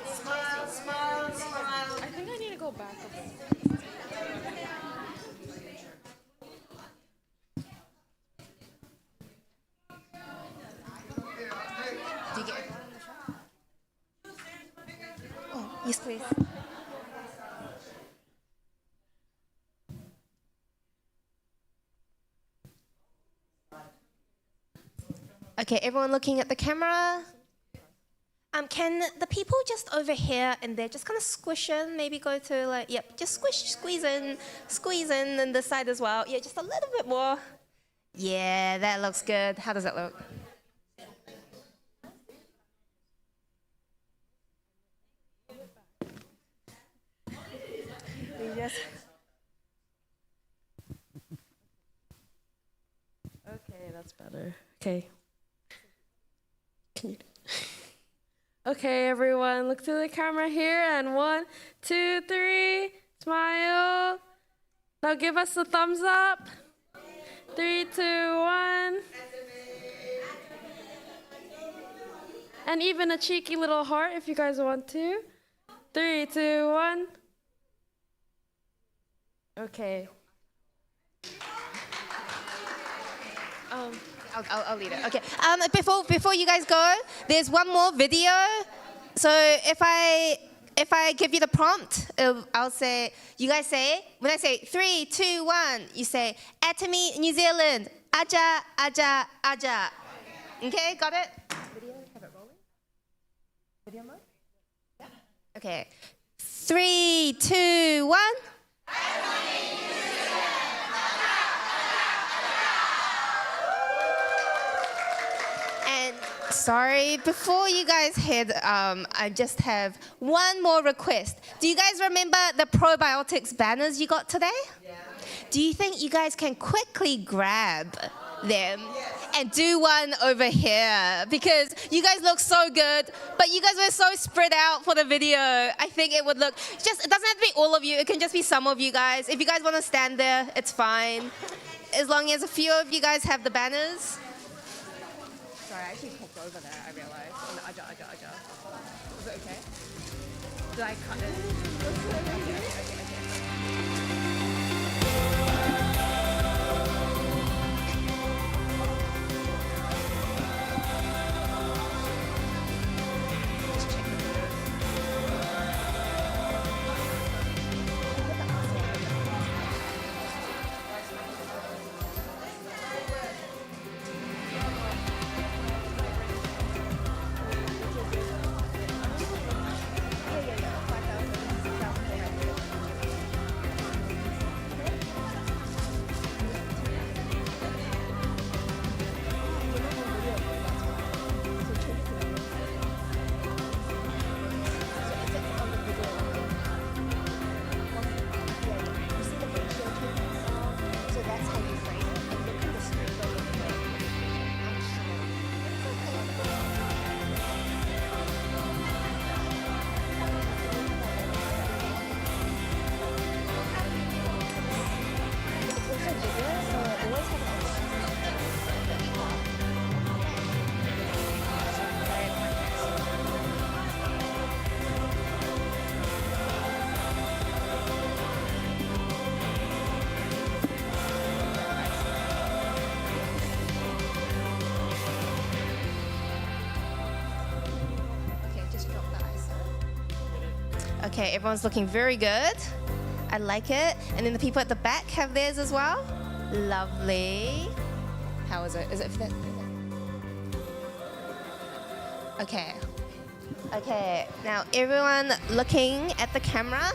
Smile, smile, smile. I think I need to go back a bit. Do you get everyone in the shot? Oh, yes, please. Okay, everyone looking at the camera. Can the people just over here and there just kind of squish in, maybe go to like, yep, just squeeze in and this side as well. Yeah, just a little bit more. Yeah, that looks good. How does that look? Yes. Okay, that's better. Okay. Can you? Okay, everyone, look to the camera here, and 1, 2, 3, smile. Now give us a thumbs up. 3, 2, 1. And even a cheeky little heart if you guys want to. 3, 2, 1. Okay. I'll lead it. Okay. Before you guys go, there's one more video. So if I give you the prompt, I'll say, you guys say, when I say 3, 2, 1, you say, Atomy, New Zealand, aja, aja, aja. Okay, got it? Video, have it rolling? Video mode? Yeah. Okay. 3, 2, 1. sorry. Before you guys head, I just have one more request. Do you guys remember the probiotics banners you got today? Yeah. Do you think you guys can quickly grab them and do one over here? Because you guys look so good, but you guys were so spread out for the video. I think it would look, it doesn't have to be all of you. It can just be some of you guys. If you guys want to stand there, it's fine. As long as a few of you guys have the banners. Sorry, I actually popped over there, I realized. Was it okay? Did I cut it? Okay. Okay, everyone's looking very good. I like it. And then the people at the back have theirs as well. Lovely. How is it? Is it fit? Okay. Okay, now everyone looking at the camera.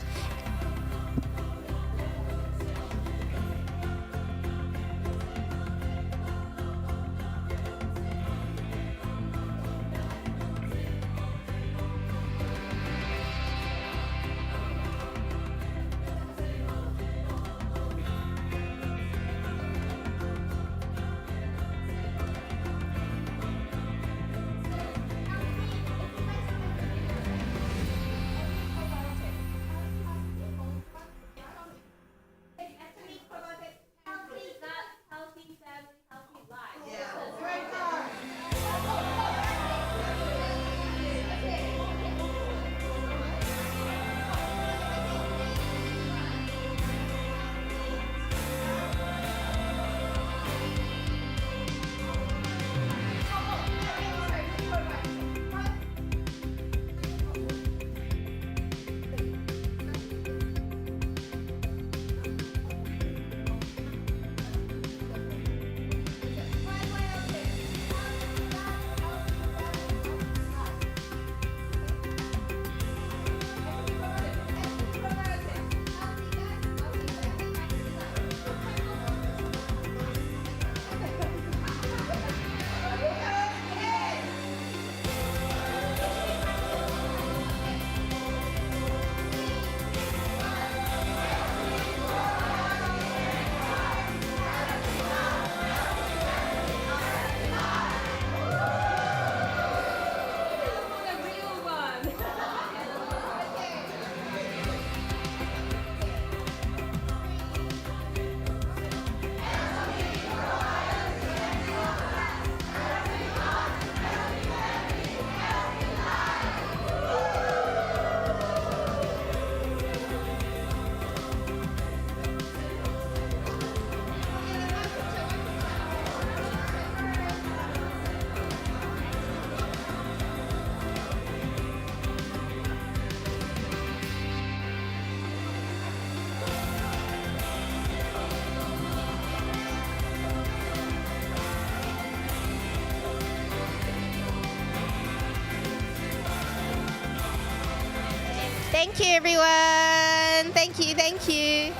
Thank you, everyone. Thank you.